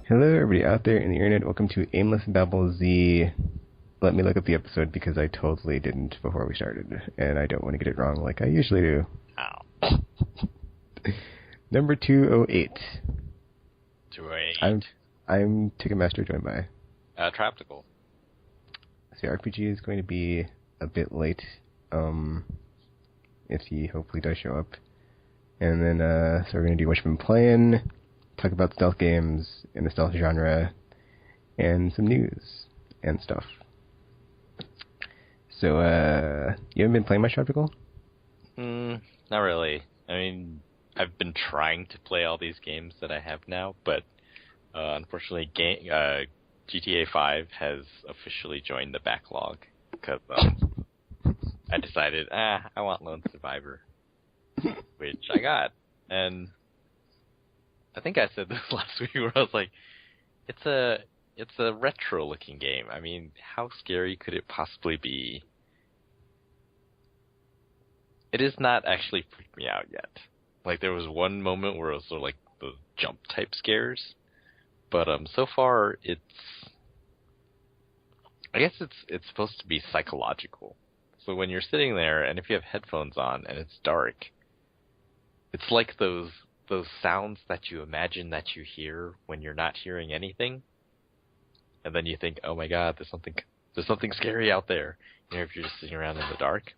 Hello, everybody out there in the internet. Welcome to Aimless Babble Z. Let me look up the episode because I totally didn't before we started, and I don't want to get it wrong like I usually do. Ow. Number 208. 208. I'm Ticketmaster, joined by... Traptical. So RPG is going to be a bit late, if he hopefully does show up. And then, so we're going to do what you've been playing, talk about stealth games in the stealth genre, and some news and stuff. So, you haven't been playing much, Tropical? Not really. I mean, I've been trying to play all these games that I have now, but unfortunately, GTA 5 has officially joined the backlog because I decided, I want Lone Survivor, which I got, and I think I said this last week where I was like, it's a retro-looking game. I mean, how scary could it possibly be? It has not actually freaked me out yet. Like, there was one moment where it was sort of like the jump-type scares, but so far I guess it's supposed to be psychological. So when you're sitting there, and if you have headphones on and it's dark, it's like those sounds that you imagine that you hear when you're not hearing anything. And then you think, oh my god, there's something scary out there, if you're just sitting around in the dark.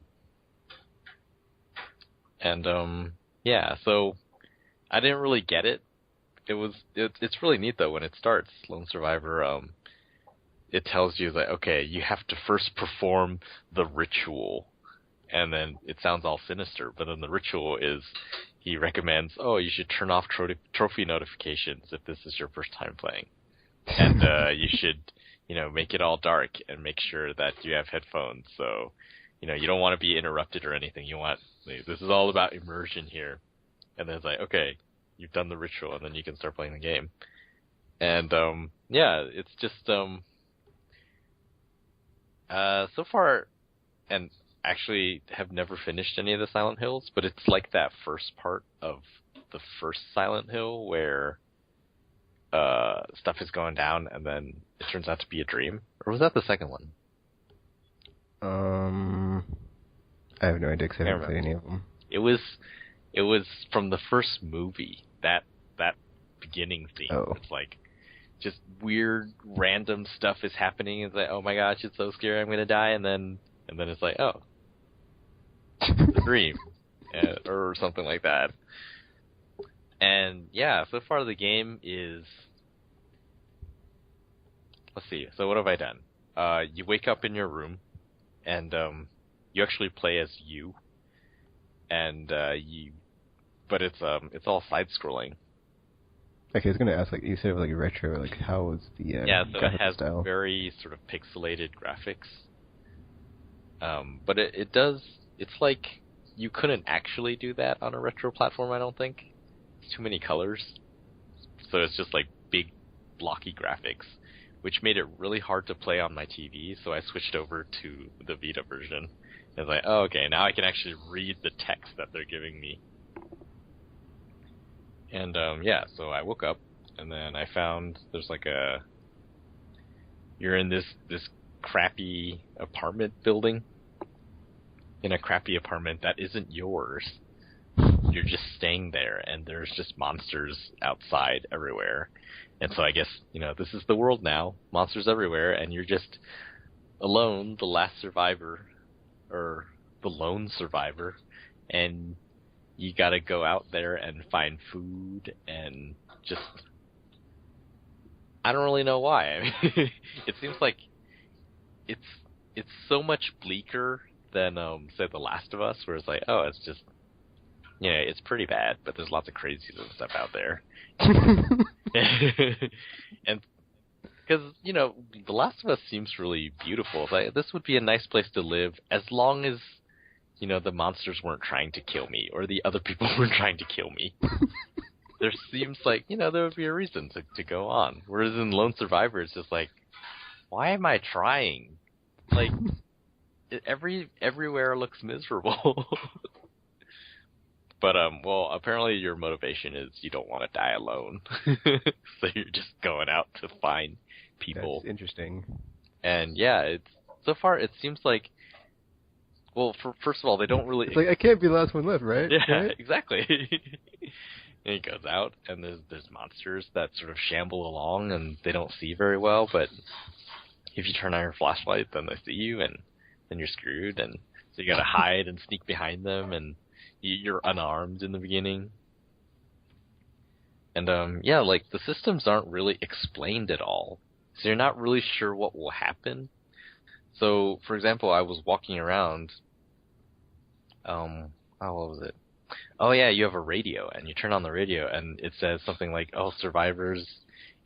And yeah, so I didn't really get it. It's really neat though when it starts. Lone Survivor, it tells you that, okay, you have to first perform the ritual, and then it sounds all sinister, but then the ritual is, he recommends, you should turn off trophy notifications if this is your first time playing. And you should, make it all dark and make sure that you have headphones. So, you don't want to be interrupted or anything. This is all about immersion here. And then it's like, okay, you've done the ritual, and then you can start playing the game. And, yeah, it's just, so far, and actually have never finished any of the Silent Hills, but it's like that first part of the first Silent Hill where stuff is going down and then it turns out to be a dream. Or was that the second one? I have no idea because I haven't played any of them. It was from the first movie, that beginning theme. Oh. It's like just weird random stuff is happening. It's like, oh my gosh, it's so scary, I'm going to die. And then it's like, oh, it's a dream, or something like that. And yeah, so far the game is, let's see, so what have I done? You wake up in your room, and you actually play as you, and but it's all side-scrolling. Okay, I was going to ask, you said it was retro, how was the yeah, so it has style? Very sort of pixelated graphics. But it's like you couldn't actually do that on a retro platform, I don't think. It's too many colors. So it's just big blocky graphics, which made it really hard to play on my TV, so I switched over to the Vita version. It's like, oh, okay, now I can actually read the text that they're giving me. And, yeah, so I woke up, and then I found there's you're in this crappy apartment building, in a crappy apartment that isn't yours. You're just staying there, and there's just monsters outside everywhere. And so I guess, this is the world now, monsters everywhere, and you're just alone, the last survivor, or the lone survivor, and you gotta go out there and find food, and just, I don't really know why. I mean, it seems like it's so much bleaker than, say, The Last of Us, where it's like, oh, it's just, it's pretty bad, but there's lots of crazies and stuff out there. And because, The Last of Us seems really beautiful. It's like, this would be a nice place to live as long as, the monsters weren't trying to kill me, or the other people weren't trying to kill me. There seems like, there would be a reason to go on. Whereas in Lone Survivor, it's just like, why am I trying? Everywhere looks miserable. But well, apparently your motivation is you don't want to die alone, so you're just going out to find people. That's interesting. And yeah, it's so far it seems like, well, first of all, they don't really. It's like I can't be the last one left, right? Yeah, right? exactly. And he goes out, and there's monsters that sort of shamble along, and they don't see very well. But if you turn on your flashlight, then they see you, and then you're screwed. And so you gotta hide and sneak behind them, and you're unarmed in the beginning. And yeah, like the systems aren't really explained at all, so you're not really sure what will happen. So, for example, I was walking around. What was it? Oh yeah, you have a radio, and you turn on the radio, and it says something like, "Oh, survivors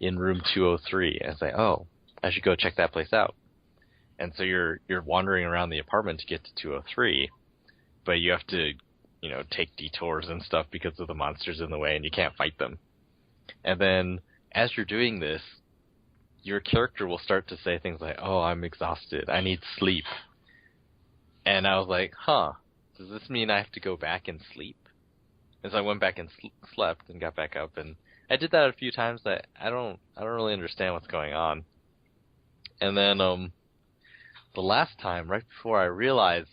in room 203." And it's like, "Oh, I should go check that place out." And so you're wandering around the apartment to get to 203, but you have to, take detours and stuff because of the monsters in the way, and you can't fight them. And then as you're doing this, your character will start to say things like, "Oh, I'm exhausted. I need sleep." And I was like, "Huh, does this mean I have to go back and sleep?" And so I went back and slept and got back up, and I did that a few times. That I don't really understand what's going on. And then the last time, right before I realized,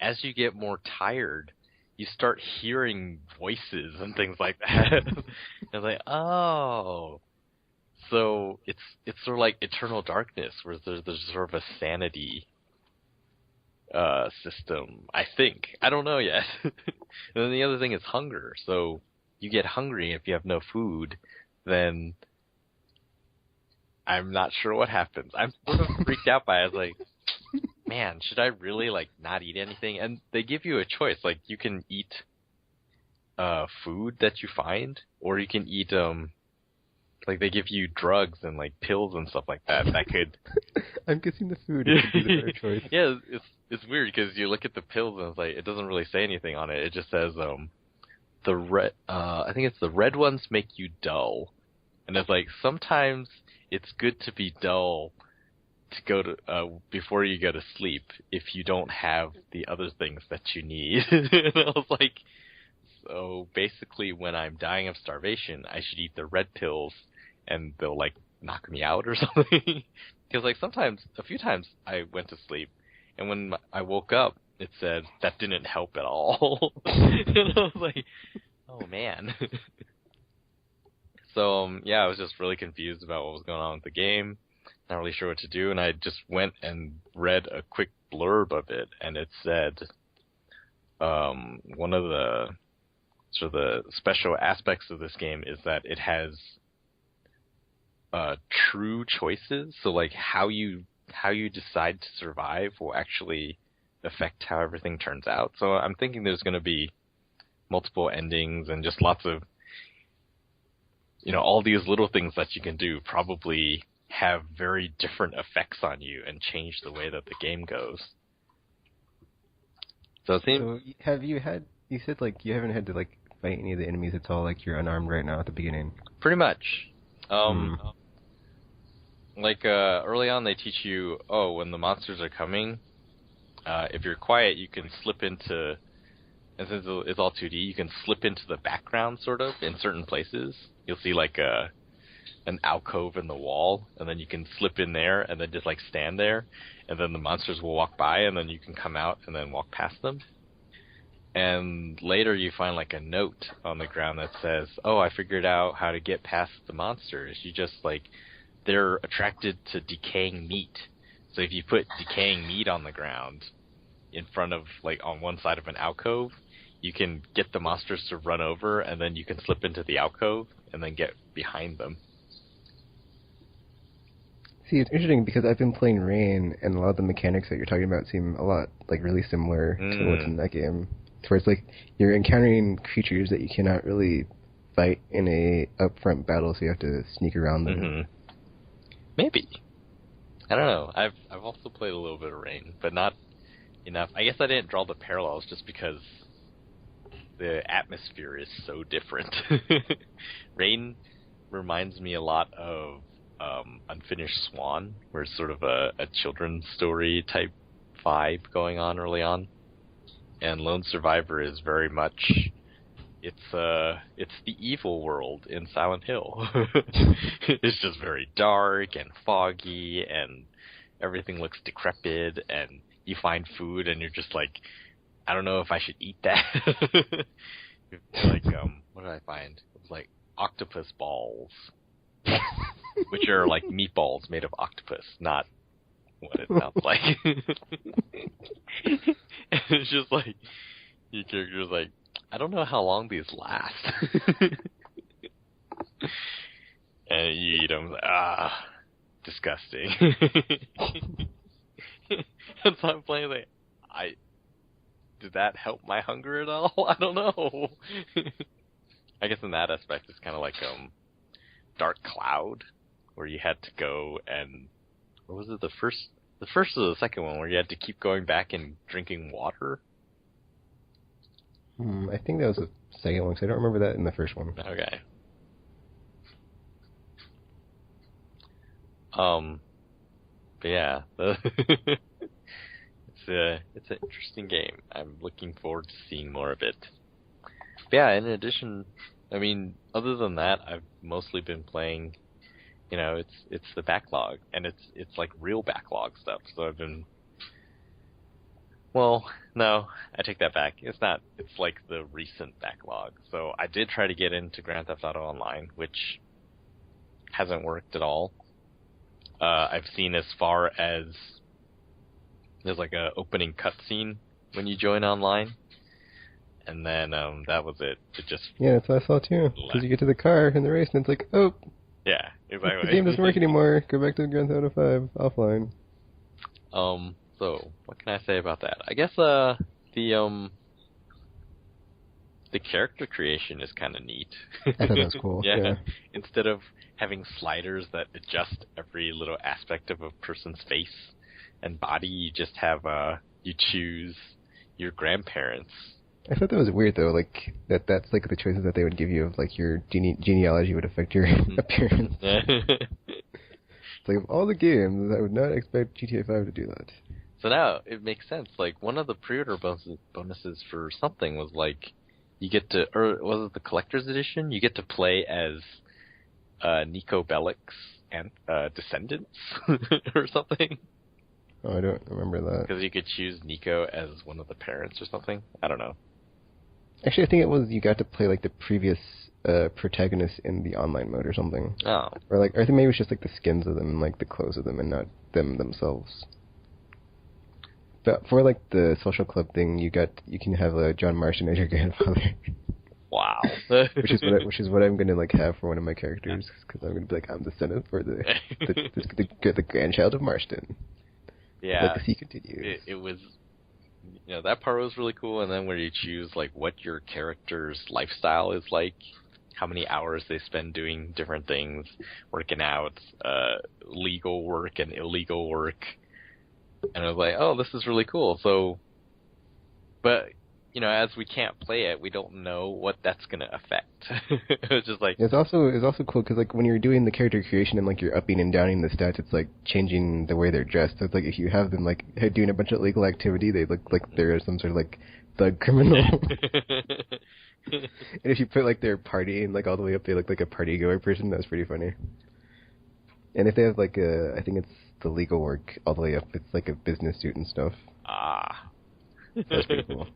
as you get more tired, you start hearing voices and things like that. I was like, oh. So it's sort of like Eternal Darkness, where there's sort of a sanity system, I think. I don't know yet. And then the other thing is hunger. So you get hungry if you have no food, then I'm not sure what happens. I'm sort of freaked out by it. I was like, man, should I really not eat anything? And they give you a choice. Like you can eat food that you find, or you can eat they give you drugs and pills and stuff like that. That could. I'm guessing the food would be the better choice. Yeah, it's weird because you look at the pills and it's it doesn't really say anything on it. It just says the red. I think it's the red ones make you dull, and it's sometimes it's good to be dull to go to before you go to sleep if you don't have the other things that you need. And I was like, so basically when I'm dying of starvation, I should eat the red pills and they'll knock me out or something. Because sometimes, a few times I went to sleep, and when I woke up, it said that didn't help at all. And I was like, oh man. So yeah, I was just really confused about what was going on with the game. Not really sure what to do, and I just went and read a quick blurb of it, and it said one of the sort of the special aspects of this game is that it has true choices. So how you decide to survive will actually affect how everything turns out. So I'm thinking there's going to be multiple endings and just lots of all these little things that you can do probably have very different effects on you and change the way that the game goes. So it seems. So have you had? You said you haven't had to fight any of the enemies at all. You're unarmed right now at the beginning. Pretty much. Early on, they teach you, when the monsters are coming, if you're quiet, you can slip into. And since it's all 2D, you can slip into the background, sort of, in certain places. You'll see an alcove in the wall, and then you can slip in there and then just stand there, and then the monsters will walk by, and then you can come out and then walk past them. And later you find a note on the ground that says, "Oh, I figured out how to get past the monsters. You just they're attracted to decaying meat. So if you put decaying meat on the ground in front of on one side of an alcove, you can get the monsters to run over, and then you can slip into the alcove and then get behind them." See, it's interesting because I've been playing Rain, and a lot of the mechanics that you're talking about seem a lot really similar to what's in that game. Where it's you're encountering creatures that you cannot really fight in a upfront battle, so you have to sneak around them. Mm-hmm. Maybe. I don't know. I've also played a little bit of Rain, but not enough. I guess I didn't draw the parallels just because the atmosphere is so different. Rain reminds me a lot of Unfinished Swan, where it's sort of a children's story type vibe going on early on. And Lone Survivor is very much it's the evil world in Silent Hill. It's just very dark and foggy, and everything looks decrepit, and you find food, and you're just like, I don't know if I should eat that. Like, what did I find? It was like octopus balls, which are like meatballs made of octopus, not what it sounds like. And it's just like, your character's like, I don't know how long these last. And you eat them, disgusting. And so I'm playing like, did that help my hunger at all? I don't know. I guess in that aspect, it's kind of like Dark Cloud, where you had to go and, what was it, the first or the second one, where you had to keep going back and drinking water? I think that was the second one, because I don't remember that in the first one. Okay. But yeah, it's an interesting game. I'm looking forward to seeing more of it. But yeah, in addition, I mean, other than that, I've mostly been playing, it's the backlog, and it's like real backlog stuff. So I've been, well, no, I take that back. It's not. It's like the recent backlog. So I did try to get into Grand Theft Auto Online, which hasn't worked at all. I've seen as far as there's like a opening cutscene when you join online, and then that was it. It just that's what I saw too. Because you get to the car in the race, and it's like, oh, yeah, exactly. The game doesn't work anymore. Go back to Grand Theft Auto 5 offline. So what can I say about that? I guess the character creation is kind of neat. I thought that was cool. Yeah. Instead of having sliders that adjust every little aspect of a person's face and body, you just have you choose your grandparents. I thought that was weird though, like that's like the choices that they would give you of like your genealogy would affect your appearance. It's like of all the games, I would not expect GTA 5 to do that. So now it makes sense. Like one of the pre-order bonuses for something was like you get to, or was it the collector's edition? You get to play as Nico Bellic's and descendants or something. Oh, I don't remember that. Because you could choose Nico as one of the parents or something. I don't know. Actually, I think it was you got to play like the previous protagonists in the online mode or something. Oh. Or like, I think maybe it was just like the skins of them and like the clothes of them and not them themselves. But for like the social club thing, you can have John Marston as your grandfather. Wow. which is what I'm gonna like have for one of my characters, because I'm gonna be like, I'm descendant for the grandchild of Marston. Yeah. Legacy continues. It was, that part was really cool, and then where you choose like what your character's lifestyle is like, how many hours they spend doing different things, working out, legal work and illegal work. And I was like, oh, this is really cool. So, but, as we can't play it, we don't know what that's going to affect. It's just like... It's also cool, because, like, when you're doing the character creation and, like, you're upping and downing the stats, it's, like, changing the way they're dressed. So it's like, if you have them, like, doing a bunch of illegal activity, they look like they're some sort of, like, thug criminal. And if you put, like, their partying, like, all the way up, they look like a party-goer person. That's pretty funny. And if they have, like, I think it's the legal work all the way up, it's like a business suit and stuff. That's pretty cool.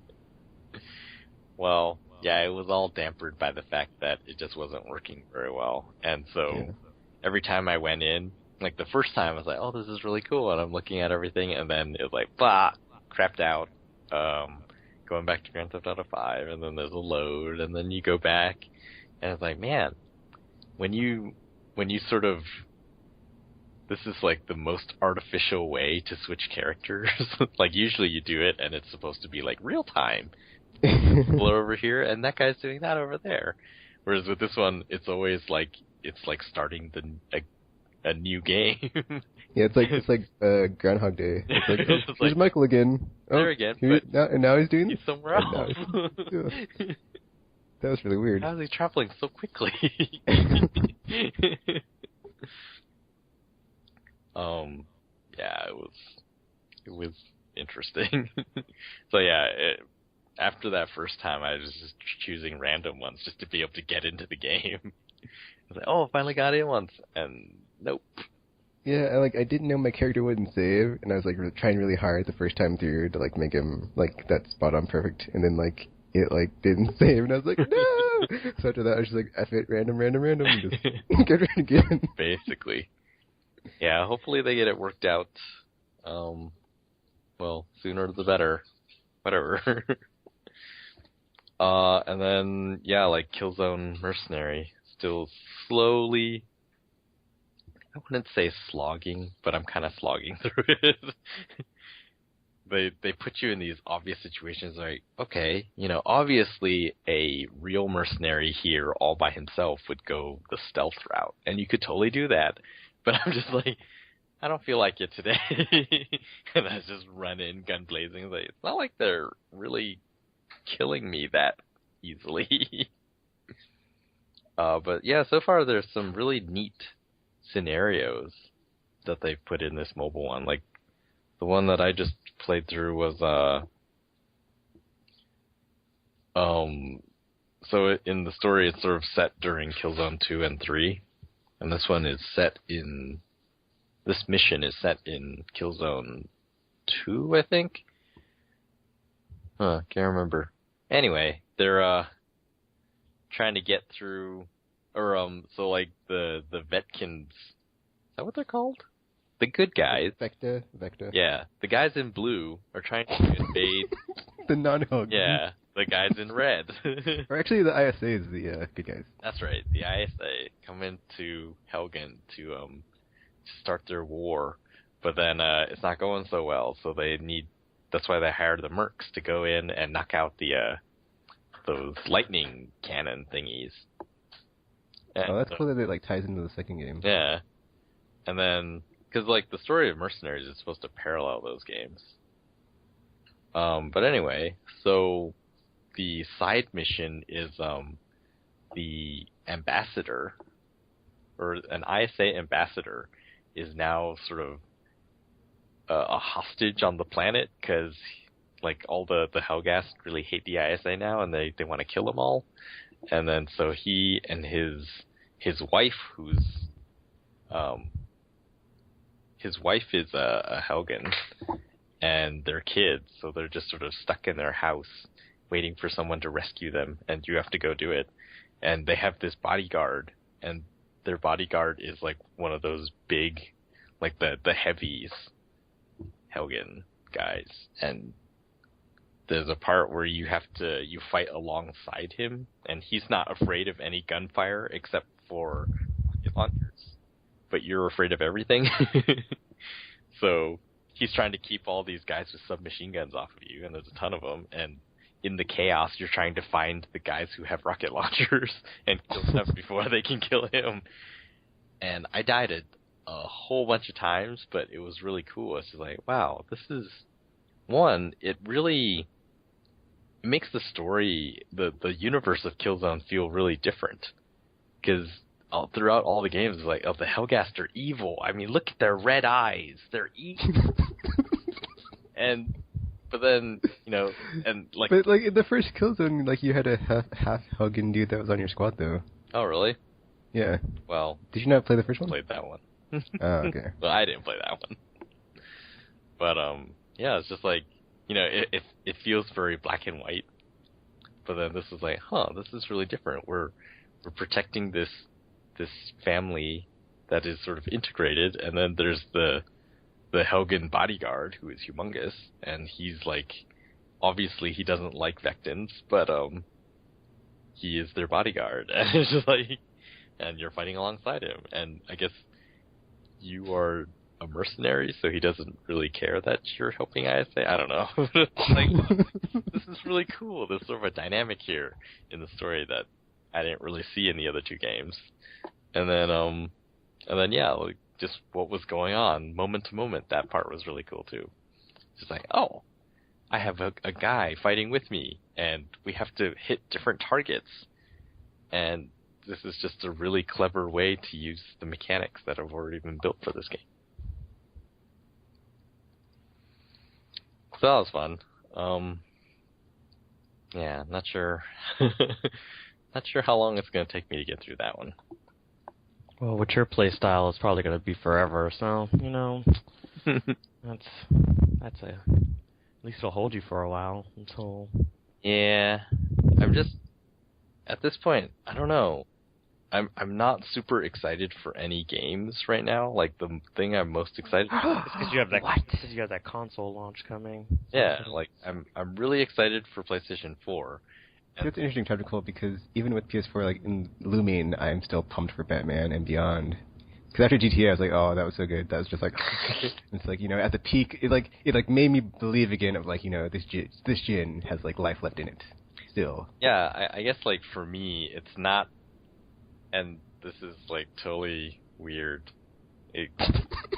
Well, yeah, it was all dampened by the fact that it just wasn't working very well. And so every time I went in, like the first time I was like, oh, this is really cool, and I'm looking at everything, and then it was like, crapped out. Going back to Grand Theft Auto 5, and then there's a load, and then you go back, and it's like, man, when you sort of, this is like the most artificial way to switch characters. Like usually you do it and it's supposed to be like real time. People are over here and that guy's doing that over there. Whereas with this one, it's always like, it's like starting a new game. Yeah, it's like Groundhog Day. It's like, oh, here's like, Michael again. Oh, there again. Now he's doing he's somewhere else. That was really weird. How is he traveling so quickly? Yeah, it was interesting. So yeah, after that first time, I was just choosing random ones just to be able to get into the game. I was like, oh, I finally got in once, and nope. Yeah, I didn't know my character wouldn't save, and I was like trying really hard the first time through to like make him like that spot on perfect, and then like it like didn't save, and I was like, no. So after that, I was just like, F it, random, and just get rid again. Basically, yeah. Hopefully they get it worked out. Well, sooner the better. Whatever. And then yeah, like Killzone Mercenary, still slowly. I wouldn't say slogging, but I'm kind of slogging through it. They put you in these obvious situations like, okay, obviously a real mercenary here all by himself would go the stealth route, and you could totally do that. But I'm just like, I don't feel like it today. And I just run in gun blazing. Like, it's not like they're really killing me that easily. But yeah, so far there's some really neat scenarios that they've put in this mobile one. Like the one that I just played through was so in the story it's sort of set during Killzone 2 and 3, and this mission is set in Killzone 2, I think. Can't remember. Anyway, they're trying to get through, or so like the Vetkins, is that what they're called? The good guys. Vector. Yeah, the guys in blue are trying to invade. The non-hug. Yeah, the guys in red. Or actually, the ISA is the good guys. That's right. The ISA come into Helgen to start their war, but then it's not going so well. So that's why they hired the mercs to go in and knock out those lightning cannon thingies. And that's cool that it like ties into the second game. Yeah, and then because like the story of Mercenaries is supposed to parallel those games. But anyway, so the side mission is the ambassador, or an ISA ambassador, is now sort of a hostage on the planet because like all the Helghast really hate the ISA now, and they want to kill them all. And then so he and his wife, his wife is a Helgen, and their kids, so they're just sort of stuck in their house waiting for someone to rescue them, and you have to go do it. And they have this bodyguard, and their bodyguard is like one of those big, like the heavies Helgen guys. And there's a part where you fight alongside him, and he's not afraid of any gunfire except for rocket launchers. But you're afraid of everything. So he's trying to keep all these guys with submachine guns off of you, and there's a ton of them. And in the chaos, you're trying to find the guys who have rocket launchers and kill them before they can kill him. And I died a whole bunch of times, but it was really cool. It's just like, wow, this is one. It makes the story, the universe of Killzone feel really different, because throughout all the games, it's like, oh, the Helghast are evil. I mean, look at their red eyes. They're evil. But then, and like... But, like, in the first Killzone, like, you had a half Helgen dude that was on your squad, though. Oh, really? Yeah. Well... Did you not play the first one? Played that one. Oh, okay. Well, I didn't play that one. But, yeah, it's just like, it feels very black and white. But then this is like, this is really different. We're protecting this family that is sort of integrated, and then there's the Helgen bodyguard who is humongous, and he's like, obviously he doesn't like Vectins, but he is their bodyguard, and it's just like, and you're fighting alongside him, and I guess you are a mercenary, so he doesn't really care that you're helping ISA. I don't know. Like, this is really cool. There's sort of a dynamic here in the story that I didn't really see in the other two games. And then yeah, like, just what was going on moment to moment. That part was really cool too. Just like, oh, I have a guy fighting with me, and we have to hit different targets. And this is just a really clever way to use the mechanics that have already been built for this game. So that was fun. Yeah, not sure. Not sure how long it's going to take me to get through that one. Well, with your play style, it's probably going to be forever. So that's at least it'll hold you for a while until. Yeah, I'm just at this point. I don't know. I'm not super excited for any games right now. Like the thing I'm most excited for. It's because you have that console launch coming. Yeah, like I'm really excited for PlayStation 4. So it's interesting, Technical, because even with PS4 like in looming, I'm still pumped for Batman and beyond. Because after GTA, I was like, oh, that was so good. That was just like, it's like, at the peak, it made me believe again of like, this gen has like life left in it, still. Yeah, I guess like for me, it's not, and this is like totally weird,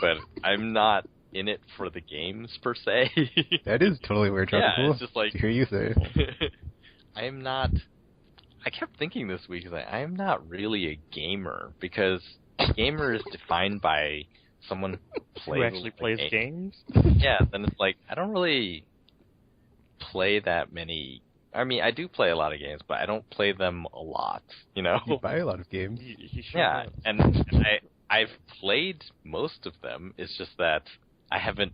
but I'm not in it for the games per se. That is totally weird, Tropical. Yeah, it's just like to hear you say. I'm not. I kept thinking this week that I'm not really a gamer because a gamer is defined by someone who actually plays games. Yeah, then it's like I don't really play that many. I mean, I do play a lot of games, but I don't play them a lot. You buy a lot of games. He sure yeah, does. and I've played most of them. It's just that I haven't,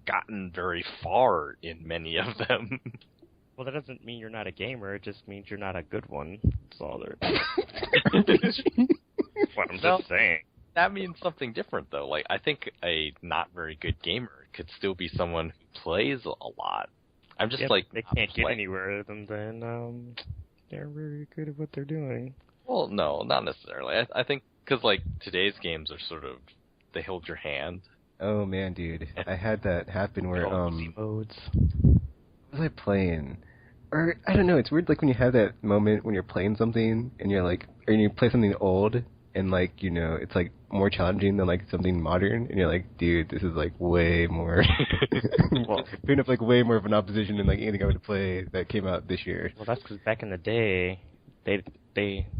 gotten very far in many of them. Well, that doesn't mean you're not a gamer. It just means you're not a good one. That's all there. What I'm just saying. That means something different, though. Like, I think a not very good gamer could still be someone who plays a lot. I'm just they can't get anywhere than they're very good at what they're doing. Well, no, not necessarily. I think because like today's games are sort of they hold your hand. Oh man, dude, I had that happen where modes. What was I playing? Or I don't know. It's weird, like when you have that moment when you're playing something and you're like, or you play something old and like it's like more challenging than like something modern, and you're like, dude, this is like way more. Well, putting up like way more of an opposition than like anything I would play that came out this year. Well, that's because back in the day, they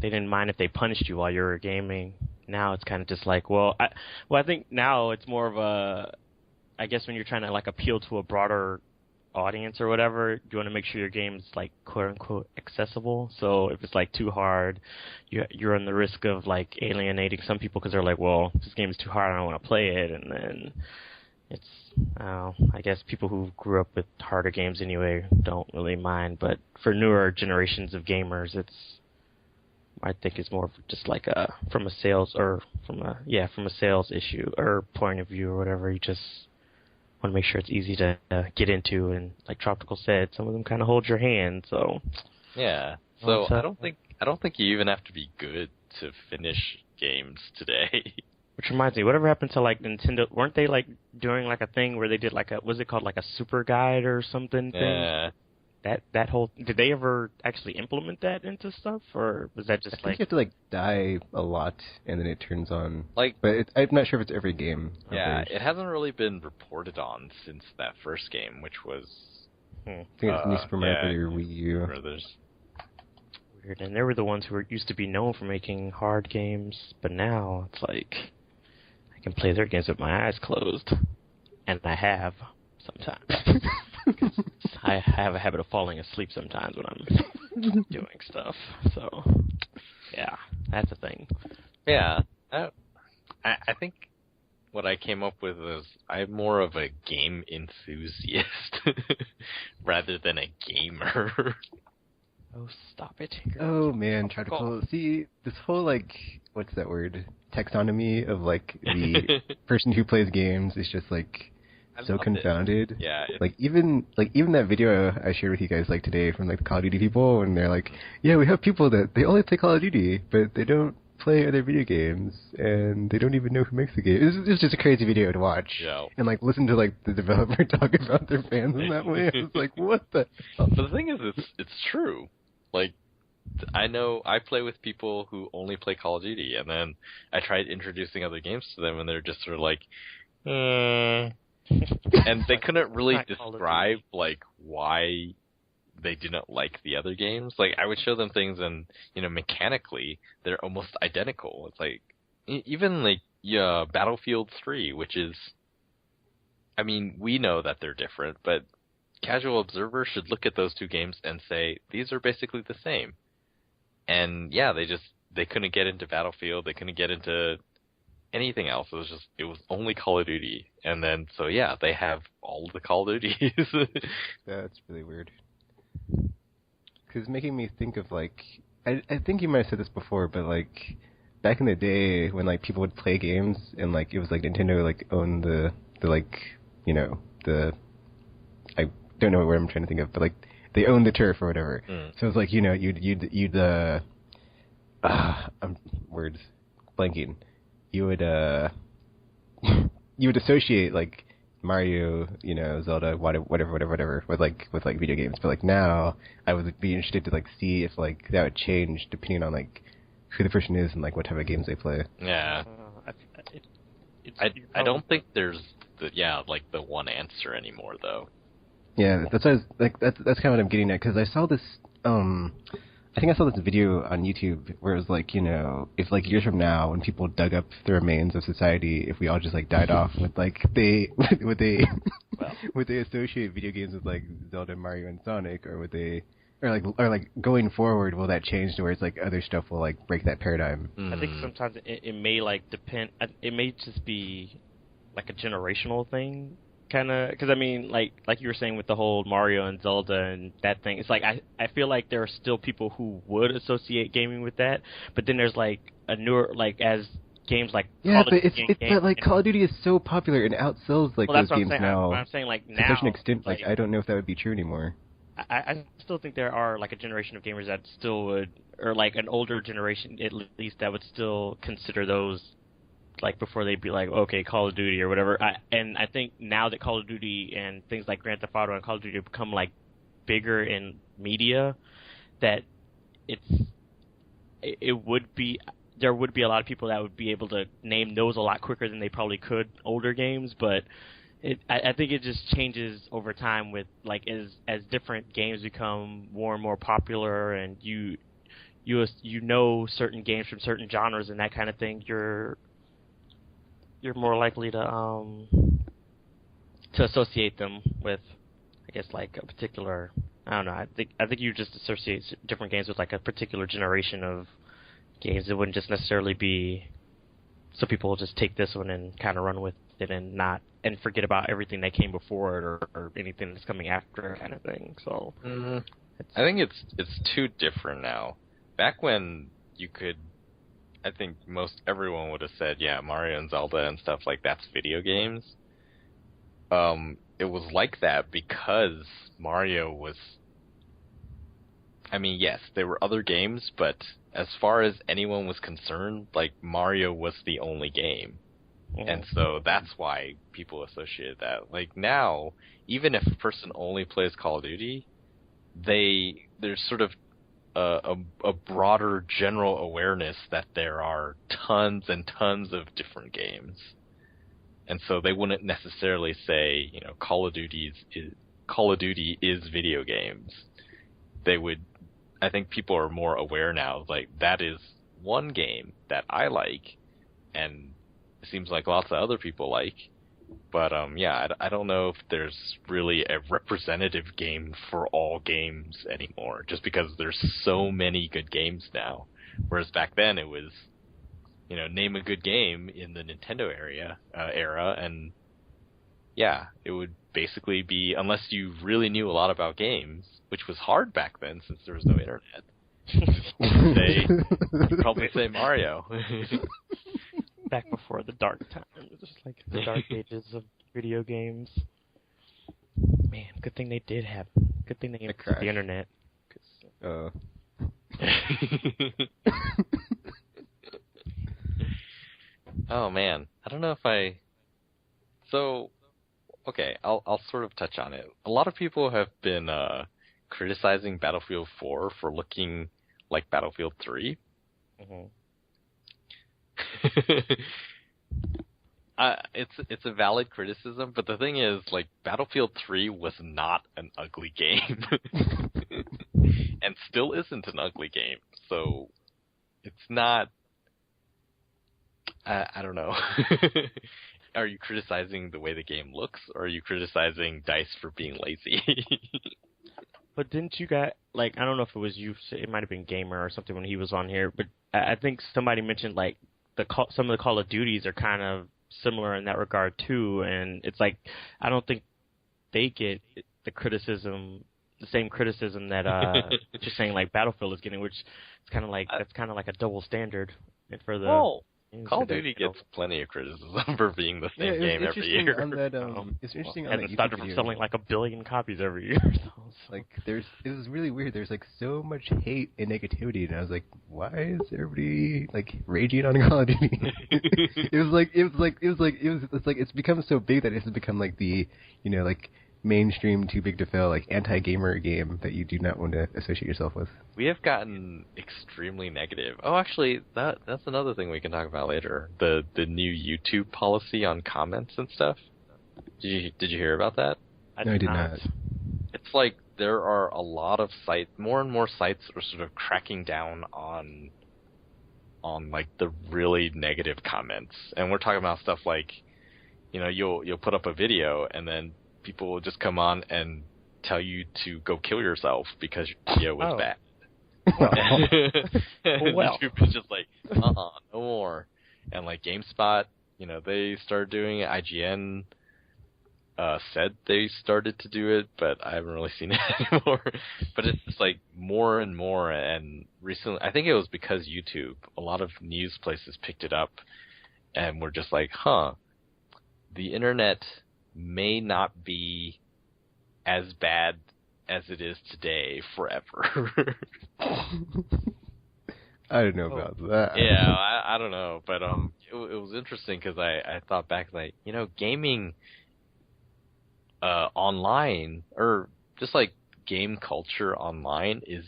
didn't mind if they punished you while you were gaming. Now it's kind of just like, I think now it's more of a, I guess when you're trying to like appeal to a broader audience or whatever, you want to make sure your game's like quote unquote accessible. So if it's like too hard, you're on the risk of like alienating some people because they're like, well, this game is too hard, I don't want to play it, and then it's I guess people who grew up with harder games anyway don't really mind. But for newer generations of gamers, I think it's more of just like from a sales issue or point of view or whatever. You just want to make sure it's easy to get into, and like Tropical said, some of them kind of hold your hand. So yeah, so I don't think you even have to be good to finish games today. Which reminds me, whatever happened to like Nintendo? Weren't they like doing like a thing where they did like was it called like a super guide or something? Yeah. That whole, did they ever actually implement that into stuff, or was that just I think you have to like die a lot and then it turns on. Like, but I'm not sure if it's every game. Yeah, it hasn't really been reported on since that first game, which was. I think it's New Super Mario for Wii U. Brothers. Weird, and they were the ones who used to be known for making hard games, but now it's like I can play their games with my eyes closed, and I have sometimes. I have a habit of falling asleep sometimes when I'm doing stuff. So, yeah, that's a thing. Yeah, I think what I came up with is I'm more of a game enthusiast rather than a gamer. Oh, stop it. Oh, man, Tropical. See, this whole, like, what's that word? Taxonomy of, like, the person who plays games is just, like, so confounded. Yeah. Like even that video I shared with you guys like today from like the Call of Duty people, and they're like, yeah, we have people that they only play Call of Duty, but they don't play other video games, and they don't even know who makes the game. It's just a crazy video to watch. Yeah. And like listen to like the developer talk about their fans in that way. I was like, what the? But the thing is, it's true. Like, I know I play with people who only play Call of Duty, and then I tried introducing other games to them, and they're just sort of like, and they couldn't really describe like why they didn't like the other games. Like I would show them things, and mechanically they're almost identical. It's like even like Battlefield 3, which is, I mean, we know that they're different, but casual observer should look at those two games and say these are basically the same. And yeah, they couldn't get into Battlefield, they couldn't get into anything else. It was only Call of Duty. And then so yeah, they have all the Call of Duties. That's really weird. Because it's making me think of like I think you might have said this before, but like back in the day when like people would play games and like it was like Nintendo like owned the like the I don't know what I'm trying to think of, but like they owned the turf or whatever. So it's like you'd words blanking. You would you would associate like Mario, Zelda, whatever with like video games. But like now, I would be interested to like see if like that would change depending on like who the person is and like what type of games they play. Yeah. I don't think there's the one answer anymore though. Yeah, that's what that's kind of what I'm getting at, because I saw this I think I saw this video on YouTube where it was like, if like years from now when people dug up the remains of society, if we all just like died off, would they associate video games with like Zelda, Mario, and Sonic, or would they or like going forward, will that change to where it's like other stuff will like break that paradigm? I think sometimes it may like depend. It may just be like a generational thing, kind of. Because I mean, like you were saying with the whole Mario and Zelda and that thing, it's like I feel like there are still people who would associate gaming with that, but then there's like a newer as games like Call of Duty, but like Call of Duty is so popular and outsells like those games now. I'm saying like now to such an extent, like I don't know if that would be true anymore. I still think there are like a generation of gamers that still would, or like an older generation at least, that would still consider those like before they'd be like, okay, Call of Duty or whatever. And I think now that Call of Duty and things like Grand Theft Auto and Call of Duty have become like bigger in media, that it would be, there would be a lot of people that would be able to name those a lot quicker than they probably could older games, but I think it just changes over time with like as different games become more and more popular, and you know certain games from certain genres and that kind of thing, you're more likely to associate them with, I guess, like a particular, I don't know, I think you just associate different games with like a particular generation of games. It wouldn't just necessarily be, so people will just take this one and kind of run with it and forget about everything that came before it or anything that's coming after it, kind of thing. So I think it's too different now. Back when you could, I think most everyone would have said, yeah, Mario and Zelda and stuff like that's video games. It was like that because Mario was, I mean, yes, there were other games, but as far as anyone was concerned, like Mario was the only game. And so that's why people associated that. Like now, even if a person only plays Call of Duty, there's sort of a broader general awareness that there are tons and tons of different games. And so they wouldn't necessarily say, Call of Duty is video games. They would, I think people are more aware now, like that is one game that I like, and it seems like lots of other people like, but I don't know if there's really a representative game for all games anymore, just because there's so many good games now. Whereas back then it was, name a good game in the Nintendo era, and yeah, it would basically be, unless you really knew a lot about games, which was hard back then since there was no internet, you'd probably say Mario. Back before the dark times, just like the dark ages of video games. Man, good thing they invented the internet. Oh man, I don't know if So, okay, I'll sort of touch on it. A lot of people have been criticizing Battlefield 4 for looking like Battlefield 3. It's a valid criticism, but the thing is, like, Battlefield 3 was not an ugly game, and still isn't an ugly game. So it's not. I don't know. are you criticizing the way the game looks, or are you criticizing DICE for being lazy? But didn't you guys, like, I don't know if it was you, it might have been Gamer or something when he was on here, but I think somebody mentioned, like, some of the Call of Duties are kind of similar in that regard, too, and it's like, I don't think they get the same criticism that, just saying, like, Battlefield is getting, which is kind of like, that's kind of like a double standard for the... Well, Call of Duty gets plenty of criticism for being the same game every year. On that, it's interesting on and that it YouTube started video. from selling like 1 billion copies every year. So. Like, it was really weird. There's like so much hate and negativity, and I was like, why is everybody like raging on Call of Duty? It's become so big that it has become like the, you know, like mainstream too big to fail, like anti-gamer game that you do not want to associate yourself with. We have gotten extremely negative. Oh, actually, that's another thing we can talk about later. The new YouTube policy on comments and stuff. Did you hear about that? No, I did not. It's like there are a lot of sites, more and more sites are sort of cracking down on like the really negative comments. And we're talking about stuff like, you know, you'll put up a video and then people will just come on and tell you to go kill yourself because your video was bad. Well. YouTube is just like, no more. And like GameSpot, you know, they started doing it. IGN said they started to do it, but I haven't really seen it anymore. But it's just like more and more. And recently, I think it was because YouTube, a lot of news places picked it up and were just like, the internet may not be as bad as it is today forever. I don't know about that. Yeah, I don't know, but it was interesting because I thought back, like, you know, gaming online, or just like game culture online, is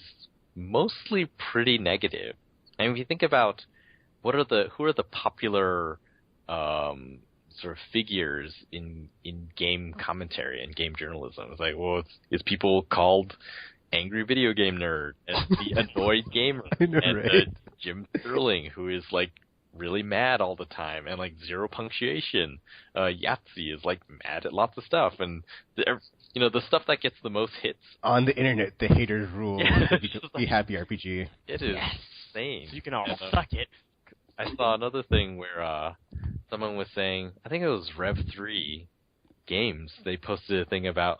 mostly pretty negative. And if you think about who are the popular sort of figures in game commentary and game journalism. It's like, well, it's people called angry video game nerd and the annoyed gamer and Jim Sterling, who is like really mad all the time and like zero punctuation. Yahtzee is like mad at lots of stuff, and you know, the stuff that gets the most hits on the internet. The haters rule. Yeah, be happy, RPG. It is insane. So you can all suck it. I saw another thing where someone was saying, I think it was Rev3 Games, they posted a thing about,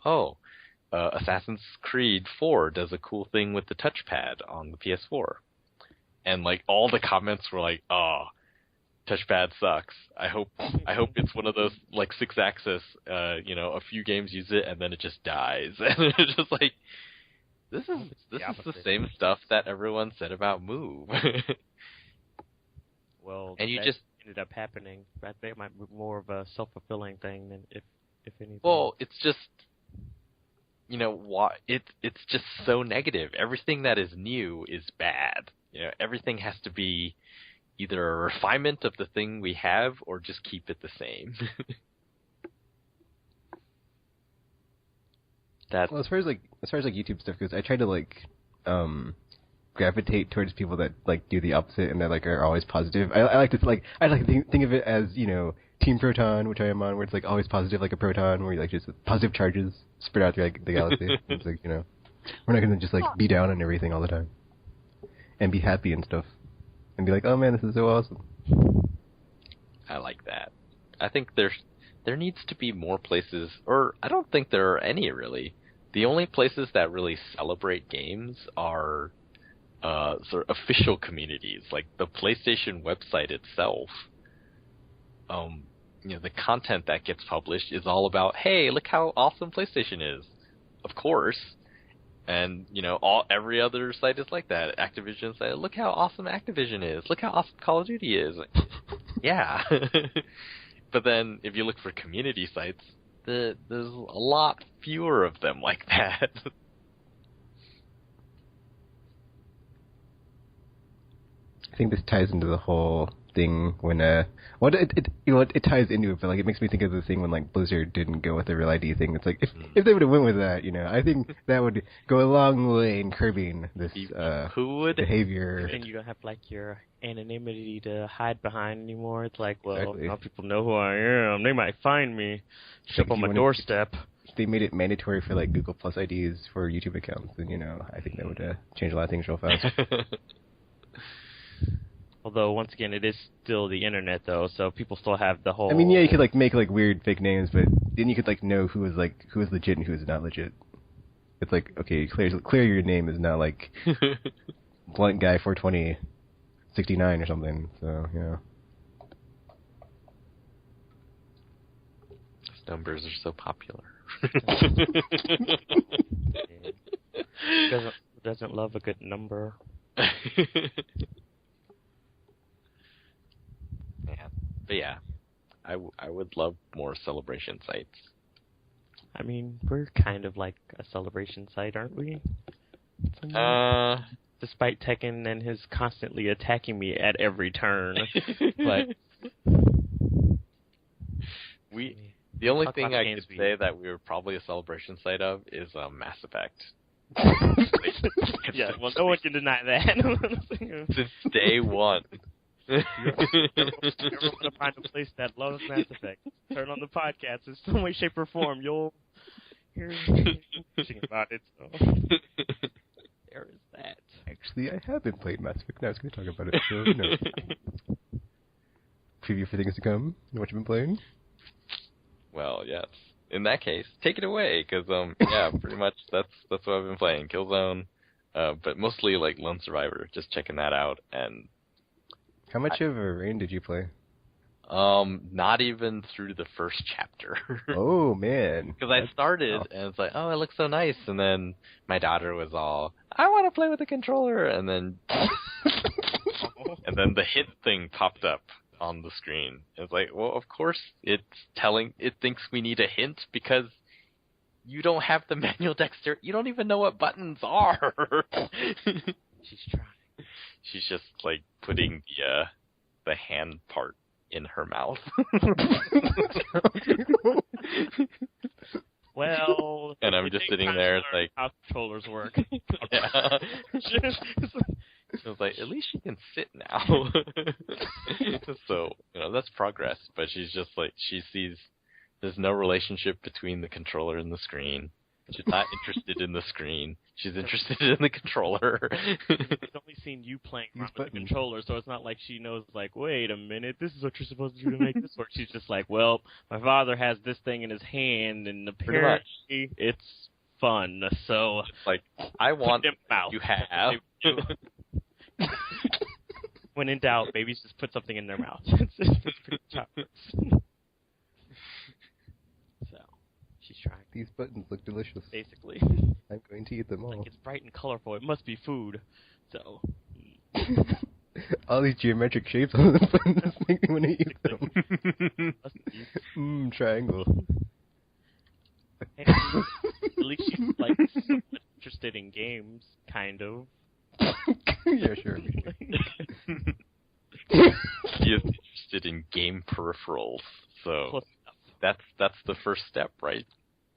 Assassin's Creed 4 does a cool thing with the touchpad on the PS4. And like all the comments were like, touchpad sucks. I hope it's one of those like 6-axis, you know, a few games use it and then it just dies. And it's just like, this is the same stuff that everyone said about Move. Well, and you that just ended up happening. I think it might be more of a self-fulfilling thing than if anything. Well, it's just, you know, it's just so negative. Everything that is new is bad. You know, everything has to be either a refinement of the thing we have or just keep it the same. Well, as far as YouTube stuff goes, I try to like gravitate towards people that like do the opposite and that like are always positive. I like to think of it as, you know, Team Proton, which I am on, where it's like always positive, like a proton, where you like just positive charges spread out through like the galaxy. It's like, you know, we're not gonna just like be down on everything all the time and be happy and stuff and be like, oh man, this is so awesome. I like that. I think there needs to be more places, or I don't think there are any really. The only places that really celebrate games are sort of official communities, like the PlayStation website itself. You know, the content that gets published is all about, hey, look how awesome PlayStation is, of course. And, you know, every other site is like that. Activision site, look how awesome Activision is. Look how awesome Call of Duty is. Yeah. But then if you look for community sites, there's a lot fewer of them like that. I think this ties into the thing when it ties into it, but like it makes me think of the thing when like Blizzard didn't go with the Real ID thing. It's like if they would have went with that, I think that would go a long way in curbing this behavior. And you don't have like your anonymity to hide behind anymore. It's like, well, Exactly. now people know who I am. They might find me. Show up on my doorstep. They made it mandatory for like Google Plus IDs for YouTube accounts, and I think that would change a lot of things real fast. Although once again, it is still the internet though, so people still have the whole. I mean, yeah, you could like make like weird fake names, but then you could like know who was legit and who was not legit. It's like, okay, clear your name is not like Blunt Guy 42069 or something. So Those numbers are so popular. doesn't love a good number. But yeah, I would love more celebration sites. I mean, we're kind of like a celebration site, aren't we? Despite Tekken and his constantly attacking me at every turn, but the only thing I could say that we were probably a celebration site of is Mass Effect. Yeah, well, no one can deny that. Since day one. If you ever want to find a place that loves Mass Effect, turn on the podcast in some way, shape, or form. You'll hear me about it. So. There is that. Actually, I have been playing Mass Effect. Now I was going to talk about it. So, preview for things to come. What you've been playing? Well, yes. In that case, take it away, because yeah, pretty much that's what I've been playing. Killzone, but mostly like Lone Survivor. Just checking that out. And how much of a Rain did you play? Not even through the first chapter. Oh man! Because I started and it's like, oh, it looks so nice, and then my daughter was all, I want to play with the controller, and then the hint thing popped up on the screen. It's like, well, of course it thinks we need a hint because you don't have the manual dexterity. You don't even know what buttons are. She's trying. She's just like putting the hand part in her mouth. Well, and I'm just sitting there, it's like, how controllers work. Yeah. I was like, at least she can sit now. So, that's progress. But she's just like, she sees there's no relationship between the controller and the screen. She's not interested in the screen. She's interested in the controller. She's only seen you playing around with the controller, so it's not like she knows, like, wait a minute, this is what you're supposed to do to make this work. She's just like, well, my father has this thing in his hand, and apparently it's fun, so... It's like, I want what you have. When in doubt, babies just put something in their mouth. It's pretty chocolate. She's trying. These buttons look delicious. Basically. I'm going to eat them all. Like, it's bright and colorful. It must be food. So. All these geometric shapes on the buttons make me want to eat them. Triangle. Hey, at least she's like somewhat interested in games, kind of. Yeah, sure. She is interested in game peripherals, so that's the first step, right?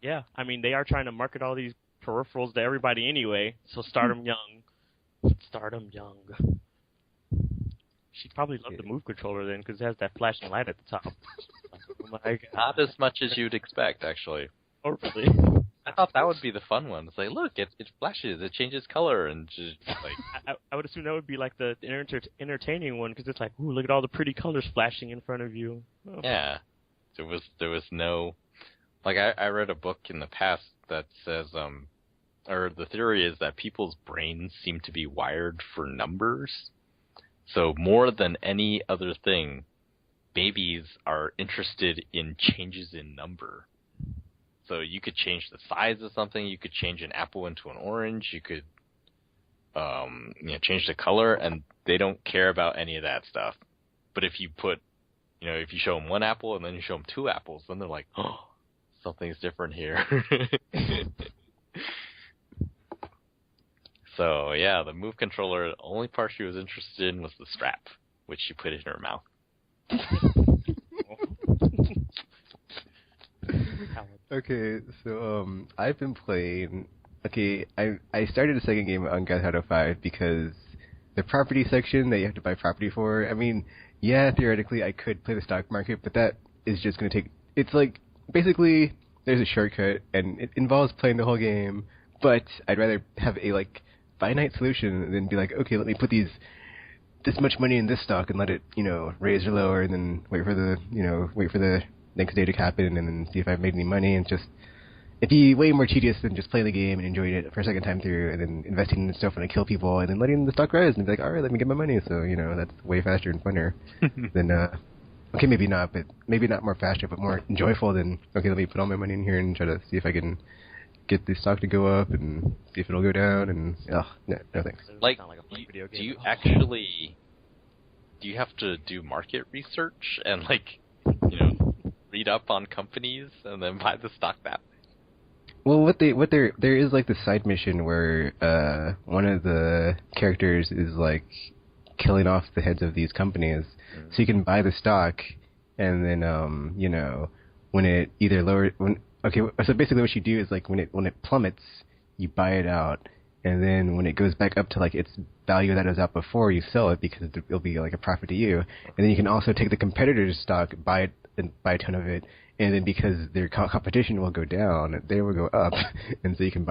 Yeah, I mean, they are trying to market all these peripherals to everybody anyway, so start them young. Start them young. She'd probably love the Move controller then, because it has that flashing light at the top. Oh my God. Not as much as you'd expect, actually. Oh, really? I thought that would be the fun one. It's like, look, it flashes, it changes color, and just like... I would assume that would be like the entertaining one, because it's like, ooh, look at all the pretty colors flashing in front of you. Oh. Yeah. There was no... Like, I read a book in the past that says, or the theory is that people's brains seem to be wired for numbers. So more than any other thing, babies are interested in changes in number. So you could change the size of something, you could change an apple into an orange, you could change the color, and they don't care about any of that stuff. But if you put, if you show them one apple and then you show them two apples, then they're like, oh, something's different here. So, yeah, the Move controller, the only part she was interested in was the strap, which she put in her mouth. Okay, so I've been playing. Okay, I started a second game on Grand Theft Auto 5 because the property section that you have to buy property for. I mean, yeah, theoretically I could play the stock market, but that is just going to take. It's like basically there's a shortcut and it involves playing the whole game, but I'd rather have a like finite solution than be like, okay, let me put this much money in this stock and let it, raise or lower, and then wait for the next day to happen, and then see if I've made any money. And just it'd be way more tedious than just playing the game and enjoying it for a second time through, and then investing in stuff when I kill people, and then letting the stock rise and be like, all right, let me get my money. So that's way faster and funner than okay, maybe not, but maybe not more faster, but more enjoyable than okay, let me put all my money in here and try to see if I can get the stock to go up and see if it'll go down. And no thanks. Like do you have to do market research and read up on companies and then buy the stock that way? Well, there is like the side mission where one of the characters is like killing off the heads of these companies, so you can buy the stock, and then when it either so basically what you do is like when it plummets, you buy it out, and then when it goes back up to like its value that it was out before, you sell it because it'll be like a profit to you, and then you can also take the competitor's stock, buy it and buy a ton of it, and then because their competition will go down, they will go up, and so you can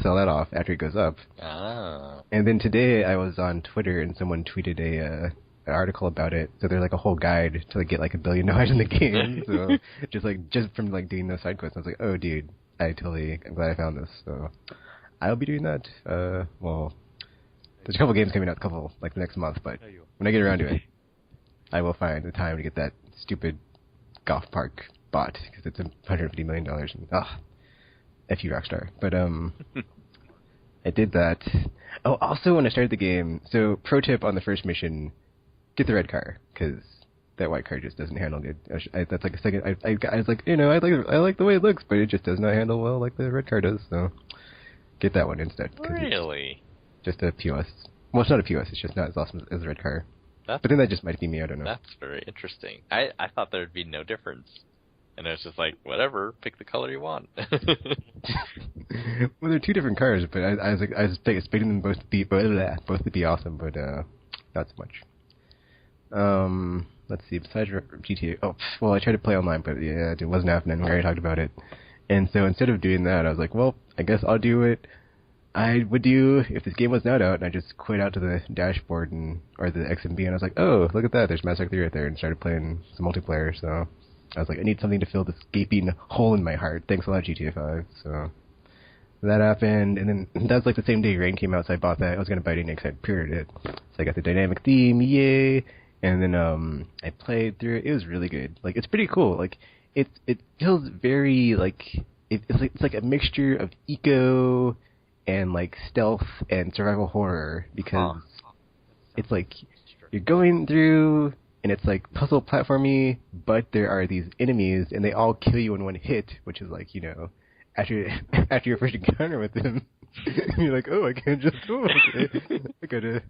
sell that off after it goes up. Ah. And then today I was on Twitter and someone tweeted an article about it. So there's like a whole guide to like get like $1 billion in the game. So just from like doing those side quests, I was like, oh dude, I'm glad I found this. So I'll be doing that. Well, there's a couple games coming out the next month, but when I get around to it, I will find the time to get that stupid golf park bought because it's $150 million. And F you, Rockstar. But I did that. Oh, also when I started the game, so pro tip on the first mission, get the red car because that white car just doesn't handle good. That's like a second. I was like, I like the way it looks, but it just does not handle well like the red car does. So get that one instead. Really? Just a POS. Well, it's not a POS. It's just not as awesome as the red car. But then that just might be me. I don't know. That's very interesting. I thought there would be no difference. And it's just like, whatever, pick the color you want. Well, they're two different cars, but I was expecting them both to be awesome, but not so much. Let's see. Besides GTA, I tried to play online, but yeah, it wasn't happening. We already talked about it. And so instead of doing that, I was like, well, I guess I'll do it I would do if this game was not out, and I just quit out to the dashboard or the XMB, and I was like, oh, look at that, there's Mass Effect 3 right there, and started playing some multiplayer. So I was like, I need something to fill this gaping hole in my heart. Thanks a lot, GTA 5. So that happened, and then that was like the same day Rain came out, so I bought that. I was going to buy it next, I pre-ordered it. So I got the dynamic theme, yay! And then I played through it. It was really good. Like, it's pretty cool. Like, it feels very, like, it's like a mixture of eco and, like, stealth and survival horror, because it's like you're going through, and it's like puzzle platformy, but there are these enemies, and they all kill you in one hit, which is like, you know, after your first encounter with them, you're like, oh, I can't just go. Okay.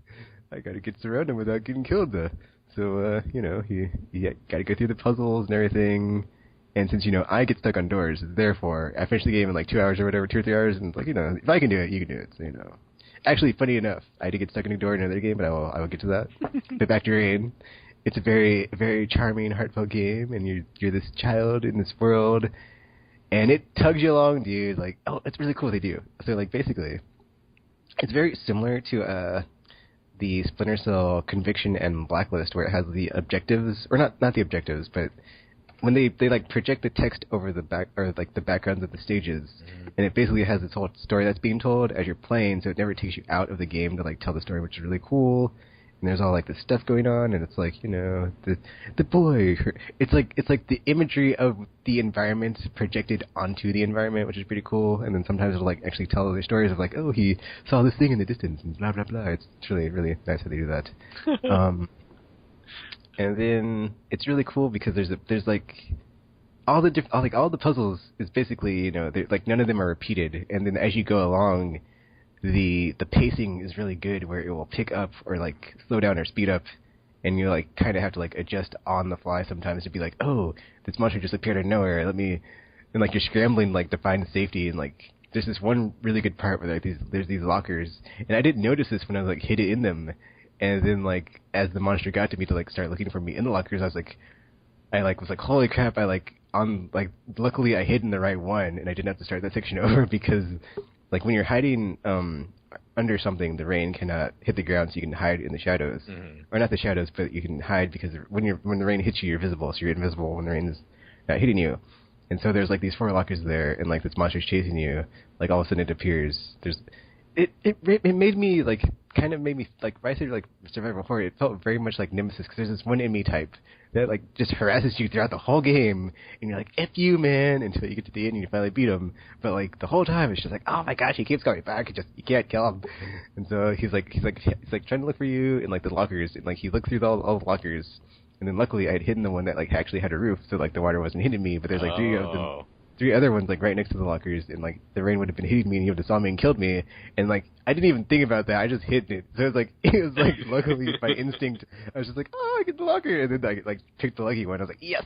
I gotta get surrounded without getting killed. So you know, you gotta go through the puzzles and everything. And since, you know, I get stuck on doors, therefore, I finished the game in like 2 hours or whatever, 2 or 3 hours, and like, you know, if I can do it, you can do it. So, you know. Actually, funny enough, I did get stuck in a door in another game, but I will get to that. But back to Rain. It's a very, very charming, heartfelt game, and you're this child in this world, and it tugs you along, dude. Like, oh, it's really cool what they do. So, like, basically, it's very similar to the Splinter Cell Conviction and Blacklist, where it has the objectives, or not the objectives, but when they like project the text over the back, or like the backgrounds of the stages, and it basically has this whole story that's being told as you're playing, so it never takes you out of the game to like tell the story, which is really cool. And there's all like this stuff going on, and it's like, you know, the boy. It's like the imagery of the environment projected onto the environment, which is pretty cool. And then sometimes it'll like actually tell the stories of like, oh, he saw this thing in the distance, and blah blah blah. It's really, really nice how they do that. And then it's really cool because there's like all the puzzles is basically, you know, like none of them are repeated, and then as you go along, the pacing is really good, where it will pick up or like slow down or speed up and you like kind of have to like adjust on the fly sometimes to be like, oh, this monster just appeared out of nowhere. And like you're scrambling like to find safety, and like there's this one really good part where like there's these lockers, and I didn't notice this when I was like hid it in them, and then like as the monster got to me to like start looking for me in the lockers, I was like, holy crap! Luckily I hid in the right one, and I didn't have to start that section over because like when you're hiding under something, the rain cannot hit the ground, so you can hide in the shadows, or not the shadows, but you can hide because when the rain hits you, you're visible, so you're invisible when the rain is not hitting you. And so there's like these 4 lockers there, and like this monster's chasing you. Like all of a sudden it appears. It made me like when I say like survival horror, it felt very much like Nemesis because there's this one enemy type that like just harasses you throughout the whole game, and you're like F you man until you get to the end and you finally beat him. But like the whole time it's just like, oh my gosh, he keeps coming back. You can't kill him. And so he's like trying to look for you in like the lockers, and like he looked through all the lockers. And then luckily I had hidden the one that like actually had a roof, so like the water wasn't hitting me. But there's like 3 other ones like right next to the lockers, and like the rain would have been hitting me, and he would have saw me and killed me. And like I didn't even think about that. I just hid it. So it was like luckily by instinct, I was just like, oh, I get the locker, and then I like picked the lucky one. I was like, yes.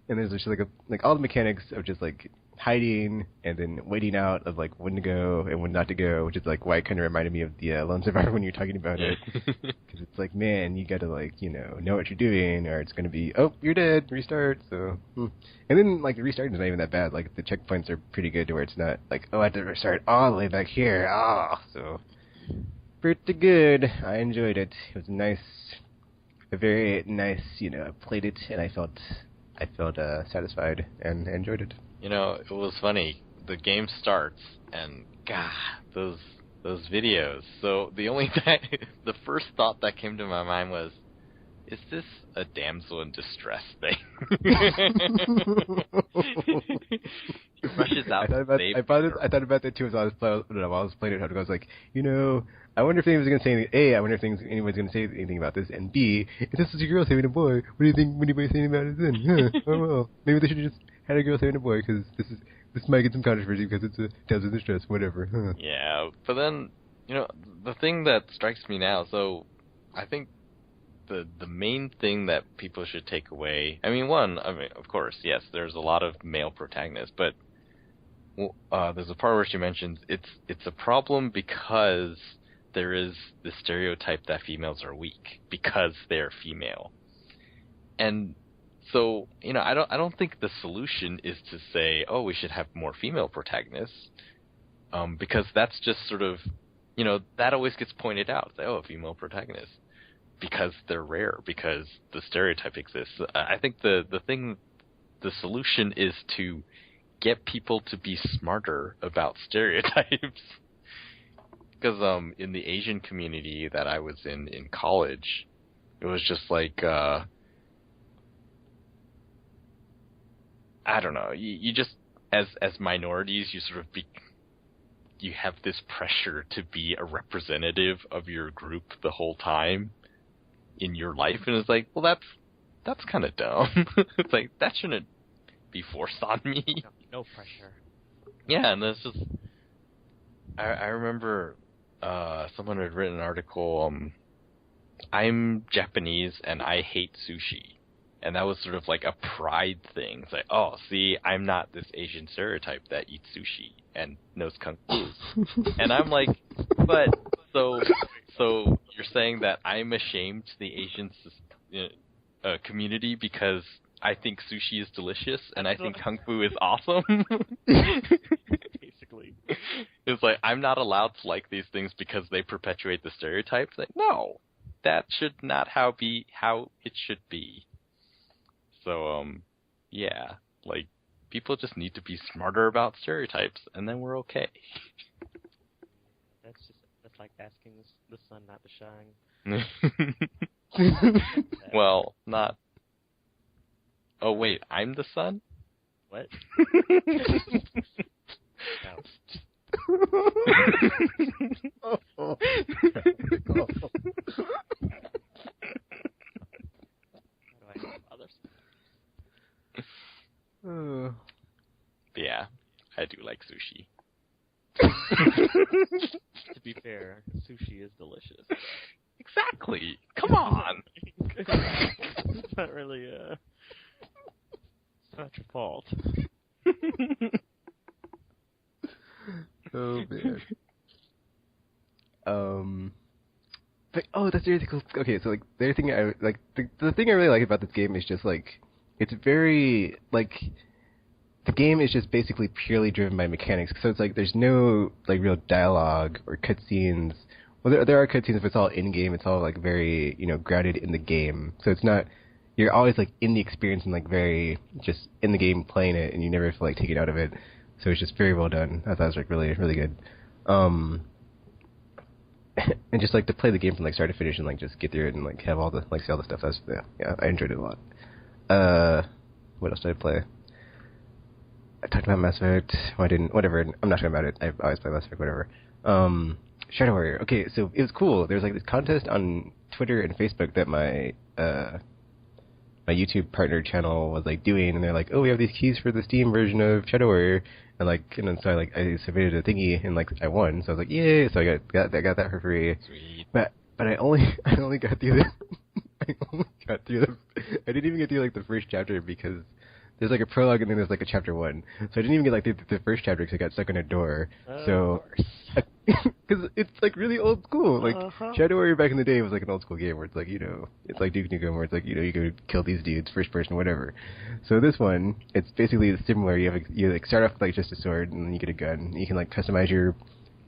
And there's just like all the mechanics of just like hiding and then waiting out of like when to go and when not to go, which is like why it kind of reminded me of the Lone Survivor when you're talking about it, because it's like, man, you gotta like know what you're doing, or it's gonna be, oh, you're dead, restart. So and then like the restarting is not even that bad. Like the checkpoints are pretty good to where it's not like, oh, I have to restart all the way back here. So pretty good. I enjoyed it. It was a very nice. I played it and I felt satisfied and enjoyed it. It was funny. The game starts, and God, those videos. So the first thought that came to my mind was, is this a damsel in distress thing? He rushes out to save I thought about that too as I was playing it. I was like, I wonder if anyone's going to say anything. A, I wonder if anyone's going to say anything about this. And B, if this is a girl saving a boy, what do you think anybody's saying about it then? Oh well, maybe they should have just had a girl saving a boy, because this might get some controversy because it's a damsel in distress, whatever. Yeah, but then the thing that strikes me now. So I think the main thing that people should take away. Of course, yes, there's a lot of male protagonists, but there's a part where she mentions it's a problem because there is the stereotype that females are weak because they're female. And so, I don't think the solution is to say, oh, we should have more female protagonists, because that's just sort of, that always gets pointed out. It's like, oh, female protagonists, because they're rare, because the stereotype exists. I think the solution is to get people to be smarter about stereotypes. Because in the Asian community that I was in college, it was just like, I don't know, you just, as minorities, you sort of you have this pressure to be a representative of your group the whole time in your life, and it's like, well, that's kind of dumb. It's like, that shouldn't be forced on me. No pressure. Yeah, and that's just, I remember someone had written an article, I'm Japanese and I hate sushi. And that was sort of like a pride thing. It's like, oh, see, I'm not this Asian stereotype that eats sushi and knows kung fu. And I'm like, but so you're saying that I'm ashamed to the Asian community because I think sushi is delicious and I think kung fu is awesome? Basically. It's like, I'm not allowed to like these things because they perpetuate the stereotypes. Like, no, that should not be how it should be. So, yeah, like, people just need to be smarter about stereotypes, and then we're okay. That's like asking the sun not to shine. Well, not... Oh, wait, I'm the sun? What? Oh. But yeah, I do like sushi. To be fair, sushi is delicious. Exactly. Come on. It's not really, it's not your fault. Oh man. But, that's really cool. Okay, so like the other thing I like, the thing I really like about this game is just like it's very like the game is just basically purely driven by mechanics. So it's like there's no like real dialogue or cutscenes. Well, there are cutscenes, but it's all in game. It's all like very grounded in the game. So it's not you're always like in the experience and like very just in the game playing it, and you never feel like taken out of it. So it's just very well done. I thought it was like really really good. And just like to play the game from like start to finish and like just get through it and like have all the like see all the stuff. That's yeah, I enjoyed it a lot. What else did I play? I talked about Mass Effect. Well, I didn't. Whatever. I'm not talking about it. I always play Mass Effect. Whatever. Shadow Warrior. Okay, so it was cool. There was like this contest on Twitter and Facebook that my my YouTube partner channel was like doing, and they're like, "Oh, we have these keys for the Steam version of Shadow Warrior," and then so I submitted a thingy and like I won, so I was like, "Yay!" So I got that for free. Sweet. But I only got through I didn't even get through like the first chapter because there's like a prologue and then there's like a chapter 1. So I didn't even get like the first chapter because I got stuck on a door. So because it's like really old school. Like Shadow Warrior back in the day was like an old school game where it's like it's like Duke Nukem where it's like you go kill these dudes first person whatever. So this one it's basically similar. You like start off with like just a sword and then you get a gun. You can like customize your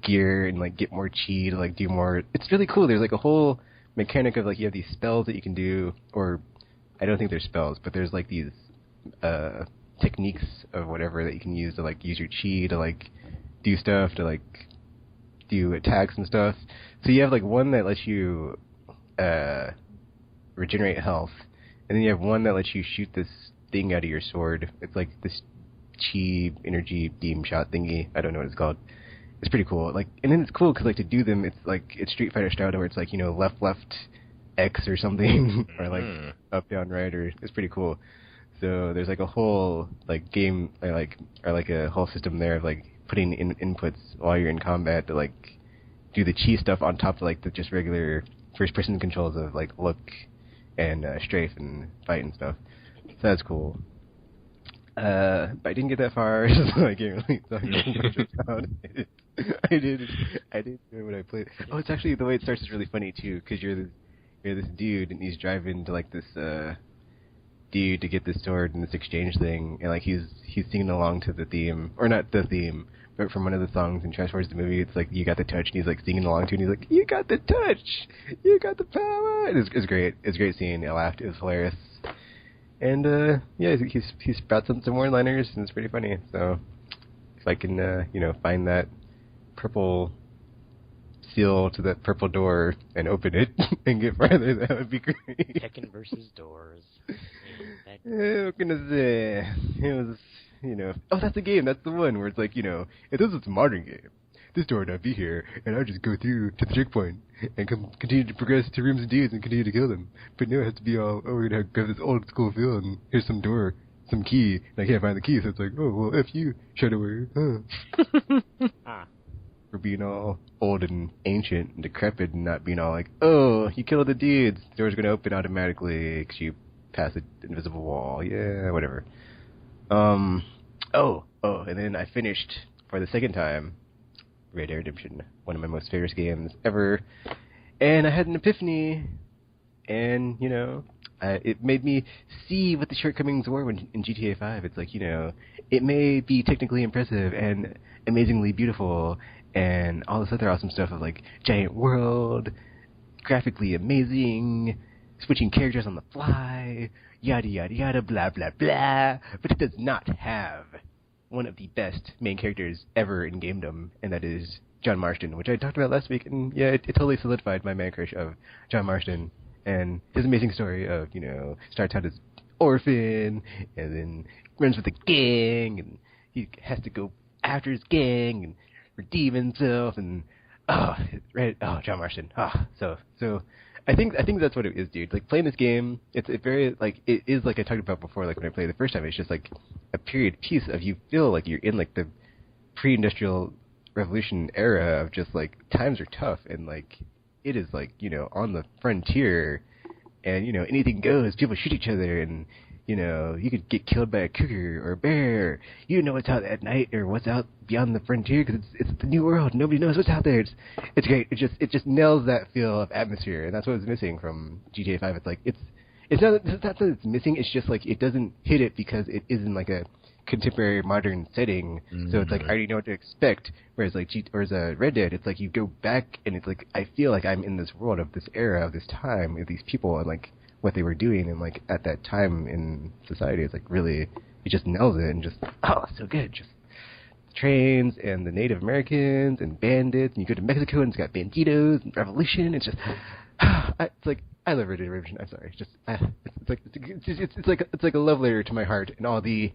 gear and like get more chi to like do more. It's really cool. There's like a whole mechanic of like you have these spells that you can do, or I don't think they're spells, but there's like these techniques of whatever that you can use to like use your chi to like do stuff, to like do attacks and stuff. So you have like one that lets you regenerate health, and then you have one that lets you shoot this thing out of your sword. It's like this chi energy beam shot thingy. I don't know what it's called. It's pretty cool. Like, and then it's cool because like to do them, it's Street Fighter style where it's like left X or something, or like up down right, or it's pretty cool. So there's like a whole like game or like a whole system there of like putting in inputs while you're in combat to like do the chi stuff on top of like the just regular first person controls of like look and strafe and fight and stuff. So that's cool. But I didn't get that far, so I can't really talk much about it. I did know what I played. Oh, it's actually the way it starts is really funny too, because you're this dude and he's driving to like this dude to get this sword and this exchange thing, and like he's singing along to the theme, or not the theme, but from one of the songs in Transformers the movie. It's like You Got the Touch, and he's like singing along to it, and he's like, you got the touch, you got the power. And it's great. It's a great scene. I laughed. It was hilarious. And yeah, he's sprouts on some more liners, and it's pretty funny. So if I can find that purple seal to that purple door and open it and get farther, that would be great. Tekken versus Doors. What can I say? It was, oh, that's the game. That's the one where it's like, if this was a modern game, this door would not be here, and I would just go through to the checkpoint and continue to progress to rooms and dudes and continue to kill them. But no, it has to be all, we're going to have this old school feel, and here's some door, some key, and I can't find the key, so it's like, oh, well, F you, Shadow Warrior, huh? For being all old and ancient and decrepit and not being all like, oh, you killed the dudes, the door's going to open automatically because you pass the invisible wall, yeah, whatever. And then I finished, for the second time, Red Dead Redemption, one of my most favorite games ever, and I had an epiphany, and, it made me see what the shortcomings were in GTA 5. It's like, it may be technically impressive and amazingly beautiful, and all this other awesome stuff of, like, giant world, graphically amazing, switching characters on the fly, yada yada yada, blah blah blah, but it does not have one of the best main characters ever in gamedom, and that is John Marston, which I talked about last week, and yeah, it totally solidified my man crush of John Marston, and his amazing story of, starts out as orphan, and then runs with a gang, and he has to go after his gang, and redeem himself, and, John Marston, so I think that's what it is, dude. Like, playing this game, it is like I talked about before, like when I played it the first time, it's just like a period piece of, you feel like you're in like the pre-industrial revolution era of just like times are tough, and like it is like, you know, on the frontier, and, you know, anything goes. People shoot each other, and, you know, you could get killed by a cougar or a bear. You don't know what's out at night or what's out beyond the frontier because it's the new world. Nobody knows what's out there. It's great. It just nails that feel of atmosphere, and that's what was missing from GTA 5. It's like it's not that it's missing. It's just like it doesn't hit it because it isn't like a contemporary modern setting. So it's like I already know what to expect. Whereas like Red Dead, it's like you go back and it's like I feel like I'm in this world of this era of this time of these people and like what they were doing and like at that time in society. It's like really it just nails it and just so good. Just trains and the Native Americans and bandits and you go to Mexico and it's got banditos and revolution. It's just it's like I love Red Dead Redemption. I'm sorry. It's like a love letter to my heart and all the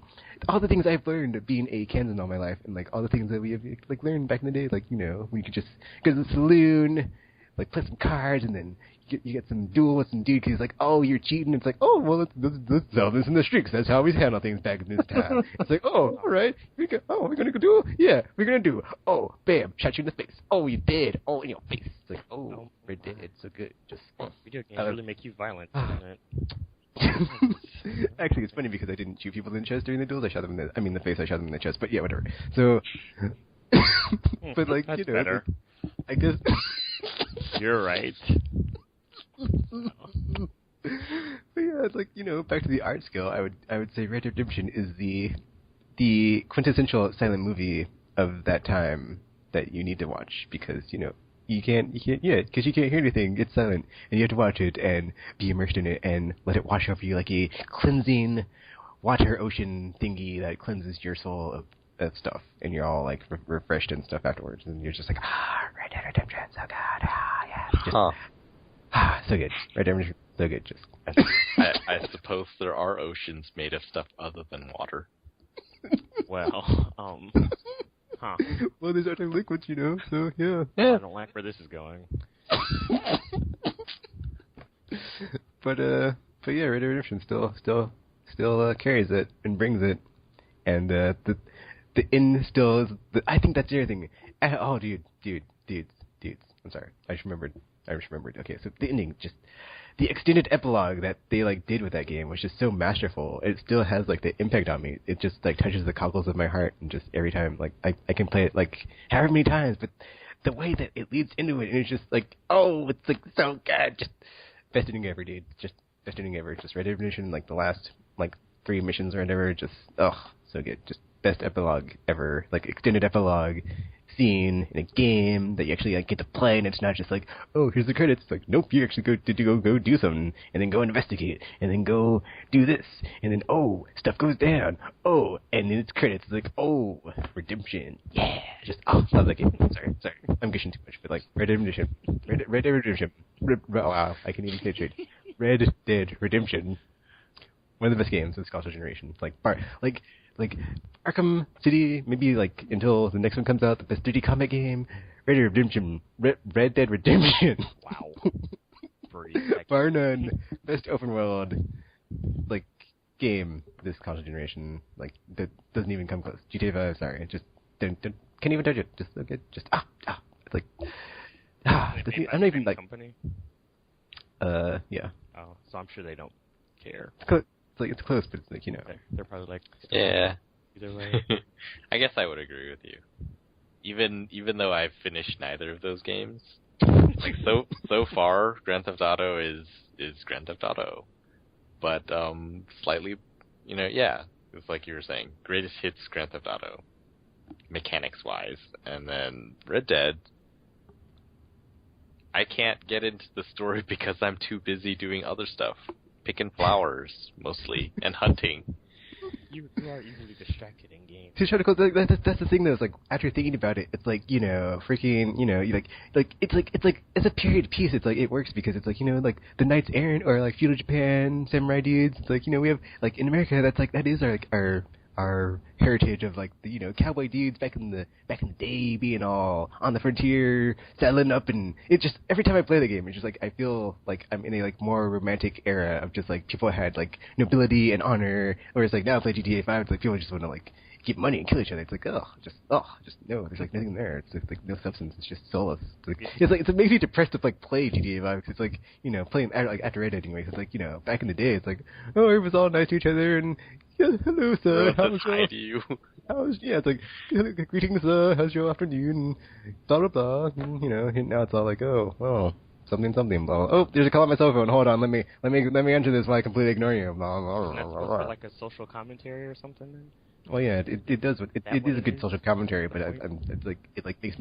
things I've learned of being a Kansan all my life and like all the things that we have like learned back in the day. Like, you know, we could just go to the saloon, like play some cards, and then you get some duel with some dude because he's like, oh, you're cheating. It's like, oh, well, let's sell this in the streets. That's how we handle things back in this time. It's like, oh, all right. We're going to go duel? Yeah, we're going to do. Oh, bam, shot you in the face. Oh, you did. Oh, in your face. It's like, oh, Red Dead. It's so good. Just video games really make you violent, doesn't it? Actually, it's funny because I didn't shoot people in the chest during the duels. I shot them in the face. I shot them in the chest. But yeah, whatever. So, but like, that's you know, better. I guess you're right. But yeah, it's like, you know, back to the art skill, I would say Red Dead Redemption is the quintessential silent movie of that time that you need to watch because, you know, you can't because you can't hear anything. It's silent, and you have to watch it and be immersed in it and let it wash over you like a cleansing water ocean thingy that cleanses your soul of stuff, and you're all like refreshed and stuff afterwards, and you're just like, Red Dead Redemption, so good, yeah, just, so good, Red Dead Redemption, so good, just. I suppose there are oceans made of stuff other than water. Well, Well, there's other liquids, you know, so yeah. I don't like where this is going. But yeah, Red Dead Redemption still carries it and brings it, and the end still is. I think that's the other thing. Oh, dudes. I'm sorry. I just remembered. Okay, so the ending, just the extended epilogue that they like did with that game was just so masterful. It still has like the impact on me. It just like touches the cockles of my heart, and just every time like I can play it like however many times, but the way that it leads into it, and it's just like, oh, it's like so good. Just best ending ever, dude. Just best ending ever. Just Red Dead Redemption, like the last like 3 missions or whatever, just so good. Just best epilogue ever, like extended epilogue scene in a game that you actually like get to play, and it's not just like, oh, here's the credits. It's like, nope, you actually go do something, and then go investigate, and then go do this, and then stuff goes down, and then it's credits. It's like, redemption, yeah, just love that game. Sorry, I'm gushing too much, but like Red Dead Redemption, wow, I can even say it straight. Red Dead Redemption, one of the best games of this console generation. Like Arkham City, maybe like until the next one comes out, the best 3D combat game, Red Dead Redemption. Wow. Bar none, best open world like game this console generation. Like that doesn't even come close. GTA 5, sorry, just can't even touch it. Just look at it's like I'm not even like company. Yeah. Oh, so I'm sure they don't care. It's close, but it's like, you know. They're probably like, yeah. Either way. I guess I would agree with you. Even though I've finished neither of those games, like so far, Grand Theft Auto is Grand Theft Auto, but slightly, you know, yeah, it's like you were saying, greatest hits Grand Theft Auto, mechanics wise, and then Red Dead. I can't get into the story because I'm too busy doing other stuff. Picking flowers, mostly, and hunting. You are easily distracted in games. That's the thing, though. It's like, after thinking about it, it's like, you know, freaking, you know, it's a period piece. It's like, it works because it's like, you know, like, the Knights Errant, or like, feudal Japan, samurai dudes. It's like, you know, we have, like, in America, that's like, that is our our heritage of like the cowboy dudes back in the day being all on the frontier, saddling up, and it just every time I play the game, it's just like I feel like I'm in a like more romantic era of just like people had like nobility and honor, whereas like now I play GTA 5, it's like people just want to like get money and kill each other. It's like just no, there's like nothing there. It's like no substance. It's just soulless. It makes me depressed to like play GTA 5 because it's like playing like after Red anyway. It's like back in the day, it's like it was all nice to each other and hello sir, how's you? It's like greetings how's your afternoon, blah blah blah. And, now it's all like something blah. Oh, there's a call on my cell phone. Hold on, let me answer this while I completely ignore you. Blah, blah, blah, Isn't that supposed to be like a social commentary or something then? Well, yeah, it does. It is a good social commentary, but it makes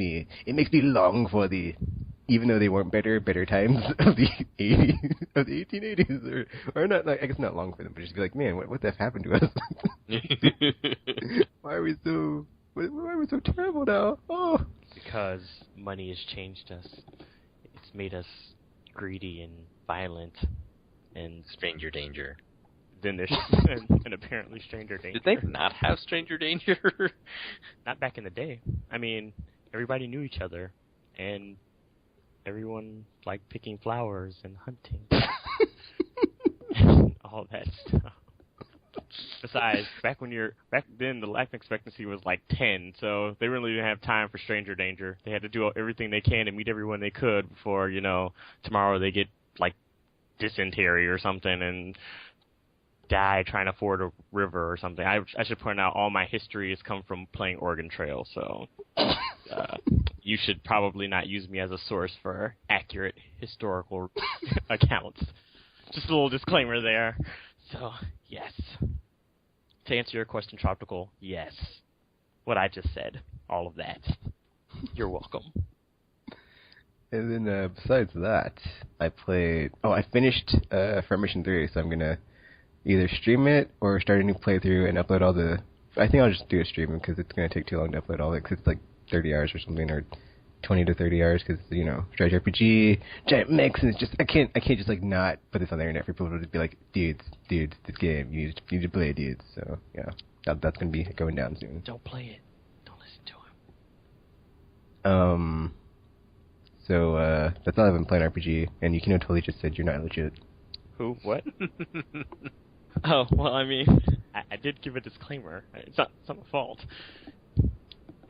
me long for even though they weren't better times of the 80s, of the 1880s, or not. Like, I guess not long for them, but just be like, man, what the f happened to us? Why are we so terrible now? Oh, because money has changed us. It's made us greedy and violent and stranger danger. Then there's and apparently stranger danger. Did they not have stranger danger? Not back in the day. I mean, everybody knew each other, and everyone liked picking flowers and hunting, and all that stuff. Besides, back then the life expectancy was like 10, so they really didn't have time for stranger danger. They had to do everything they can to meet everyone they could before tomorrow they get like dysentery or something and die trying to ford a river or something. I should point out all my history has come from playing Oregon Trail, so you should probably not use me as a source for accurate historical accounts. Just a little disclaimer there. So, yes. To answer your question, Tropical, yes. What I just said. All of that. You're welcome. And then besides that, I finished Front Mission 3, so I'm going to either stream it or start a new playthrough and upload all the... I think I'll just do a stream because it's going to take too long to upload all of it because it's like 30 hours or something, or 20 to 30 hours because, strategy RPG, giant mix, and it's just... I can't just like not put this on the internet for people to just be like, dudes, this game, you need to play it, dudes. So, yeah, that's going to be going down soon. Don't play it. Don't listen to him. So, that's all I've been playing RPG, and Yukino totally just said you're not legit. Who? What? Oh, well, I mean, I did give a disclaimer. It's not my fault.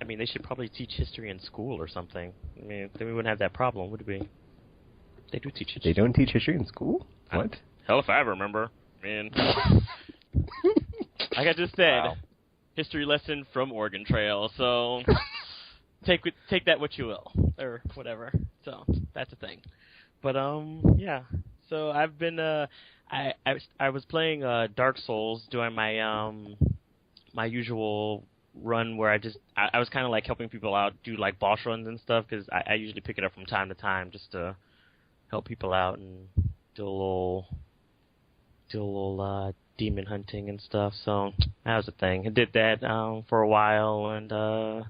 I mean, they should probably teach history in school or something. I mean, then we wouldn't have that problem, would we? They do teach history. They don't teach history in school? What? Hell if I remember. I mean, like I just said, wow. History lesson from Oregon Trail, so take that what you will, or whatever. So, that's a thing. But, yeah. So I've been I was playing Dark Souls, doing my my usual run where I was kind of like helping people out, do like boss runs and stuff, because I usually pick it up from time to time just to help people out and do a little demon hunting and stuff. So that was the thing. I did that for a while and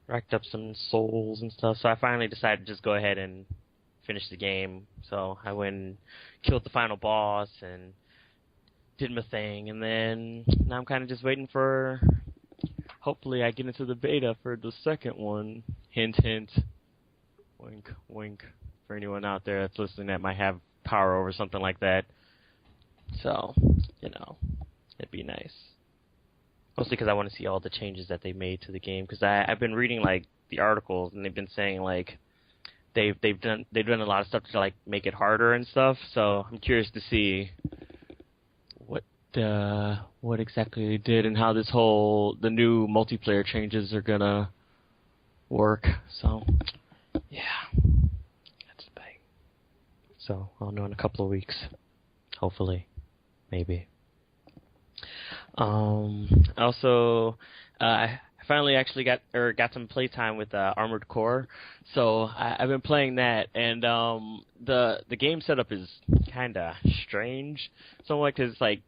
racked up some souls and stuff. So I finally decided to just go ahead and finish the game. So I went and killed the final boss and did my thing, and then now I'm kind of just waiting for, hopefully I get into the beta for the second one. Hint, hint. Wink, wink. For anyone out there that's listening that might have power over something like that. So, it'd be nice. Mostly because I want to see all the changes that they made to the game, because I've been reading, like, the articles, and they've been saying, like, they've done a lot of stuff to like make it harder and stuff. So I'm curious to see what exactly they did and how the new multiplayer changes are gonna work. So yeah, that's the thing. So I'll know in a couple of weeks, hopefully, maybe. Also, I finally actually got some playtime with Armored Core, so I've been playing that, and the game setup is kind of strange. So like, cause like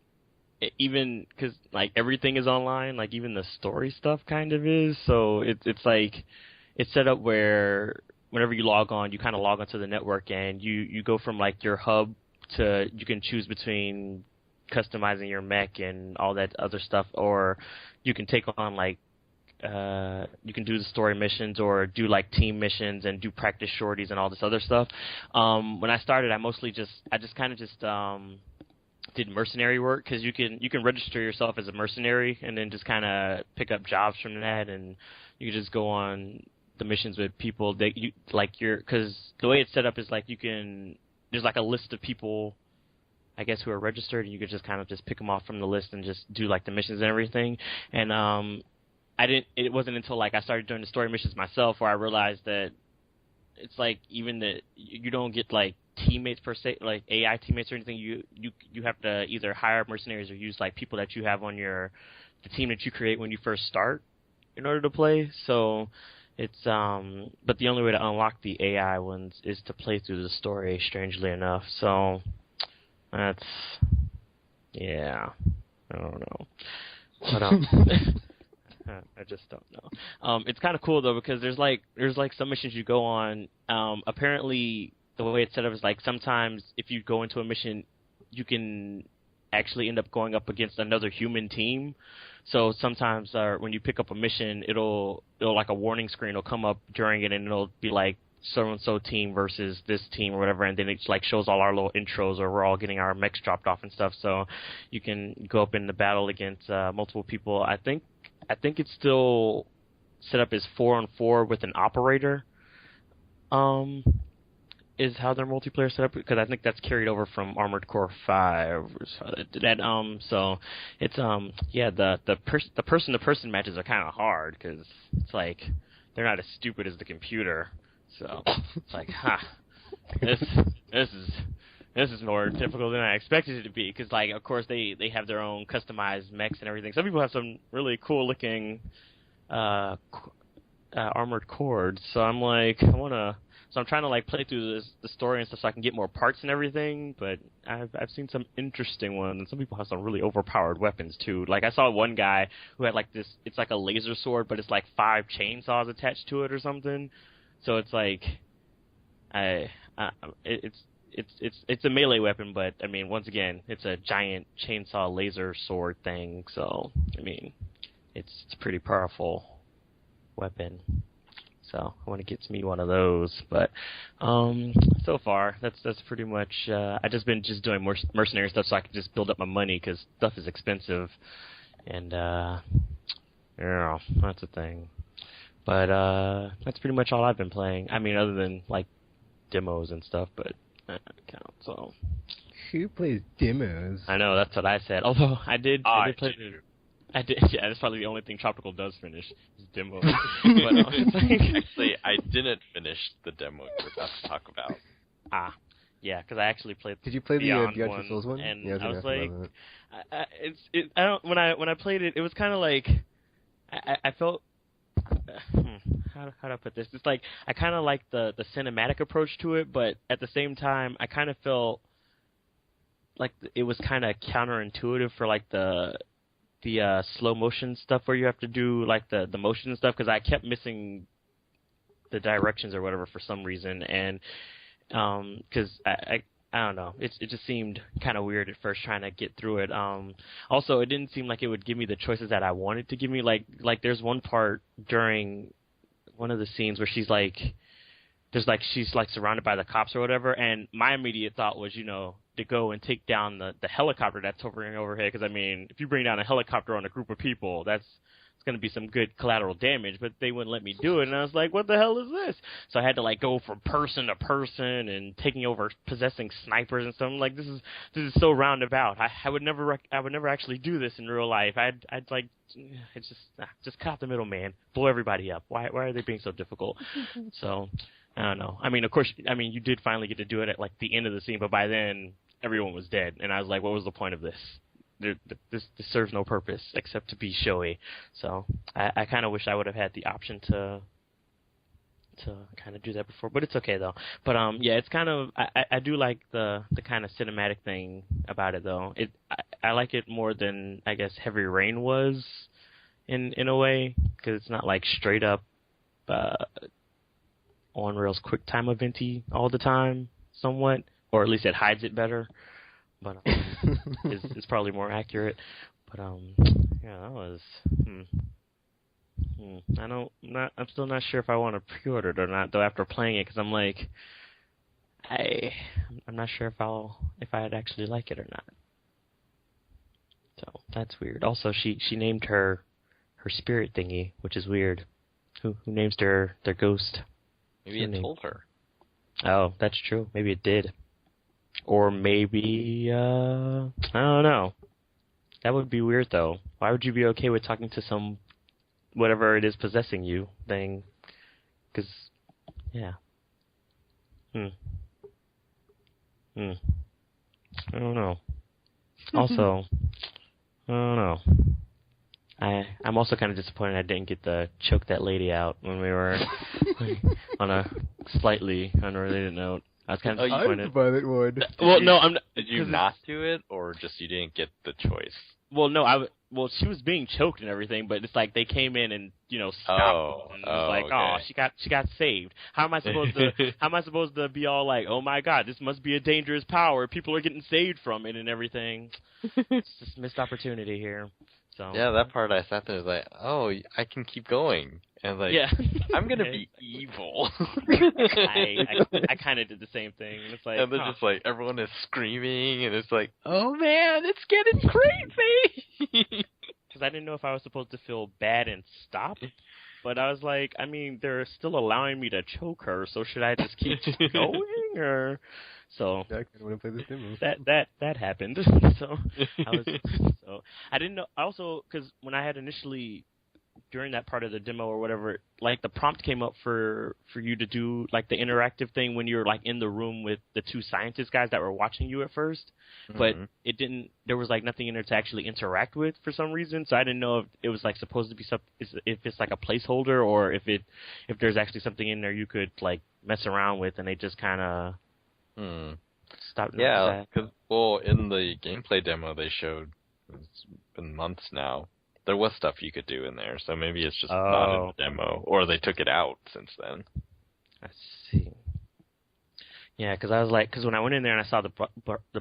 because like everything is online, like even the story stuff kind of is. So it's like it's set up where whenever you log on, you kind of log onto the network, and you go from like your hub to, you can choose between customizing your mech and all that other stuff, or you can take on like you can do the story missions or do like team missions and do practice shorties and all this other stuff. When I started, I just kind of did mercenary work, because you can register yourself as a mercenary and then just kind of pick up jobs from that, and you can just go on the missions with people that you like. Because the way it's set up is like there's like a list of people, I guess, who are registered, and you could just kind of just pick them off from the list and just do like the missions and everything. And it wasn't until like I started doing the story missions myself where I realized that it's like even that you don't get like teammates per se, like AI teammates or anything. You have to either hire mercenaries or use like people that you have on the team that you create when you first start in order to play. So it's but the only way to unlock the AI ones is to play through the story, strangely enough. So that's, yeah, I don't know. But I just don't know. It's kind of cool though, because there's like some missions you go on. Apparently, the way it's set up is like sometimes if you go into a mission, you can actually end up going up against another human team. So sometimes when you pick up a mission, it'll like a warning screen will come up during it, and it'll be like so and so team versus this team or whatever, and then it like shows all our little intros where we're all getting our mechs dropped off and stuff. So you can go up in the battle against multiple people. I think it's still set up as 4-on-4 with an operator. Is how their multiplayer set up, because I think that's carried over from Armored Core 5. So it's the person-to-person matches are kind of hard, because it's like they're not as stupid as the computer. So it's like, this is more difficult than I expected it to be, because like of course they have their own customized mechs and everything. Some people have some really cool looking armored cores. So I'm like, So I'm trying to like play through the story and stuff so I can get more parts and everything, but I've seen some interesting ones, and some people have some really overpowered weapons too. Like I saw one guy who had like this, it's like a laser sword, but it's like 5 chainsaws attached to it or something. So it's like, it's a melee weapon, but I mean, once again, it's a giant chainsaw laser sword thing. So I mean, it's a pretty powerful weapon. So I want to get me one of those, but so far that's pretty much. I just been doing more mercenary stuff so I can just build up my money, because stuff is expensive, and yeah, that's a thing. But that's pretty much all I've been playing. I mean, other than like demos and stuff, but that doesn't count. So who plays demos? I know, that's what I said. Although I did play. I did, yeah. That's probably the only thing Tropical does finish is demo. But actually, I didn't finish the demo we're about to talk about. Yeah, because I actually played. Did you play the Beyond Two Souls one? And yeah, I was like, I don't. When I played it, it was kind of like, I felt. How do I put this? It's like I kind of like the cinematic approach to it, but at the same time, I kind of felt like it was kind of counterintuitive for like the slow motion stuff where you have to do like the motion and stuff, because I kept missing the directions or whatever for some reason, and because I don't know, it just seemed kind of weird at first trying to get through it. Also, it didn't seem like it would give me the choices that I wanted to give me. Like there's one part during one of the scenes where she's surrounded by the cops or whatever, and my immediate thought was, to go and take down the helicopter that's hovering overhead, because I mean, if you bring down a helicopter on a group of people, it's going to be some good collateral damage, but they wouldn't let me do it, and I was like, what the hell is this? So I had to like go from person to person and taking over possessing snipers and stuff. I'm like, this is so roundabout. I would never actually do this in real life. I'd like, it's just cut out the middle, man. Blow everybody up. Why are they being so difficult? So I don't know. I mean, of course, you did finally get to do it at like the end of the scene, but by then everyone was dead, and I was like, what was the point of this? This serves no purpose except to be showy. So I kind of wish I would have had the option to kind of do that before, but it's okay though. But yeah, it's kind of I do like the kind of cinematic thing about it though. I like it more than I guess Heavy Rain was in a way, because it's not like straight up on rails QuickTime eventy all the time, somewhat, or at least it hides it better. but is probably more accurate. But yeah, that was. I'm still not sure if I want to pre-order it or not though after playing it, because I'm like, I'm not sure if I'd actually like it or not. So that's weird. Also, she named her spirit thingy, which is weird. Who names their ghost? Maybe it told her. Oh, that's true. Maybe it did. Or maybe I don't know. That would be weird though. Why would you be okay with talking to some whatever it is possessing you thing? Because yeah. I don't know. Also, I don't know. I'm also kind of disappointed I didn't get to choke that lady out when we were on a slightly unrelated note. I was kind of disappointed. I'm the violent one. Well, no, I'm not. Did you not do it, or just you didn't get the choice? Well, no, well, she was being choked and everything, but it's like they came in and stopped. And it was like, okay. she got saved. How am I supposed to be all like, oh my God, this must be a dangerous power. People are getting saved from it and everything. It's just missed opportunity here. So yeah, that part I sat there was like, oh, I can keep going. And like, yeah. I'm going to be evil. I kind of did the same thing. It's like, and then just like, everyone is screaming, and it's like, oh man, it's getting crazy! Because I didn't know if I was supposed to feel bad and stop. But I was like, I mean, they're still allowing me to choke her, so should I just keep going? Or... So I kind of want to play this demo. That happened. So I didn't know. Also, because when I had initially during that part of the demo or whatever, like the prompt came up for you to do like the interactive thing when you're like in the room with the two scientist guys that were watching you at first, but it didn't. There was like nothing in there to actually interact with for some reason. So I didn't know if it was like supposed to be if it's like a placeholder or if there's actually something in there you could like mess around with, and they just kind of. Stop. Yeah, because in the gameplay demo they showed, it's been months now, there was stuff you could do in there, so maybe it's just not in the demo, or they took it out since then. I see. Yeah, because when I went in there and I saw the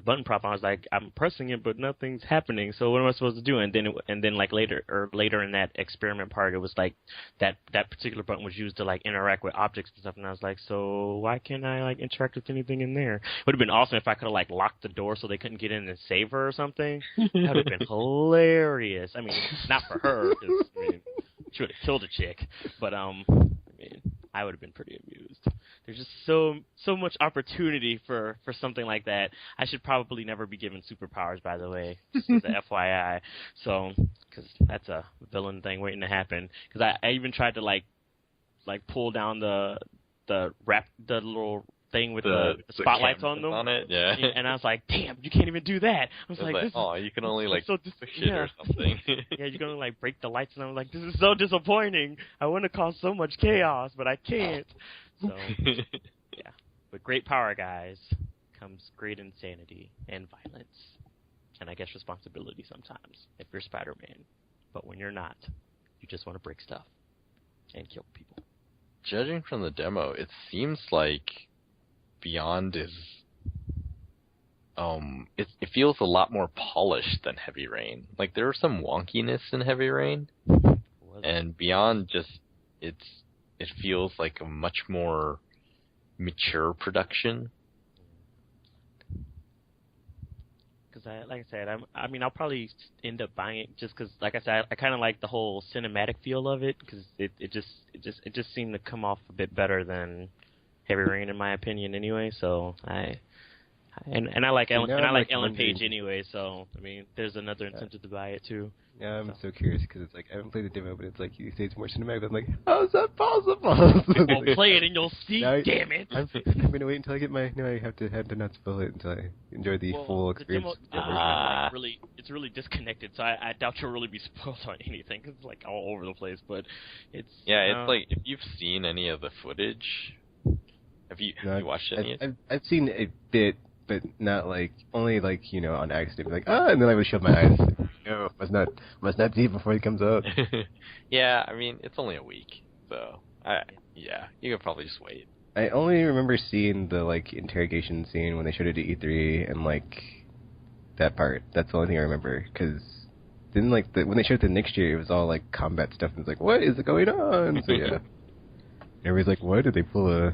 button prompt, I was like, I'm pressing it, but nothing's happening. So what am I supposed to do? And then like later in that experiment part, it was like that particular button was used to like interact with objects and stuff. And I was like, so why can't I like interact with anything in there? It would have been awesome if I could have like locked the door so they couldn't get in and save her or something. That would have been hilarious. I mean, not for her, because she would have killed a chick. But I would have been pretty amused. There's just so much opportunity for something like that. I should probably never be given superpowers, by the way, just as a FYI. So, because that's a villain thing waiting to happen. Because I even tried to like pull down the little thing with the spotlights on them. On it, yeah. And I was like, damn, you can't even do that. I was like, you can only like so push it or something. Yeah, you can only like break the lights, and I was like, this is so disappointing. I want to cause so much chaos, but I can't. So, yeah. With great power, guys, comes great insanity and violence. And I guess responsibility sometimes, if you're Spider-Man. But when you're not, you just want to break stuff and kill people. Judging from the demo, it seems like Beyond is... it feels a lot more polished than Heavy Rain. Like, there was some wonkiness in Heavy Rain. And Beyond just... It feels like a much more mature production. Because, like I said, I'll probably end up buying it just because, like I said, I kind of like the whole cinematic feel of it because it just seemed to come off a bit better than Heavy Rain in my opinion. Anyway, so I like Ellen Page anyway. So I mean, there's another incentive to buy it too. Yeah, I'm so curious because it's like I haven't played the demo, but it's like you say it's more cinematic. I'm like, how is that possible? Well, play it and you'll see. Damn it! I'm gonna wait until I get my. No, I have to not spoil it until I enjoy the full experience. The demo it's really disconnected, so I doubt you'll really be spoiled on anything. Cause it's like all over the place, but it's it's like if you've seen any of the footage, have you watched any? I've seen a bit. But not like only like on accident, like and then I would shut my eyes. No, must not see it before it comes out. Yeah, I mean it's only a week, so you could probably just wait. I only remember seeing the like interrogation scene when they showed it at E3, and like that part. That's the only thing I remember. Because then, like, when they showed the next year, it was all, like, combat stuff. And it's like, what is going on? So, yeah. Everybody's like, what? Did they pull a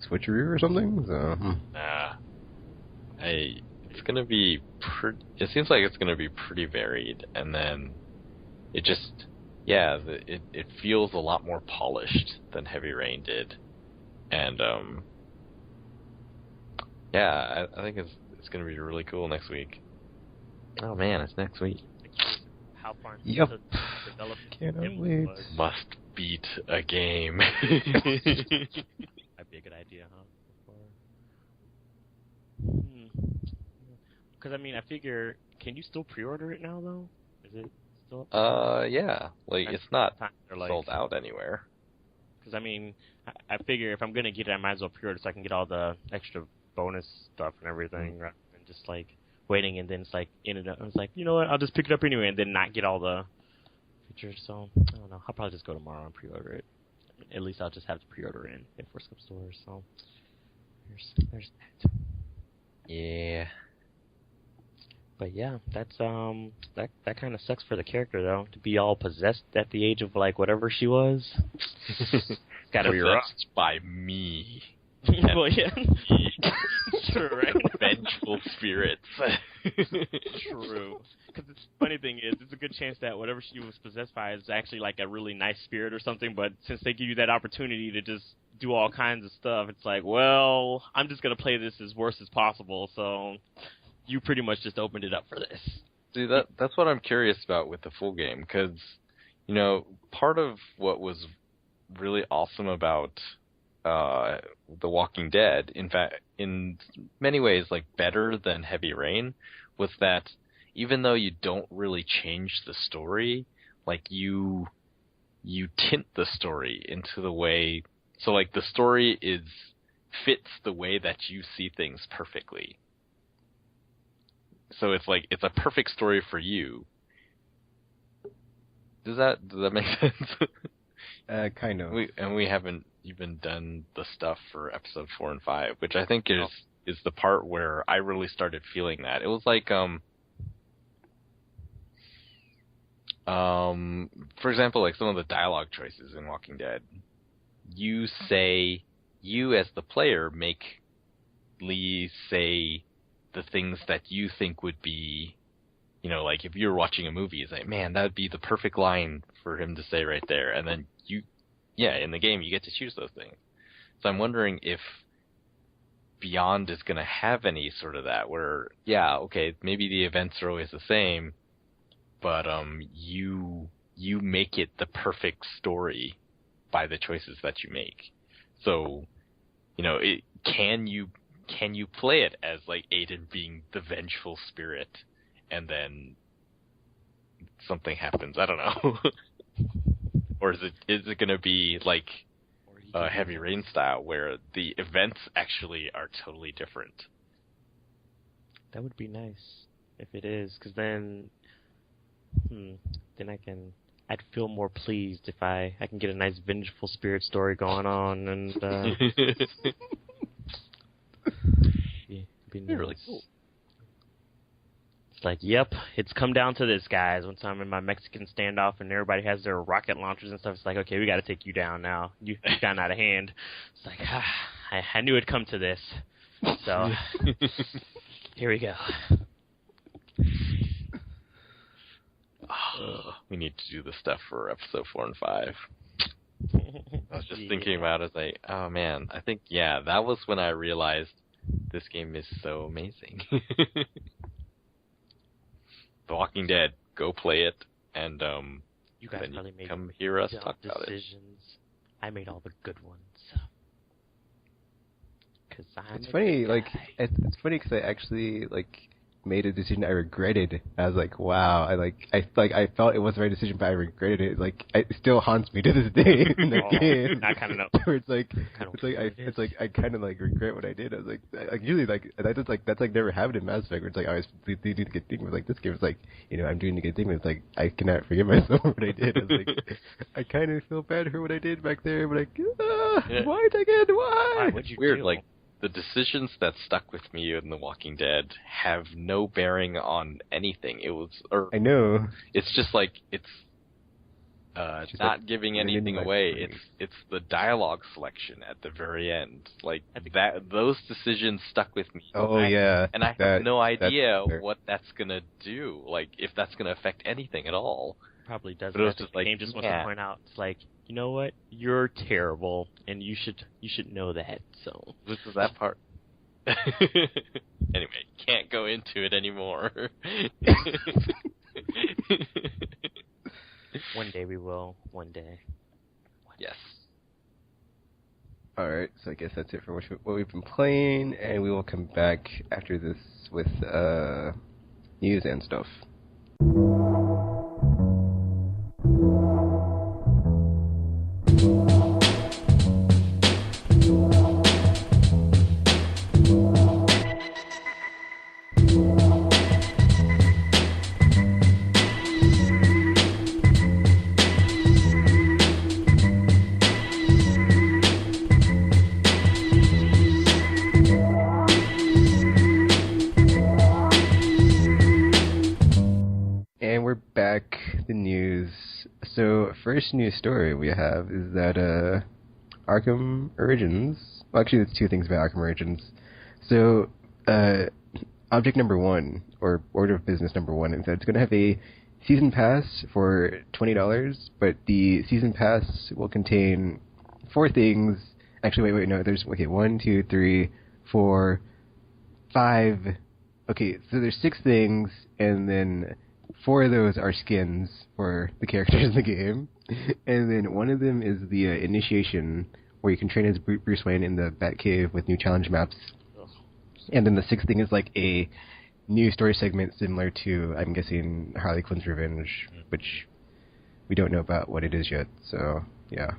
switcheroo or something? So, Nah. It's going to be it seems like it's going to be pretty varied. And then it just, yeah, it feels a lot more polished than Heavy Rain did. And, yeah, I think it's going to be really cool next week. Oh, man, it's next week. How far Yep. the development Cannot wait. was. Must beat a game. That'd be a good idea, huh? Because, I mean, I figure, can you still pre-order it now, though? Is it still up? Yeah. Like, it's not like, sold out anywhere. Because, I mean, I figure if I'm going to get it, I might as well pre-order so I can get all the extra bonus stuff and everything, rather than just, like, waiting and then it's like, I was like, you know what, I'll just pick it up anyway and then not get all the features. So, I don't know. I'll probably just go tomorrow and pre-order it. At least I'll just have to pre-order in at First Cup stores. So, there's that. Yeah. But yeah, that's that kind of sucks for the character though, to be all possessed at the age of like whatever she was. Gotta be rough. Possessed by me. Well, yeah. True, right? Vengeful spirits. True. Because the funny thing is, there's a good chance that whatever she was possessed by is actually like a really nice spirit or something, but since they give you that opportunity to just do all kinds of stuff, it's like, well, I'm just going to play this as worse as possible, so you pretty much just opened it up for this. See, that's what I'm curious about with the full game, because, you know, part of what was really awesome about The Walking Dead, in fact, in many ways, like, better than Heavy Rain, was that even though you don't really change the story, like, you tint the story into the way, so, like, the story fits the way that you see things perfectly. So it's like, it's a perfect story for you. Does that make sense? Kind of. We haven't even done the stuff for episode 4 and 5, which I think is the part where I really started feeling that. It was like, for example, like some of the dialogue choices in Walking Dead. You as the player, make Lee say the things that you think would be, you know, like if you're watching a movie, it's like, man, that would be the perfect line for him to say right there. And then in the game, you get to choose those things. So I'm wondering if Beyond is going to have any sort of that where, yeah, okay, maybe the events are always the same, but you make it the perfect story by the choices that you make. So, you know, can you play it as like Aiden being the vengeful spirit, and then something happens? I don't know. Or is it going to be like Heavy Rain style, where the events actually are totally different? That would be nice if it is, because then I'd feel more pleased if I can get a nice vengeful spirit story going on, and be nice. Really cool. It's like, yep, it's come down to this, guys. Once I'm in my Mexican standoff and everybody has their rocket launchers and stuff, it's like, okay, we got to take you down now. You've gotten out of hand. It's like, I knew it'd come to this. So, here we go. We need to do the stuff for episode 4 and 5. I was just thinking about it, like, oh man, I think, that was when I realized this game is so amazing. The Walking Dead, go play it, and you guys then probably made come hear us talk about it. I made all the good ones. It's funny, like, it's funny because I actually, like, made a decision I regretted. I was like, wow, I felt it was the right decision, but I regretted it. Like, it still haunts me to this day in the game. I kind of know. Where I kind of like regret what I did. I was like usually like that's like never happened in Mass Effect. Where it's like I was doing the good thing. But like this game, it's like, you know, I'm doing the good thing. But it's like I cannot forgive myself for what I did. I was like, I kind of feel bad for what I did back there. But like, why again? Why? What'd you Weird, do? like. the decisions that stuck with me in The Walking Dead have no bearing on anything. I know. It's just like it's not like giving anything away. It's the dialogue selection at the very end. Like that, those decisions stuck with me. Oh yeah. And I have no idea what that's gonna do. Like if that's gonna affect anything at all. Probably doesn't. But I think the game just wants to point out, it's like, you know what? You're terrible, and you should know that. So this is that part. Anyway, can't go into it anymore. One day we will. One day. Yes. Alright, so I guess that's it for what we've been playing, and we will come back after this with news and stuff. The news. So, first news story we have is that Arkham Origins. Well, actually, it's two things about Arkham Origins. So, object number one, or order of business number one, is that it's going to have a season pass for $20, but the season pass will contain 4 things. Actually, wait, no. There's 1, 2, 3, 4, 5. Okay, so there's 6 things, and then 4 of those are skins for the characters in the game. And then one of them is the initiation, where you can train as Bruce Wayne in the Batcave with new challenge maps. And then the 6th thing is like a new story segment similar to, I'm guessing, Harley Quinn's Revenge, which we don't know about what it is yet. So, yeah.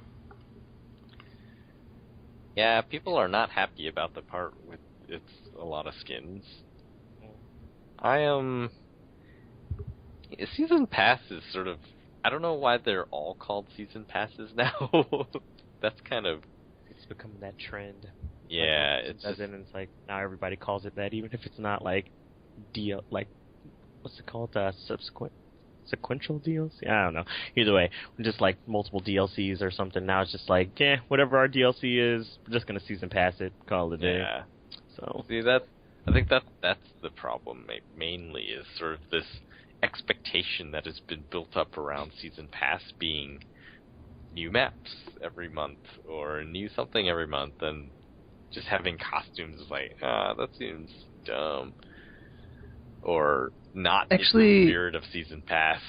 Yeah, people are not happy about the part with it's a lot of skins. Season Pass is sort of... I don't know why they're all called Season Passes now. That's kind of... It's become that trend. Yeah, it's like now everybody calls it that, even if it's not like what's it called? Sequential DLC? I don't know. Either way, just like multiple DLCs or something. Now it's just like, whatever our DLC is, we're just gonna season pass it, call it a day. Yeah. So see I think that's the problem mainly, is sort of this expectation that has been built up around Season Pass being new maps every month or new something every month, and just having costumes is like, that seems dumb. Or not actually, in the spirit of Season Pass.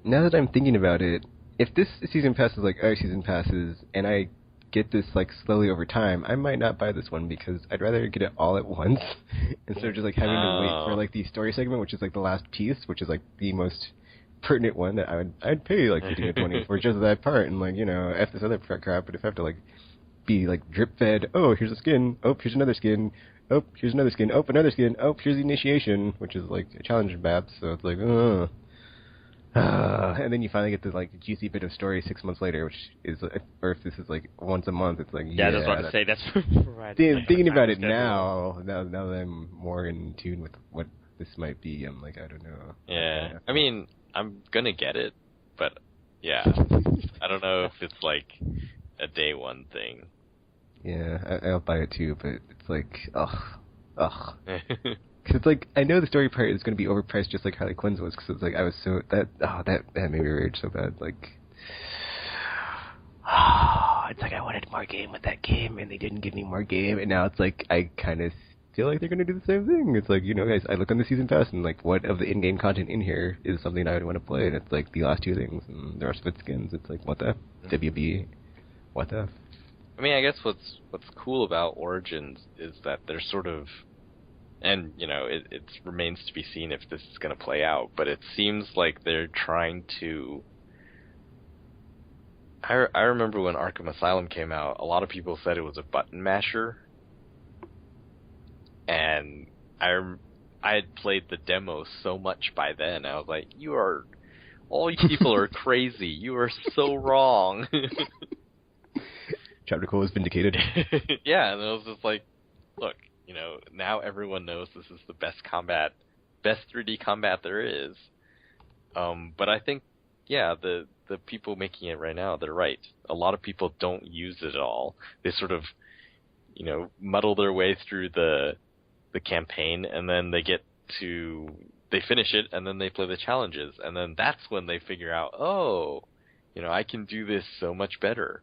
Now that I'm thinking about it, if this Season Pass is like other Season Passes, and I get this like slowly over time, I might not buy this one because I'd rather get it all at once instead of just like having to wait for like the story segment, which is like the last piece, which is like the most pertinent one that I'd pay like 15 or 20 for just that part, and like, you know, F this other crap, but if I have to like be like drip fed, oh, here's a skin, oh, here's another skin, oh, here's another skin, oh, another skin, oh, here's the initiation, which is like a challenge map, so it's like, and then you finally get the like juicy bit of story 6 months later, which is, or if this is like once a month, it's like, yeah, that's what I was about to say. That's right. Thinking about it now that I'm more in tune with what this might be, I'm like, I don't know. Yeah, I mean, I'm gonna get it, but yeah, I don't know if it's like a day one thing. Yeah, I'll buy it too, but it's like, ugh. Because it's like, I know the story part is going to be overpriced just like Harley Quinn's was, because it's like, I was so, that made me rage so bad, like, it's like I wanted more game with that game, and they didn't give me more game, and now it's like, I kind of feel like they're going to do the same thing. It's like, you know, guys, I look on the Season Pass, and like, what of the in-game content in here is something I would want to play, and it's like, the last 2 things, and the rest of it's skins. It's like, what the F? WB, what the F? I mean, I guess what's cool about Origins is that they're sort of, and, you know, it remains to be seen if this is going to play out, but it seems like they're trying to... I remember when Arkham Asylum came out, a lot of people said it was a button masher, and I had played the demo so much by then, I was like, all you people are crazy, you are so wrong. Chapter Cole was vindicated. Yeah, and it was just like, look, now everyone knows this is the best 3D combat there is. But I think, yeah, the people making it right now, they're right. A lot of people don't use it at all. They sort of, muddle their way through the campaign, and then they finish it, and then they play the challenges, and then that's when they figure out, I can do this so much better.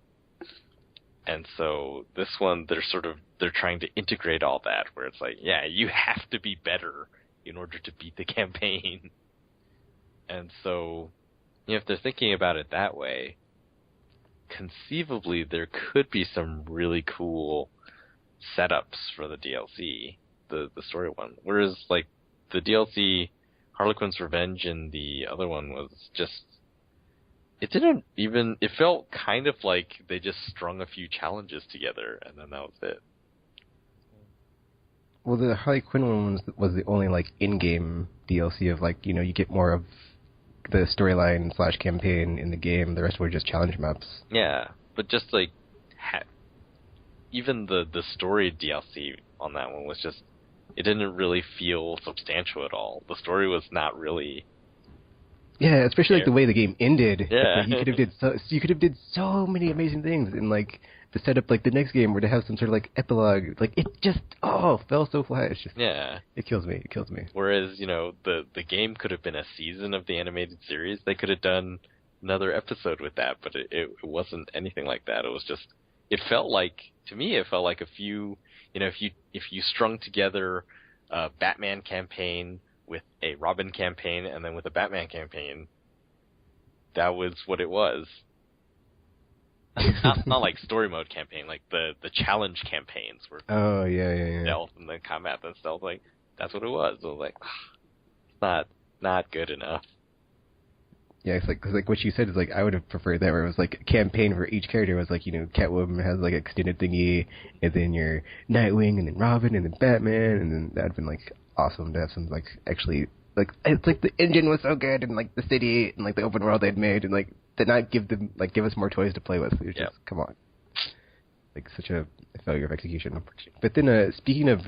And so this one, they're trying to integrate all that, where it's like, yeah, you have to be better in order to beat the campaign. And so, if they're thinking about it that way, conceivably there could be some really cool setups for the DLC, the story one. Whereas, like, the DLC, Harlequin's Revenge, and the other one was just... It felt kind of like they just strung a few challenges together, and then that was it. Well, the Harley Quinn one was the only, like, in-game DLC of, like, you get more of the storyline / campaign in the game. The rest were just challenge maps. Yeah, but just, like, even the story DLC on that one was just... It didn't really feel substantial at all. The story was not really... Yeah, especially like the way the game ended. Yeah, like, you could have did so many amazing things in like the setup, like the next game where to have some sort of like epilogue. Like it just fell so flat. It's just it kills me. It kills me. Whereas the game could have been a season of the animated series. They could have done another episode with that, but it wasn't anything like that. It was just to me it felt like a few if you strung together a Batman campaign with a Robin campaign, and then with a Batman campaign, that was what it was. Not like story mode campaign, like the challenge campaigns were stealth and then combat and stealth. Like that's what it was. It was like it's not good enough. Yeah, it's like, cause like what you said is like I would have preferred that where it was like a campaign for each character. It was like Catwoman has like extended thingy, and then your Nightwing, and then Robin, and then Batman, and then that'd been like awesome to have some like actually like it's like the engine was so good, and like the city and like the open world they'd made, and like to not give us more toys to play with. It was just come on, like such a failure of execution. But then speaking of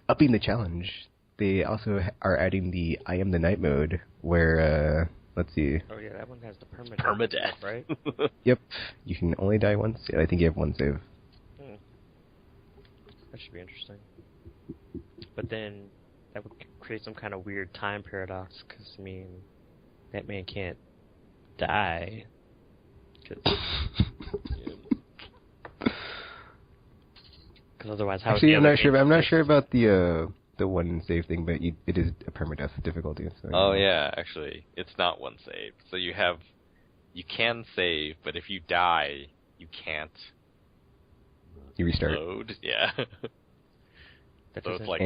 upping the challenge, they also are adding the I Am the Night mode where let's see. Oh yeah, that one has the permadeath, right? Yep, you can only die once. Yeah, I think you have one save. That should be interesting. But then that would create some kind of weird time paradox, because, I mean, that man can't die. Because otherwise, how? Actually, I'm not sure. I'm not sure about the one save thing, but it is a permadeath difficulty. So, yeah, actually, it's not one save. So you can save, but if you die, you can't. You restart. Load, yeah. So it's like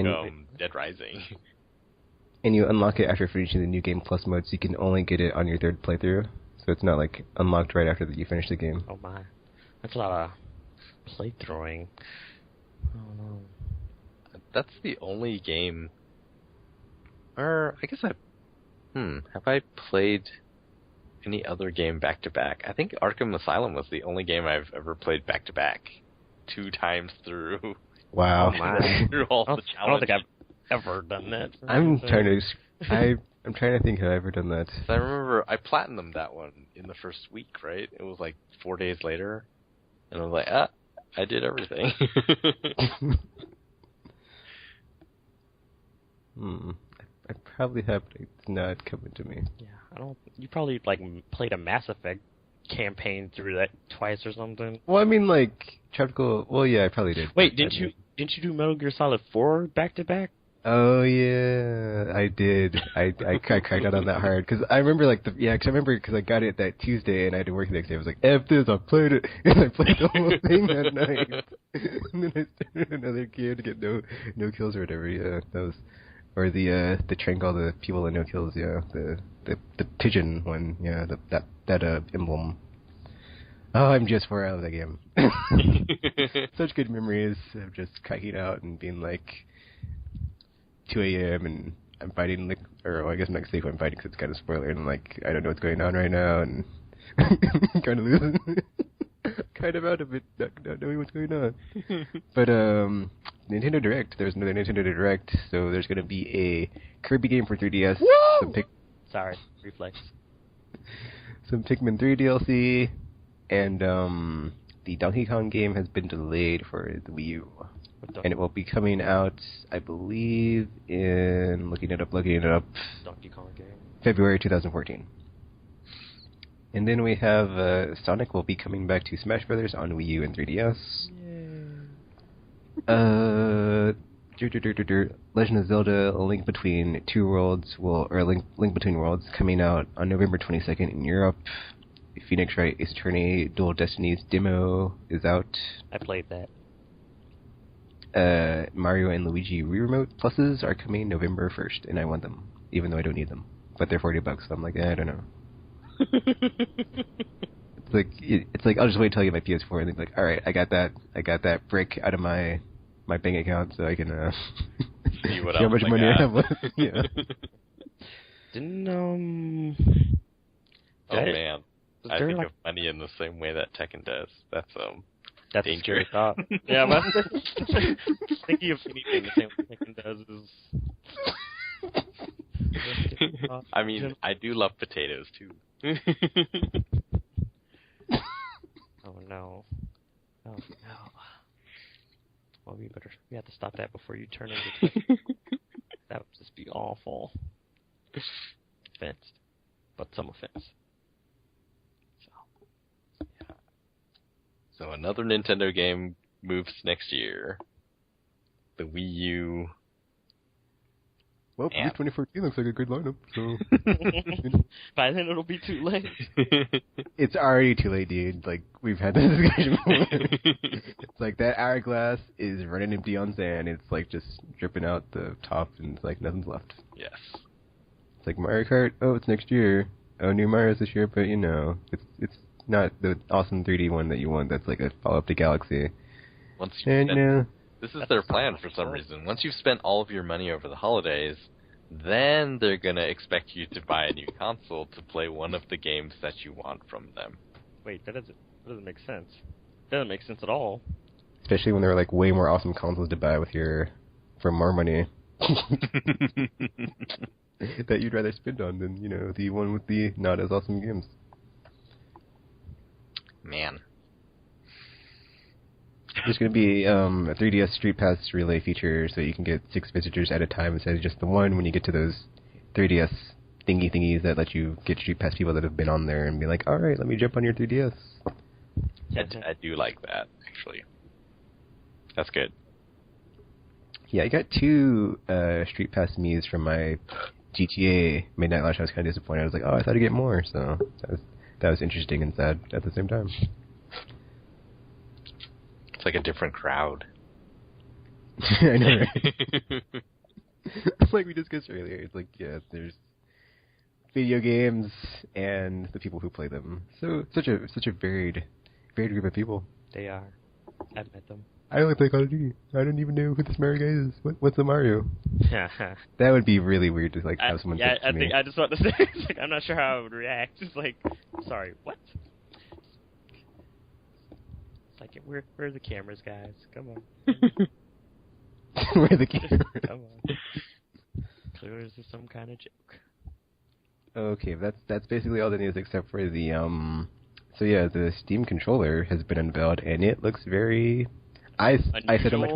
Dead Rising. And you unlock it after finishing the New Game Plus mode, so you can only get it on your third playthrough. So it's not like unlocked right after that you finish the game. Oh my, that's a lot of playthrowing. Oh no. That's the only game. Or I guess have I played any other game back to back? I think Arkham Asylum was the only game I've ever played back to back, 2 times through. Wow. Oh my. Through all the challenges. I don't think I've ever done that. I'm trying to think, have I ever done that? So I remember I platinumed that one in the first week, right? It was like 4 days later, and I was like, I did everything. I probably have, but it's not coming to me. Yeah, you probably like played a Mass Effect campaign through that twice or something. Well, I mean, like Tropical. Well, yeah, I probably did. Wait, didn't you do Metal Gear Solid 4 back to back? Oh yeah, I did. I cracked out on that hard because I remember because I got it that Tuesday and I had to work the next day. I was like, "F this!" I played it and I played the whole thing that night. And then I started another gear to get no kills or whatever. Yeah, that was or the trank all the people and no kills. Yeah, the pigeon one. Yeah, that emblem. Oh, I'm just 4 out of the game. Such good memories of just cracking out and being like 2 a.m. and I'm fighting, I guess next week I'm fighting because it's kind of spoiler and like I don't know what's going on right now and kind of losing, kind of out of it, not knowing what's going on. But Nintendo Direct. There's another Nintendo Direct, so there's going to be a Kirby game for 3DS. Sorry, reflex. Some Pikmin 3 DLC, and the Donkey Kong game has been delayed for the Wii U. And it will be coming out, I believe, in looking it up. Donkey Kong game. February 2014. And then we have Sonic will be coming back to Smash Brothers on Wii U and 3DS. Legend of Zelda: A Link Between Two Worlds Link Between Worlds coming out on November 22nd in Europe. Phoenix Wright Ace Attorney Dual Destinies demo is out. I played that. Mario and Luigi Wii Remote Pluses are coming November 1st, and I want them, even though I don't need them. But they're $40, so I'm like, I don't know. It's like I'll just wait till I get my PS4 and then be like, all right, I got that brick out of my bank account, so I can see how much money I have left. Yeah. Didn't Oh man, I think of money in the same way that Tekken does. That's dangerous. A scary thought. Yeah, but thinking of anything the same way Tekken does is. I mean, I do love potatoes too. Oh no! Oh no! Well, we have to stop that before you turn into Tekken. That would just be awful. Offense, but some offense. So another Nintendo game moves next year. The Wii U. Well, 2014 looks like a good lineup, so... By then it'll be too late. It's already too late, dude. Like, we've had this discussion before. It's like that hourglass is running empty on sand. It's like just dripping out the top and it's like nothing's left. Yes. It's like Mario Kart, oh, it's next year. Oh, new Mario's this year, but it's not the awesome 3D one that you want that's like a follow-up to Galaxy. This is their plan for some reason. Once you've spent all of your money over the holidays, then they're going to expect you to buy a new console to play one of the games that you want from them. Wait, that doesn't make sense. That doesn't make sense at all. Especially when there are like way more awesome consoles to buy for more money. That you'd rather spend on than, the one with the not as awesome games. Man. There's going to be a 3DS Street Pass relay feature so you can get 6 visitors at a time instead of just the one when you get to those 3DS thingies that let you get Street Pass people that have been on there and be like, all right, let me jump on your 3DS. I do like that, actually. That's good. Yeah, I got 2 Street Pass Miis from my GTA Midnight Launch. I was kind of disappointed. I was like, oh, I thought I'd get more, so that was interesting and sad at the same time. It's like a different crowd. I know, right? It's like we discussed earlier. It's like, yeah, there's video games and the people who play them. So such a varied group of people. They are. I've met them. I only play Call of Duty. I don't even know who this Mario guy is. What's a Mario? That would be really weird to have someone. Yeah, I just want to say, I'm not sure how I would react. Just like, sorry, what? Like, where are the cameras, guys? Come on. Where are the cameras? Come on. Clearly this is some kind of joke. Okay, that's basically all the news except for the So yeah, the Steam controller has been unveiled and it looks very. I said on my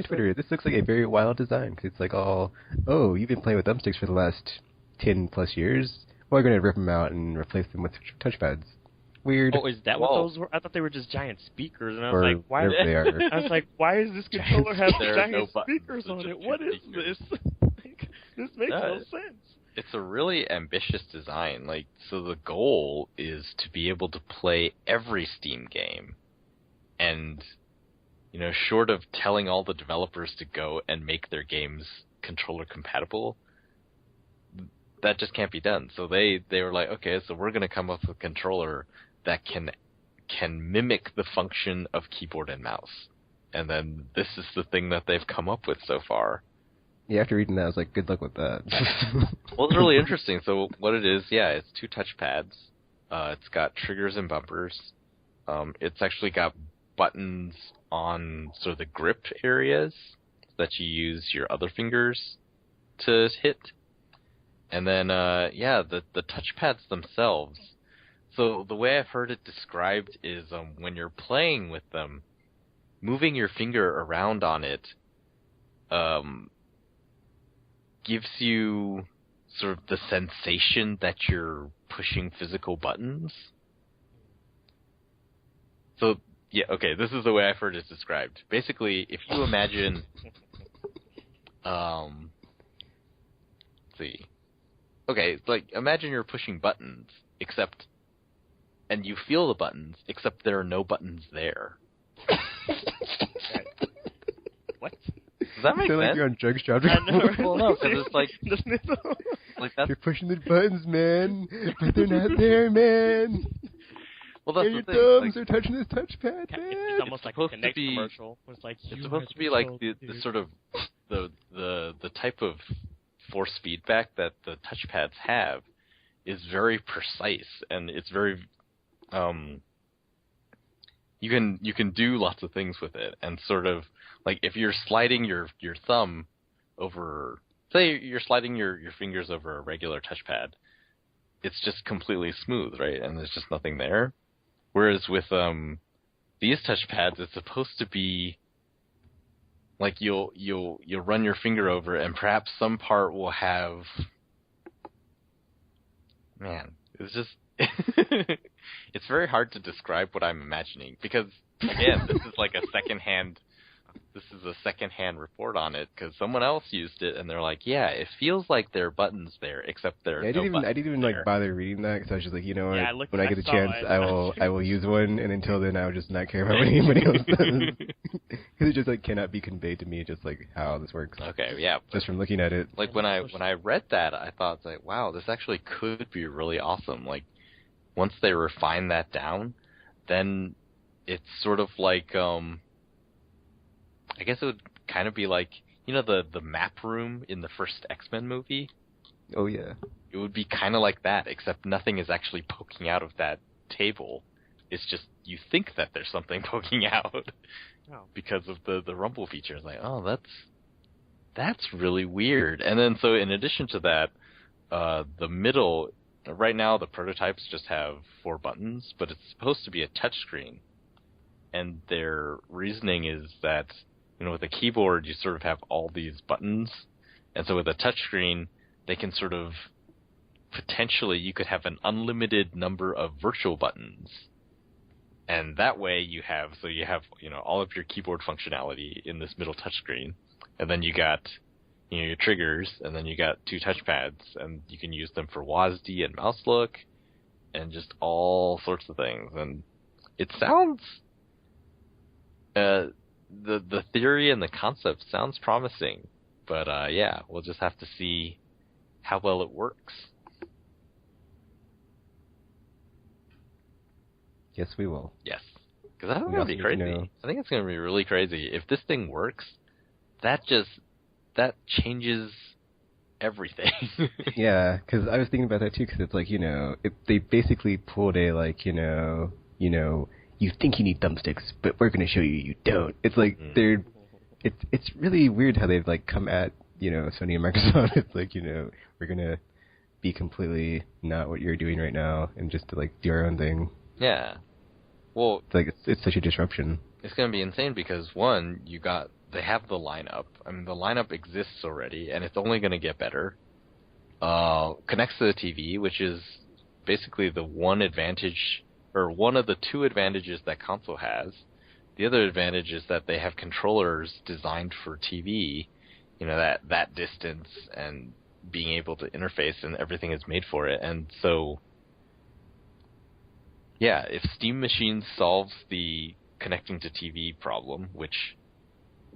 Twitter, this looks like a very wild design because it's like oh, you've been playing with thumbsticks for the last 10 plus years. Well, we're going to rip them out and replace them with touchpads. Weird. Oh, is that what those were? I thought they were just giant speakers, and I was like, why? They are. I was like, why does this controller have giant speakers on it? What is this? This makes no sense. It's a really ambitious design. So the goal is to be able to play every Steam game, and short of telling all the developers to go and make their games controller compatible, that just can't be done. So they were like, okay, so we're going to come up with a controller that can mimic the function of keyboard and mouse. And then this is the thing that they've come up with so far. Yeah, after reading that, I was like, good luck with that. Well, it's really interesting. So what it is, it's 2 touchpads. It's got triggers and bumpers. It's actually got buttons on sort of the grip areas that you use your other fingers to hit. And then, the touchpads themselves. So the way I've heard it described is when you're playing with them, moving your finger around on it gives you sort of the sensation that you're pushing physical buttons. So, yeah, okay, this is the way I've heard it described. Basically, if you imagine... let's see. Okay, like, imagine you're pushing buttons, except... And you feel the buttons, except there are no buttons there. What? Does that make sense? Like you're on drugs, driving. Well, no, because it's like that's... You're pushing the buttons, man, but they're not there, man. Well, that's your the thing. thumbs are touching this touchpad, man. It's almost like a Connect commercial. It's supposed to be like the sort of the type of force feedback that the touchpads have is very precise, and it's very you can do lots of things with it, and sort of like if you're sliding your thumb over, say you're sliding your fingers over a regular touchpad, it's just completely smooth, right? And there's just nothing there. Whereas with these touchpads, it's supposed to be like you'll run your finger over, and perhaps some part will have. Man, it's just it's very hard to describe what I'm imagining because again, this is like a secondhand report on it because someone else used it and they're like, yeah, it feels like there are buttons there, except there are no buttons. I didn't even like bother reading that because I was just like, you know what? Yeah, when I get a chance, I will use one, and until then, I will just not care about what anybody else does because it just like cannot be conveyed to me just like how this works. Okay, yeah. Just from looking at it. Like when I read that, I thought like, wow, this actually could be really awesome. Like once they refine that down, then it's sort of like I guess it would kind of be like, you know, the map room in the first X-Men movie? Oh, yeah. It would be kind of like that, except nothing is actually poking out of that table. It's just you think that there's something poking out because of the rumble feature. It's like, oh, that's really weird. And then so in addition to that, the middle, right now the prototypes just have 4 buttons, but it's supposed to be a touchscreen. And their reasoning is that, you know, with a keyboard, you sort of have all these buttons. And so with a touchscreen, they can sort of, potentially, you could have an unlimited number of virtual buttons. And that way you have, you know, all of your keyboard functionality in this middle touchscreen. And then you got, you know, your triggers, and then you got 2 touchpads, and you can use them for WASD and mouse look, and just all sorts of things. And it sounds... The theory and the concept sounds promising, but yeah, we'll just have to see how well it works. Yes, we will. Yes, because I think it's going to be crazy. I think it's going to be really crazy. If this thing works, that changes everything. Yeah, because I was thinking about that too, because it's like, you know, they basically pulled a, like, you know, you think you need thumbsticks, but we're going to show you don't. It's like it's really weird how they've like come at, you know, Sony and Microsoft. It's like, you know, we're going to be completely not what you're doing right now and just to like do our own thing. Yeah. Well, it's like it's such a disruption. It's going to be insane because one, they have the lineup. I mean, the lineup exists already and it's only going to get better. Connects to the TV, which is basically the one advantage, or one of the 2 advantages that console has. The other advantage is that they have controllers designed for TV, you know, that distance and being able to interface, and everything is made for it. And so, yeah, if Steam Machine solves the connecting to TV problem, which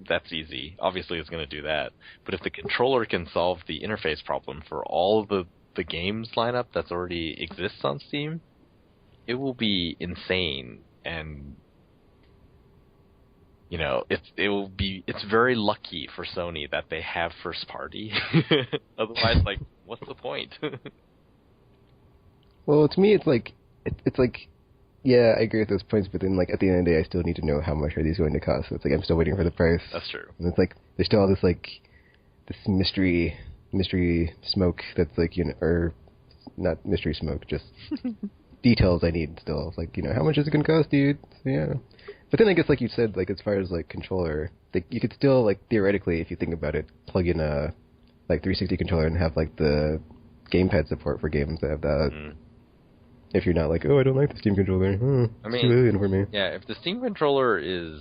that's easy, obviously it's going to do that. But if the controller can solve the interface problem for all of the games lineup that's already exists on Steam, it will be insane, and you know, it's very lucky for Sony that they have first party. Otherwise, like, what's the point? Well, to me, it's like Yeah, I agree with those points, but then, like, at the end of the day, I still need to know how much are these going to cost. So it's like I'm still waiting for the price. That's true. And it's like there's still all this like this mystery smoke that's like or not mystery smoke, just details I need still. It's like how much is it going to cost, dude? So, yeah. But then I guess like you said, like as far as like controller, like you could still like theoretically, if you think about it, plug in a like 360 controller and have like the gamepad support for games that have that. Mm. If you're not like, oh, I don't like the Steam controller. I it's too alien for me. Yeah, if the Steam controller is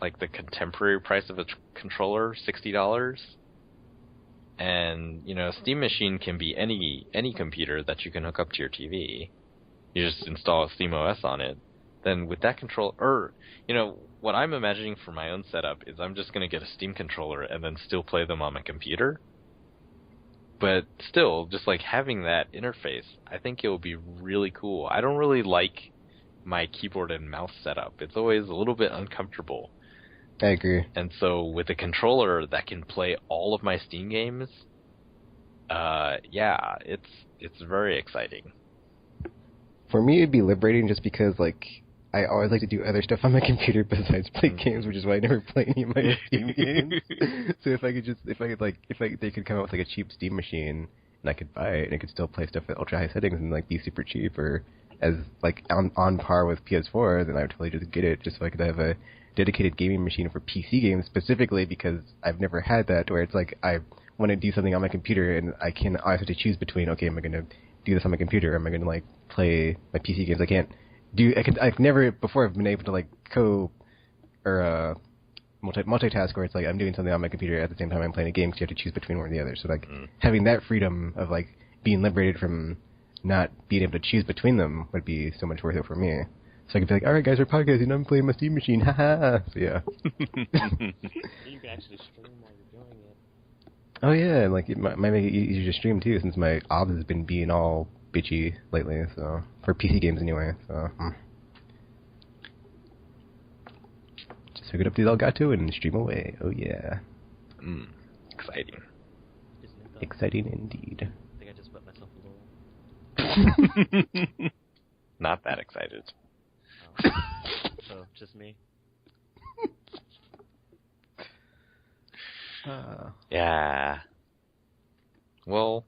like the contemporary price of a controller, $60, and Steam Machine can be any computer that you can hook up to your TV. You just install a Steam OS on it. Then with that controller, what I'm imagining for my own setup is I'm just going to get a Steam controller and then still play them on my computer. But still, just like having that interface, I think it will be really cool. I don't really like my keyboard and mouse setup. It's always a little bit uncomfortable. I agree. And so with a controller that can play all of my Steam games, yeah, it's very exciting. For me, it'd be liberating just because, like, I always like to do other stuff on my computer besides play games, which is why I never play any of my Steam games. So if they could come out with like a cheap Steam machine and I could buy it and it could still play stuff at ultra high settings and like be super cheap or as like on par with PS4, then I would totally just get it just so I could have a dedicated gaming machine for PC games specifically because I've never had that where it's like I want to do something on my computer and I have to choose between, okay, am I going to do this on my computer or am I going to like play my PC games? I've never before I've been able to like multitask where it's like I'm doing something on my computer at the same time I'm playing a game because you have to choose between one or the other. So like having that freedom of like being liberated from not being able to choose between them would be so much worth it for me. So I could be like, all right guys, we're podcasting, I'm playing my Steam machine, haha. So yeah. You can actually stream while you're doing it. Oh yeah, and like it might make it easier to stream too since my OBS has been being all bitchy lately, so for PC games anyway. So just hook it up to the Elgato and stream away. Oh yeah. Exciting. Exciting indeed. I think I just put myself a little. Not that excited. Oh. So just me. Yeah. Well,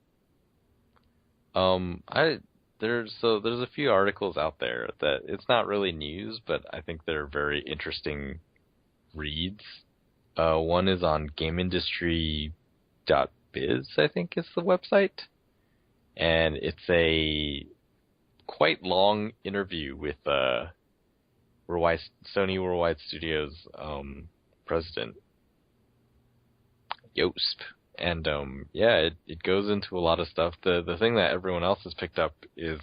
there's a few articles out there that it's not really news, but I think they're very interesting reads. One is on GameIndustry.biz, I think is the website, and it's a quite long interview with Sony Worldwide Studios president Yost. And yeah, it goes into a lot of stuff. The thing that everyone else has picked up is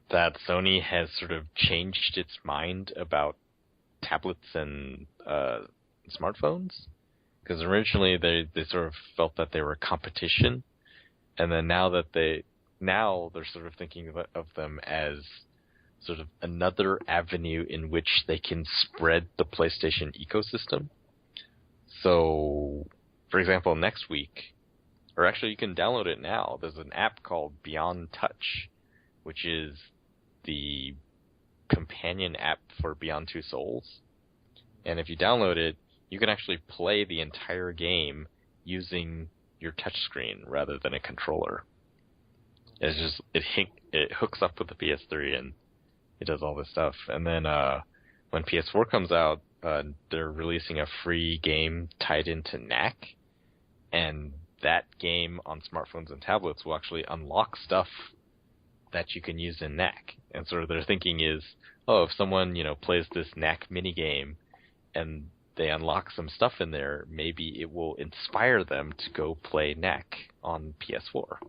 that Sony has sort of changed its mind about tablets and smartphones. Because originally they sort of felt that they were competition, and then now they're sort of thinking of them as sort of another avenue in which they can spread the PlayStation ecosystem. So, for example, next week, or actually you can download it now, there's an app called Beyond Touch, which is the companion app for Beyond Two Souls. And if you download it, you can actually play the entire game using your touchscreen rather than a controller. It hooks up with the PS3 and it does all this stuff. And then when PS4 comes out, they're releasing a free game tied into NAC, and that game on smartphones and tablets will actually unlock stuff that you can use in NAC. And sort of their thinking is, if someone plays this NAC minigame and they unlock some stuff in there, maybe it will inspire them to go play NAC on PS4.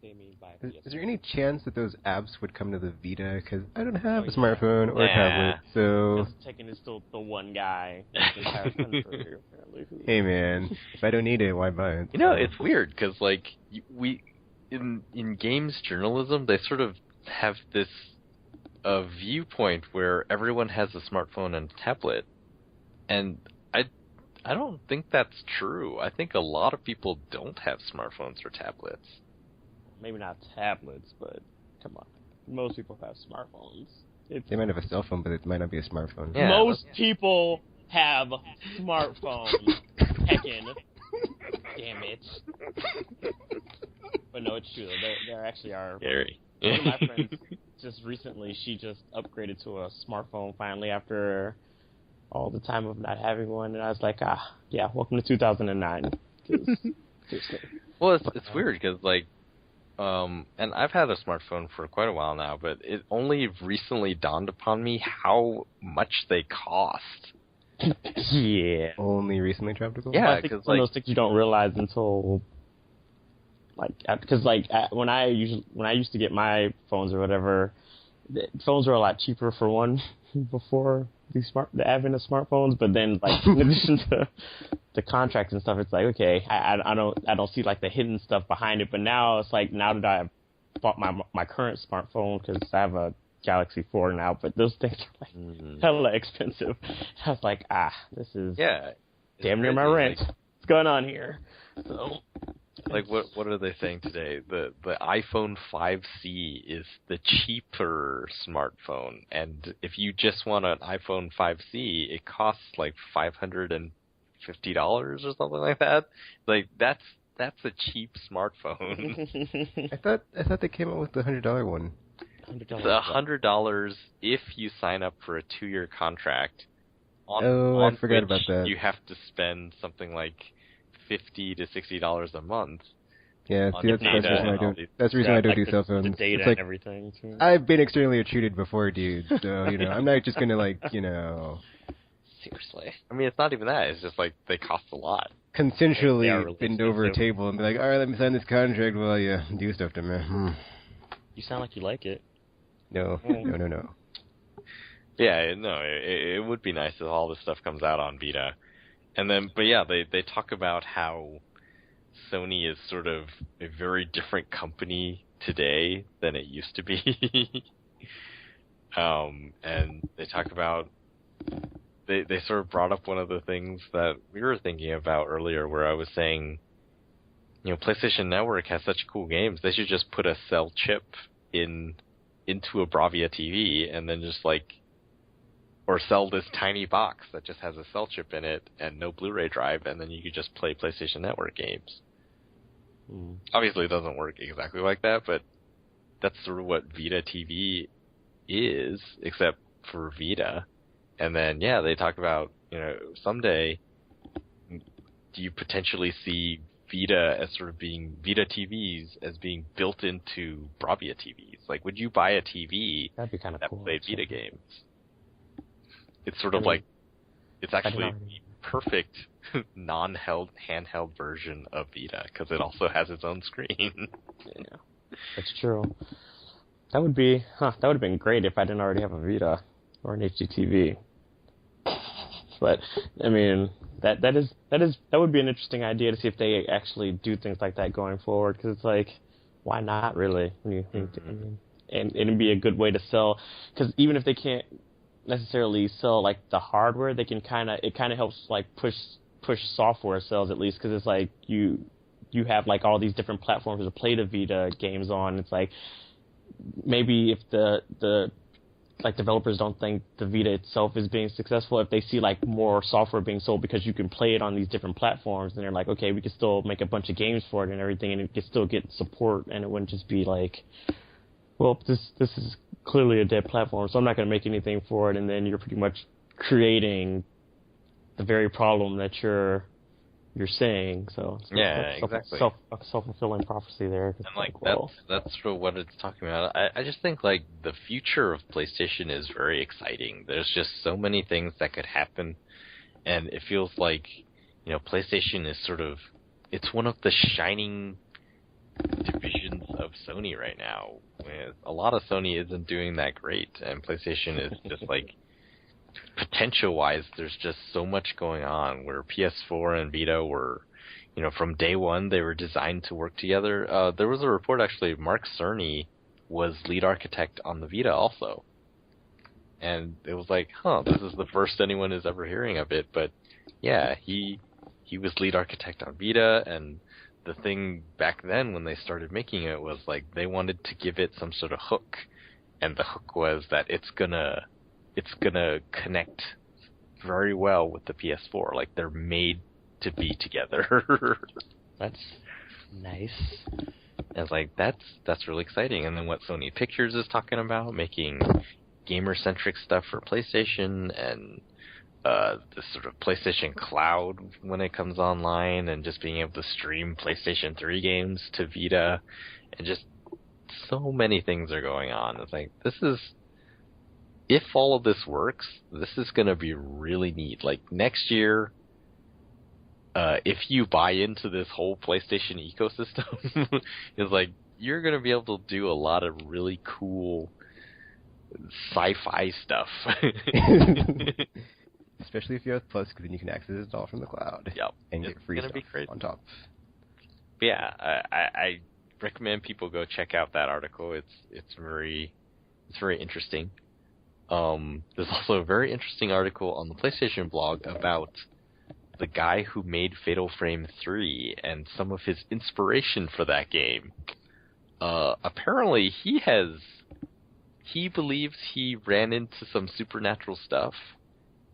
They mean by is there any chance that those apps would come to the Vita? Because I don't have a smartphone or a tablet, so... Just taking is still the one guy in the entire country, apparently. Hey man, if I don't need it, why buy it? It's weird, because like, in games journalism, they sort of have this viewpoint where everyone has a smartphone and a tablet, and I don't think that's true. I think a lot of people don't have smartphones or tablets. maybe not tablets, but come on, most people have smartphones. They might have a cell phone, but it might not be a smartphone. Yeah, most people have smartphones. Heckin'. Damn it. But no, it's true. There actually are. Scary. One of my friends just recently, she just upgraded to a smartphone finally after all the time of not having one, and I was like, yeah, welcome to 2009. Well, it's weird because like, and I've had a smartphone for quite a while now, but it only recently dawned upon me how much they cost. Yeah. Only recently dropped a goal? Yeah, I think it's one of those things you don't realize until, like, because like when I used to get my phones or whatever, the phones were a lot cheaper for one before the advent of smartphones. But then, like, in addition to the contracts and stuff, it's like, okay, I don't see like the hidden stuff behind it. But now it's like, now that I've bought my current smartphone, because I have a Galaxy 4 now, but those things are like hella expensive. I was like, this is damn near my rent. Like, what's going on here? So, like what are they saying today? The iPhone 5C is the cheaper smartphone, and if you just want an iPhone 5C, it costs like $550 or something like that. Like that's a cheap smartphone. I thought they came out with the $100 one. It's $100 if you sign up for a 2-year contract. I forgot about that. You have to spend something like $50 to $60 a month. Yeah, see, that's the reason I don't do cell phones. The data it's like, and everything. Too. I've been externally cheated before, dude. So I'm not just gonna Seriously. I mean, it's not even that. It's just like they cost a lot. consensually bend over a table and be like, all right, let me sign this contract while you do stuff to me. You sound like you like it. No. Yeah, no, it would be nice if all this stuff comes out on Vita. And then, but yeah, they talk about how Sony is sort of a very different company today than it used to be. And they talk about, they sort of brought up one of the things that we were thinking about earlier, where I was saying, PlayStation Network has such cool games, they should just put a cell chip into a Bravia TV and then just or sell this tiny box that just has a cell chip in it and no Blu-ray drive, and then you could just play PlayStation Network games. Obviously it doesn't work exactly like that, but that's sort of what Vita TV is, except for Vita. And then, yeah, they talk about, someday, do you potentially see Vita as sort of being, Vita TVs as being built into Bravia TVs? Like, would you buy a TV That'd be kind of cool, played Vita games? It's sort of it's actually the perfect handheld version of Vita, because it also has its own screen. Yeah, that's true. That would have been great if I didn't already have a Vita or an HDTV. But I mean, that would be an interesting idea to see if they actually do things like that going forward. Because it's like, why not really? And it'd be a good way to sell. Because even if they can't necessarily sell the hardware, they can it kind of helps push software sales at least. Because it's like you have all these different platforms to play the Vita games on. It's like, maybe if the developers don't think the Vita itself is being successful, if they see more software being sold because you can play it on these different platforms, then they're like, okay, we can still make a bunch of games for it and everything, and it can still get support, and it wouldn't just be well, this is clearly a dead platform, so I'm not going to make anything for it, and then you're pretty much creating the very problem that you're saying. So exactly. Self-fulfilling prophecy there. And that's sort of what it's talking about. I just think the future of PlayStation is very exciting. There's just so many things that could happen, and it feels like PlayStation is it's one of the shining divisions of Sony right now. A lot of Sony isn't doing that great, and PlayStation is just potential-wise, there's just so much going on, where PS4 and Vita were, from day one, they were designed to work together. There was a report, actually, Mark Cerny was lead architect on the Vita also. And it was this is the first anyone is ever hearing of it, but yeah, he was lead architect on Vita, and the thing back then when they started making it was like they wanted to give it some sort of hook, and the hook was that it's gonna connect very well with the PS4. Like they're made to be together. That's nice. And it's like that's really exciting. And then what Sony Pictures is talking about, making gamer-centric stuff for PlayStation, and this sort of PlayStation Cloud when it comes online, and just being able to stream PlayStation 3 games to Vita, and just so many things are going on. It's like, this is, if all of this works, this is going to be really neat. Like next year, if you buy into this whole PlayStation ecosystem, it's like you're going to be able to do a lot of really cool sci-fi stuff. Especially if you have Plus, because then you can access it all from the cloud. Yep. And get free stuff on top. But yeah, I recommend people go check out that article. It's very interesting. There's also a very interesting article on the PlayStation blog about the guy who made Fatal Frame 3 and some of his inspiration for that game. Apparently he believes he ran into some supernatural stuff,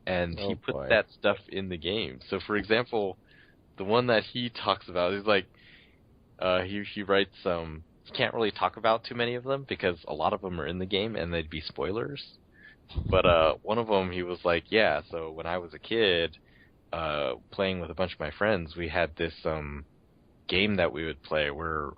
and he put that stuff in the game. So, for example, the one that he talks about is like, he writes, he can't really talk about too many of them because a lot of them are in the game and they'd be spoilers. But one of them, he was like, yeah, so when I was a kid, playing with a bunch of my friends, we had this game that we would play where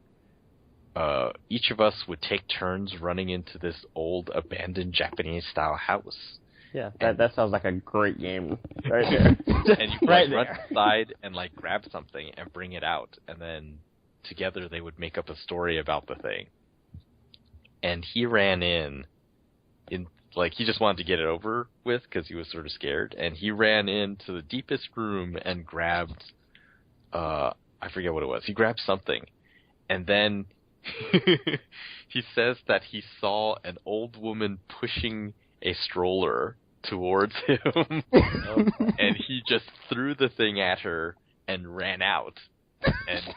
each of us would take turns running into this old abandoned Japanese-style house. Yeah, that sounds like a great game right there. And you run inside and like grab something and bring it out, and then together they would make up a story about the thing. And he ran in like he just wanted to get it over with because he was sort of scared, and he ran into the deepest room and grabbed I forget what it was. He grabbed something, and then he says that he saw an old woman pushing a stroller towards him, and he just threw the thing at her and ran out and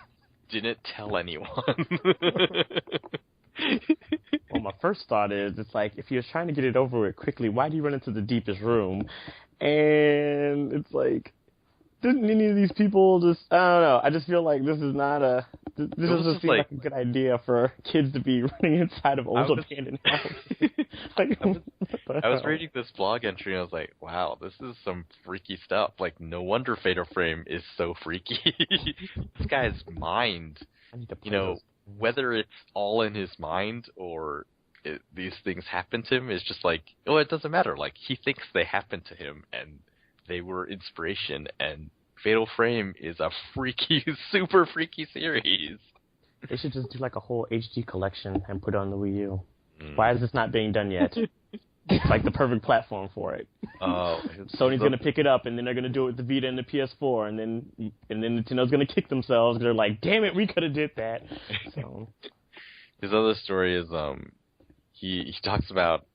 didn't tell anyone. Well, my first thought is, it's like, if he was trying to get it over with quickly, why do you run into the deepest room? And it's like, didn't any of these people just, I don't know, I just feel like this is not this doesn't seem like a good idea for kids to be running inside of old abandoned houses. Like, I was reading this blog entry and I was like, wow, this is some freaky stuff. Like, no wonder Fatal Frame is so freaky. This guy's mind, whether it's all in his mind or these things happen to him, is just like, oh, it doesn't matter. Like, he thinks they happened to him and they were inspiration, and Fatal Frame is a freaky, super freaky series. They should just do like a whole HD collection and put it on the Wii U. Why is this not being done yet? It's like the perfect platform for it. Oh, Sony's going to pick it up, and then they're going to do it with the Vita and the PS4, and then Nintendo's going to kick themselves. They're like, damn it, we could have did that. So. His other story is he talks about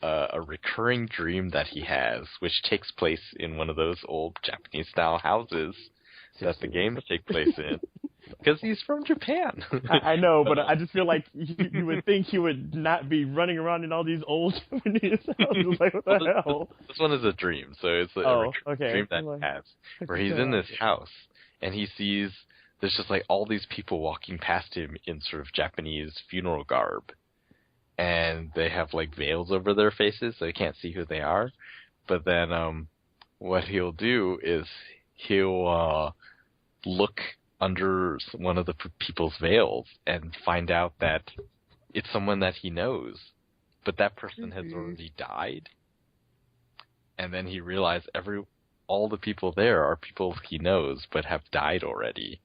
a recurring dream that he has, which takes place in one of those old Japanese-style houses that the games take place in. Because he's from Japan. I know, but I just feel like you would think he would not be running around in all these old Japanese houses. Like, what the hell? This one is a dream, so it's a dream that he has, where he's in this house, and he sees there's just like all these people walking past him in sort of Japanese funeral garb. And they have like veils over their faces, so you can't see who they are. But then what he'll do is he'll look under one of the people's veils and find out that it's someone that he knows, but that person has already died. And then he realized all the people there are people he knows but have died already.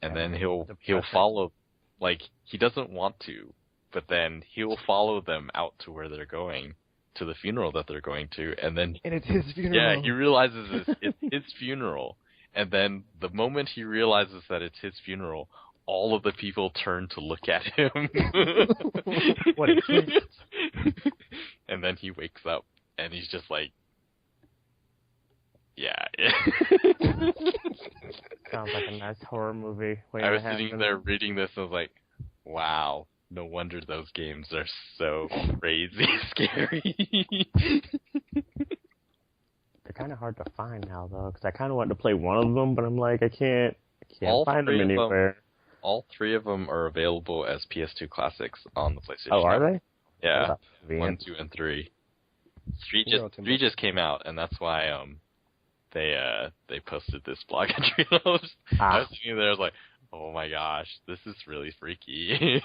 And then he'll follow, like, he doesn't want to, but then he'll follow them out to where they're going, to the funeral that they're going to, and then... And it's his funeral. Yeah, he realizes it's his funeral. And then the moment he realizes that it's his funeral, all of the people turn to look at him. What a twist. And then he wakes up, and he's just like... Yeah. Sounds like a nice horror movie. I was sitting there reading this and I was like, wow, no wonder those games are so crazy scary. They're kind of hard to find now, though, because I kind of want to play one of them, but I'm like, I can't find them anywhere. All three of them are available as PS2 classics on the PlayStation. Oh, are they? Yeah, 1, 2, and 3. 3 just came out, and that's why they posted this blog entry. I was sitting there, I was like, oh my gosh, this is really freaky.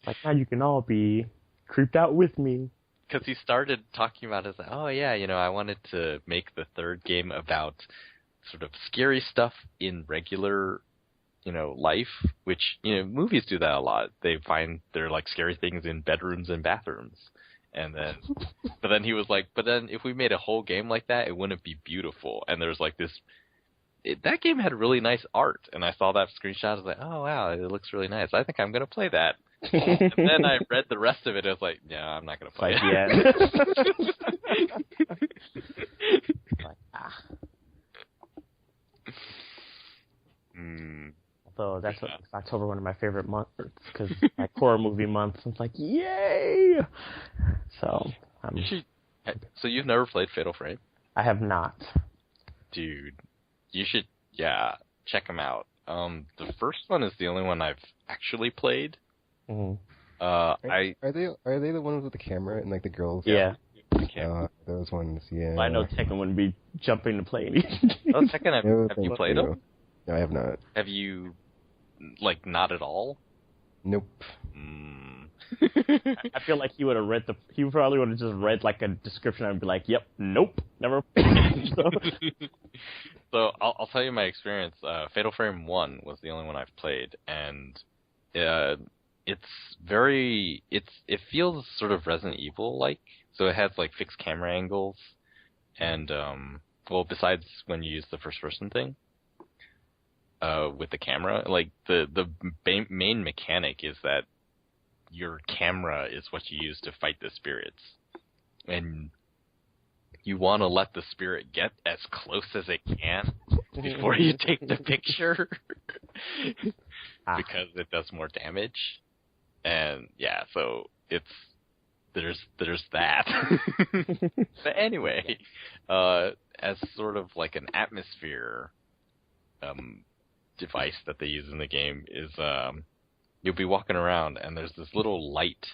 Like, now you can all be creeped out with me. Because he started talking about it, like, oh yeah, I wanted to make the third game about sort of scary stuff in regular, life, which, movies do that a lot. They find there are like scary things in bedrooms and bathrooms. And then, but then he was like, but then if we made a whole game like that, it wouldn't be beautiful. And there's like this, that game had really nice art. And I saw that screenshot, I was like, oh wow, it looks really nice. I think I'm going to play that. And then I read the rest of it, I was like, yeah, I'm not going to play it. So that's what makes October one of my favorite months, because like horror movie months. I'm like, yay! So, so you've never played Fatal Frame? I have not. Dude, you should, check them out. The first one is the only one I've actually played. Mm-hmm. Are they the ones with the camera and like the girls? Yeah. Those ones, yeah. Well, I know Tekken wouldn't be jumping to play any. Oh, Tekken, have you played them? No, I have not. Have you, like, not at all? Nope. I feel like he probably would have just read like a description and be like, yep, nope, never. So I'll tell you my experience. Fatal Frame 1 was the only one I've played, and it feels sort of Resident Evil-like. So it has like fixed camera angles, and besides when you use the first-person thing with the camera, like the main mechanic is that your camera is what you use to fight the spirits, and you want to let the spirit get as close as it can before you take the picture because it does more damage. And yeah, so there's that. But anyway, as sort of like an atmosphere device that they use in the game is you'll be walking around and there's this little light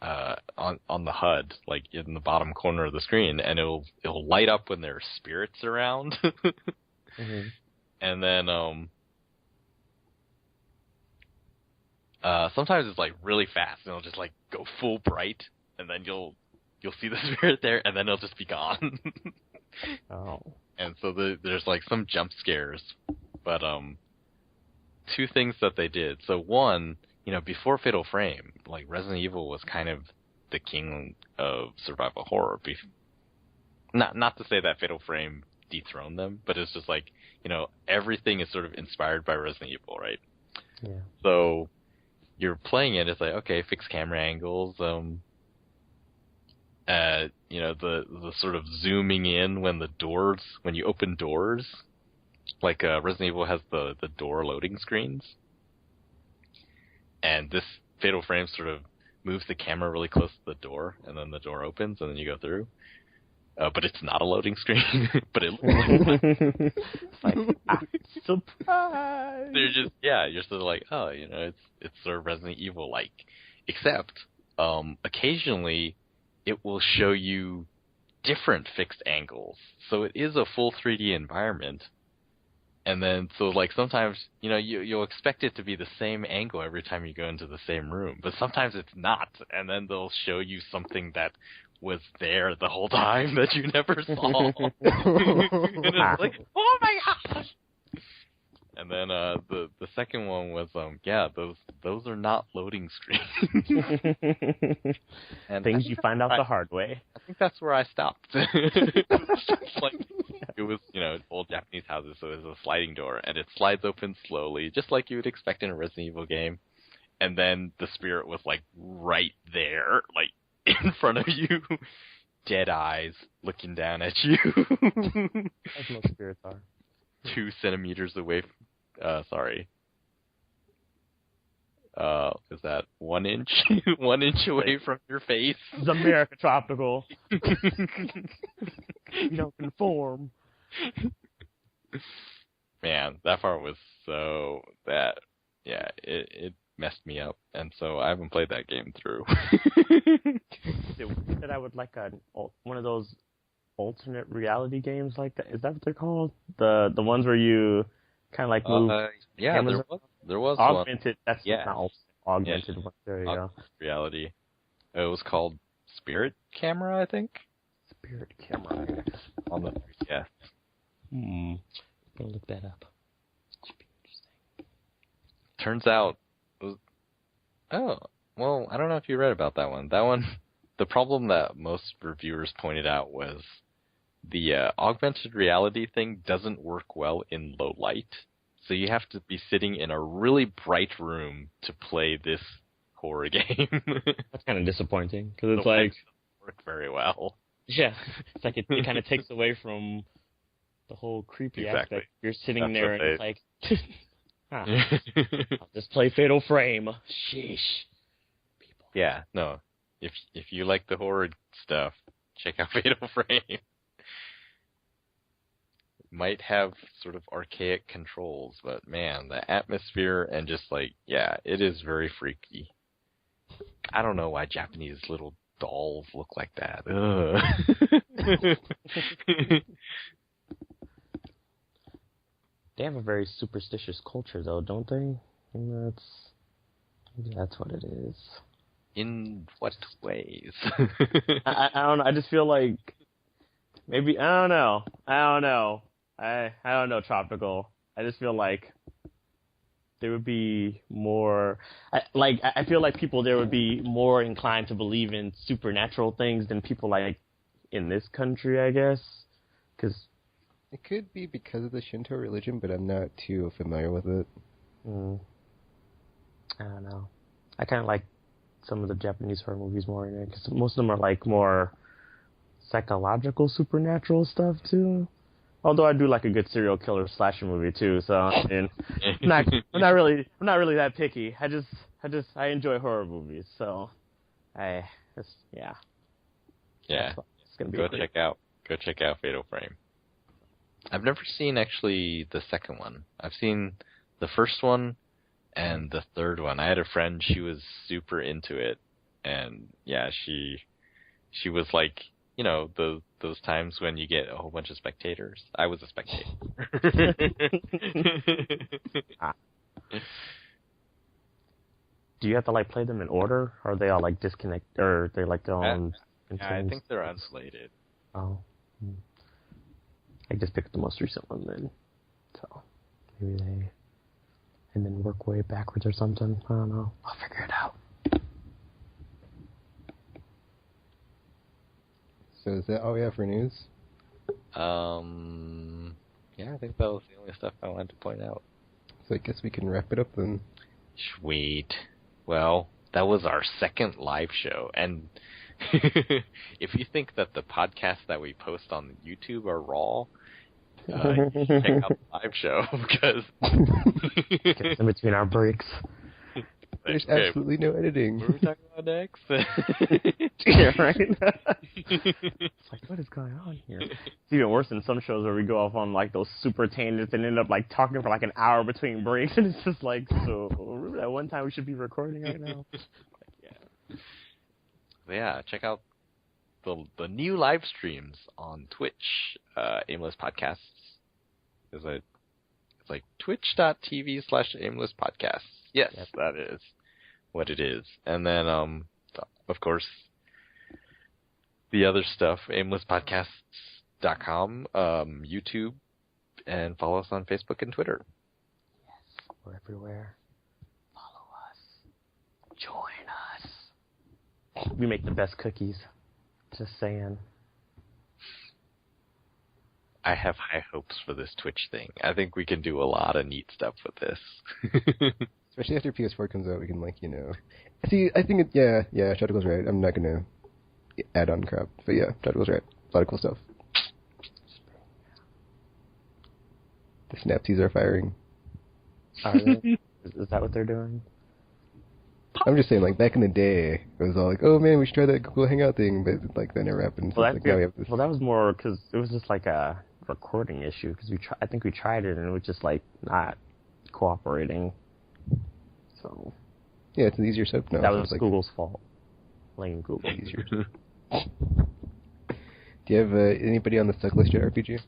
on the HUD, like in the bottom corner of the screen, and it'll light up when there are spirits around. Mm-hmm. And then sometimes it's like really fast, and it'll just like go full bright, and then you'll see the spirit there, and then it'll just be gone. Oh. And so there's like some jump scares, but two things that they did. So one, before Fatal Frame, like Resident Evil was kind of the king of survival horror. Not to say that Fatal Frame dethroned them, but it's just like, everything is sort of inspired by Resident Evil, right? Yeah. So you're playing it, it's like, okay, fixed camera angles, the sort of zooming in when you open doors, like Resident Evil has the door loading screens, and this Fatal Frame sort of moves the camera really close to the door, and then the door opens, and then you go through. But it's not a loading screen, but it looks like one. Surprise! They're just, you're sort of like, oh, it's sort of Resident Evil-like. Except, occasionally, it will show you different fixed angles. So it is a full 3D environment. And then, so like sometimes, you'll expect it to be the same angle every time you go into the same room. But sometimes it's not. And then they'll show you something that was there the whole time that you never saw. And it's like, oh my gosh! And then the second one was those are not loading screens. And things you find out the hard way. I think that's where I stopped. It was old Japanese houses, so it was a sliding door, and it slides open slowly, just like you would expect in a Resident Evil game. And then the spirit was like right there, like in front of you. dead eyes looking down at you. As most spirits are. 2 centimeters away. Sorry. Is that 1 inch? 1 inch away from your face? It's America Tropical. You don't conform. Man, that part was so that. Yeah, it messed me up, and so I haven't played that game through. That I would like one of those alternate reality games like that. Is that what they're called? The ones where you kind of like move. Yeah, there was augmented. One. That's not augmented. Yeah. There you go. Reality. It was called Spirit Camera, I think. Spirit Camera. On the 3DS. Gonna look that up. Should be interesting. Turns out, I don't know if you read about that one. That one, the problem that most reviewers pointed out was the augmented reality thing doesn't work well in low light. So you have to be sitting in a really bright room to play this horror game. That's kind of disappointing because it's the like doesn't work very well. Yeah, it's like it kind of takes away from the whole creepy aspect. You're sitting there and it's like, I'll just play Fatal Frame. Sheesh. People. Yeah, no. If you like the horror stuff, check out Fatal Frame. Might have sort of archaic controls, but man, the atmosphere and just like, yeah, it is very freaky. I don't know why Japanese little dolls look like that. They have a very superstitious culture, though, don't they? And that's what it is. In what ways? I don't know. I just feel like maybe I don't know. I don't know, Tropical. I just feel like there would be more. I feel like people there would be more inclined to believe in supernatural things than people like in this country, I guess. Because it could be because of the Shinto religion, but I'm not too familiar with it. I don't know. I kind of like some of the Japanese horror movies more in it because most of them are like more psychological, supernatural stuff too. Although I do like a good serial killer slasher movie too, so I mean, I'm not really that picky. I enjoy horror movies, so yeah. It's gonna be Go check out Fatal Frame. I've never seen actually the second one. I've seen the first one and the third one. I had a friend, she was super into it, and yeah, she was like, you know, those times when you get a whole bunch of spectators. I was a spectator. Do you have to like play them in order, or are they all like disconnect, or are they like their own? Yeah, I think they're unslated. Oh. I just picked the most recent one then. So maybe and then work way backwards or something. I don't know. I'll figure it out. So is that all we have for news? Yeah, I think that was the only stuff I wanted to point out. So I guess we can wrap it up then. Sweet. Well, that was our second live show, and if you think that the podcasts that we post on YouTube are raw, you should check out the live show because Get in between our breaks. There's absolutely no editing. What are we talking about next? Yeah, right? It's like, what is going on here? It's even worse than some shows where we go off on like those super tangents and end up like talking for like an hour between breaks, and it's just like, so remember that one time we should be recording right now? Yeah, check out the new live streams on Twitch. Aimless Podcasts it's like twitch.tv/Aimless Podcasts. Yes, yep. That is what it is. And then, of course, the other stuff, aimlesspodcasts.com, YouTube, and follow us on Facebook and Twitter. Yes, we're everywhere. Follow us. Join us. We make the best cookies. Just saying. I have high hopes for this Twitch thing. I think we can do a lot of neat stuff with this. Especially after PS4 comes out, we can, like, you know... See, I think, Shotacle's right. I'm not going to add-on crap. But yeah, Todd was right. A lot of cool stuff. The Snapsies are firing. Are they? Is that what they're doing? I'm just saying, like, back in the day, it was all like, oh man, we should try that Google Hangout thing, but like that never happened. So Well, like, now we have this. that was more because it was just like a recording issue. Because I think we tried it and it was just like not cooperating. So Yeah, it's an easier setup now. that so was it's, like, Google's fault. Blame Google. easier. Do you have anybody on the suck list yet, RPG?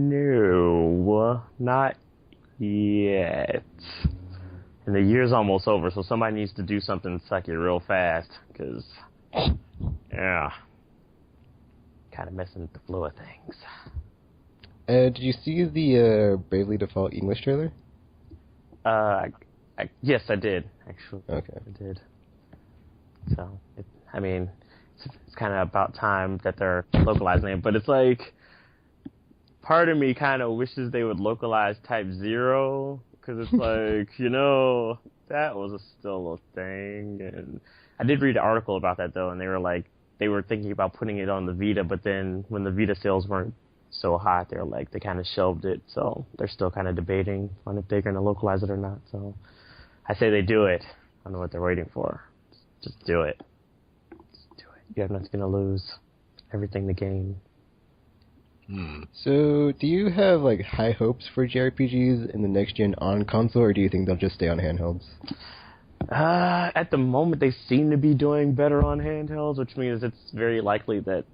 No, not yet. And the year's almost over, so somebody needs to do something sucky real fast, because, yeah, kind of messing with the flow of things. Did you see the Bravely Default English trailer? Yes, I did, actually. Okay. I did. So, it's kind of about time that they're localizing it, but it's like, part of me kind of wishes they would localize Type 0, because it's like, that was still a thing. And I did read an article about that, though, and they were thinking about putting it on the Vita, but then when the Vita sales weren't so hot, they kind of shelved it, so they're still kind of debating on if they're going to localize it or not. So I say they do it. I don't know what they're waiting for. Just do it. Just do it. You have nothing to lose. Everything to gain. So, do you have like high hopes for JRPGs in the next gen on console, or do you think they'll just stay on handhelds? At the moment, they seem to be doing better on handhelds, which means it's very likely that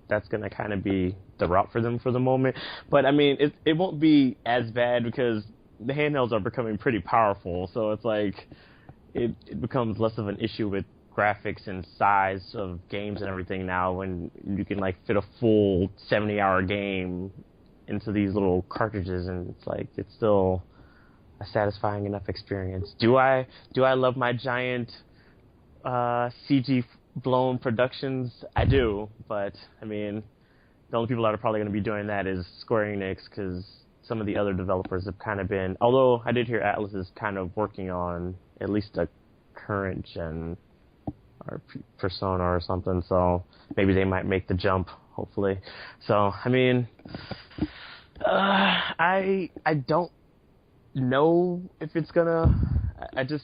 that's going to kind of be the route for them for the moment. But I mean, it won't be as bad because the handhelds are becoming pretty powerful, so it's like it becomes less of an issue with graphics and size of games and everything now when you can like fit a full 70-hour game into these little cartridges, and it's still a satisfying enough experience. Do I love my giant CG blown productions? I do, but I mean, the only people that are probably going to be doing that is Square Enix, because some of the other developers have kind of been, although I did hear Atlas is kind of working on at least a current gen or Persona or something, so maybe they might make the jump, hopefully. So, I mean, I don't know if it's gonna, I do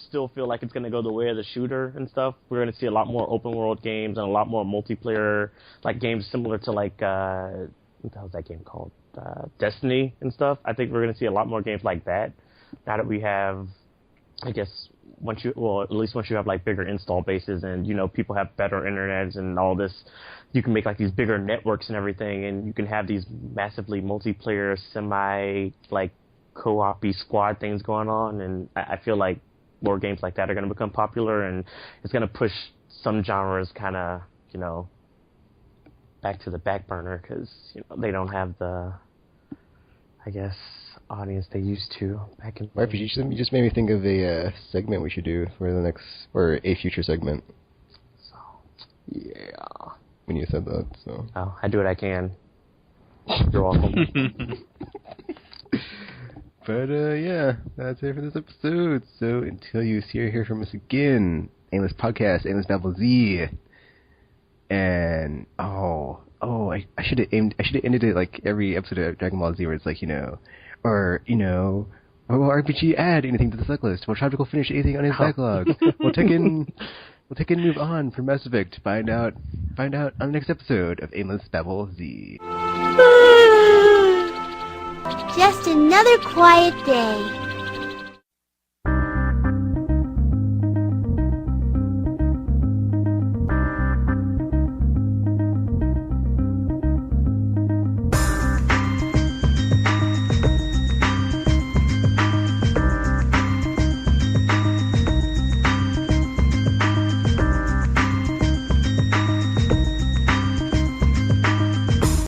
still feel like it's gonna go the way of the shooter and stuff. We're gonna see a lot more open world games and a lot more multiplayer, like games similar to like, what the hell's that game called? Destiny and stuff. I think we're gonna see a lot more games like that now that we have, I guess, at least once you have like bigger install bases and people have better internets and all this, you can make like these bigger networks and everything, and you can have these massively multiplayer semi like co-op-y squad things going on, and I feel like more games like that are going to become popular, and it's going to push some genres kind of back to the back burner because they don't have the, I guess, audience they used to back in. RPG, you just made me think of a segment we should do for the next, or a future segment. So, yeah. When you said that, so. Oh, I do what I can. You're welcome. But yeah, that's it for this episode. So until you see or hear from us again, Aimless Podcast, Aimless Babble Z, and I should have ended it like every episode of Dragon Ball Z where it's like will RPG add anything to the suck list? Will Tropical finish anything on his backlog? Will Tekken move on from Mass Effect? Find out on the next episode of Aimless Babble Z. Just another quiet day.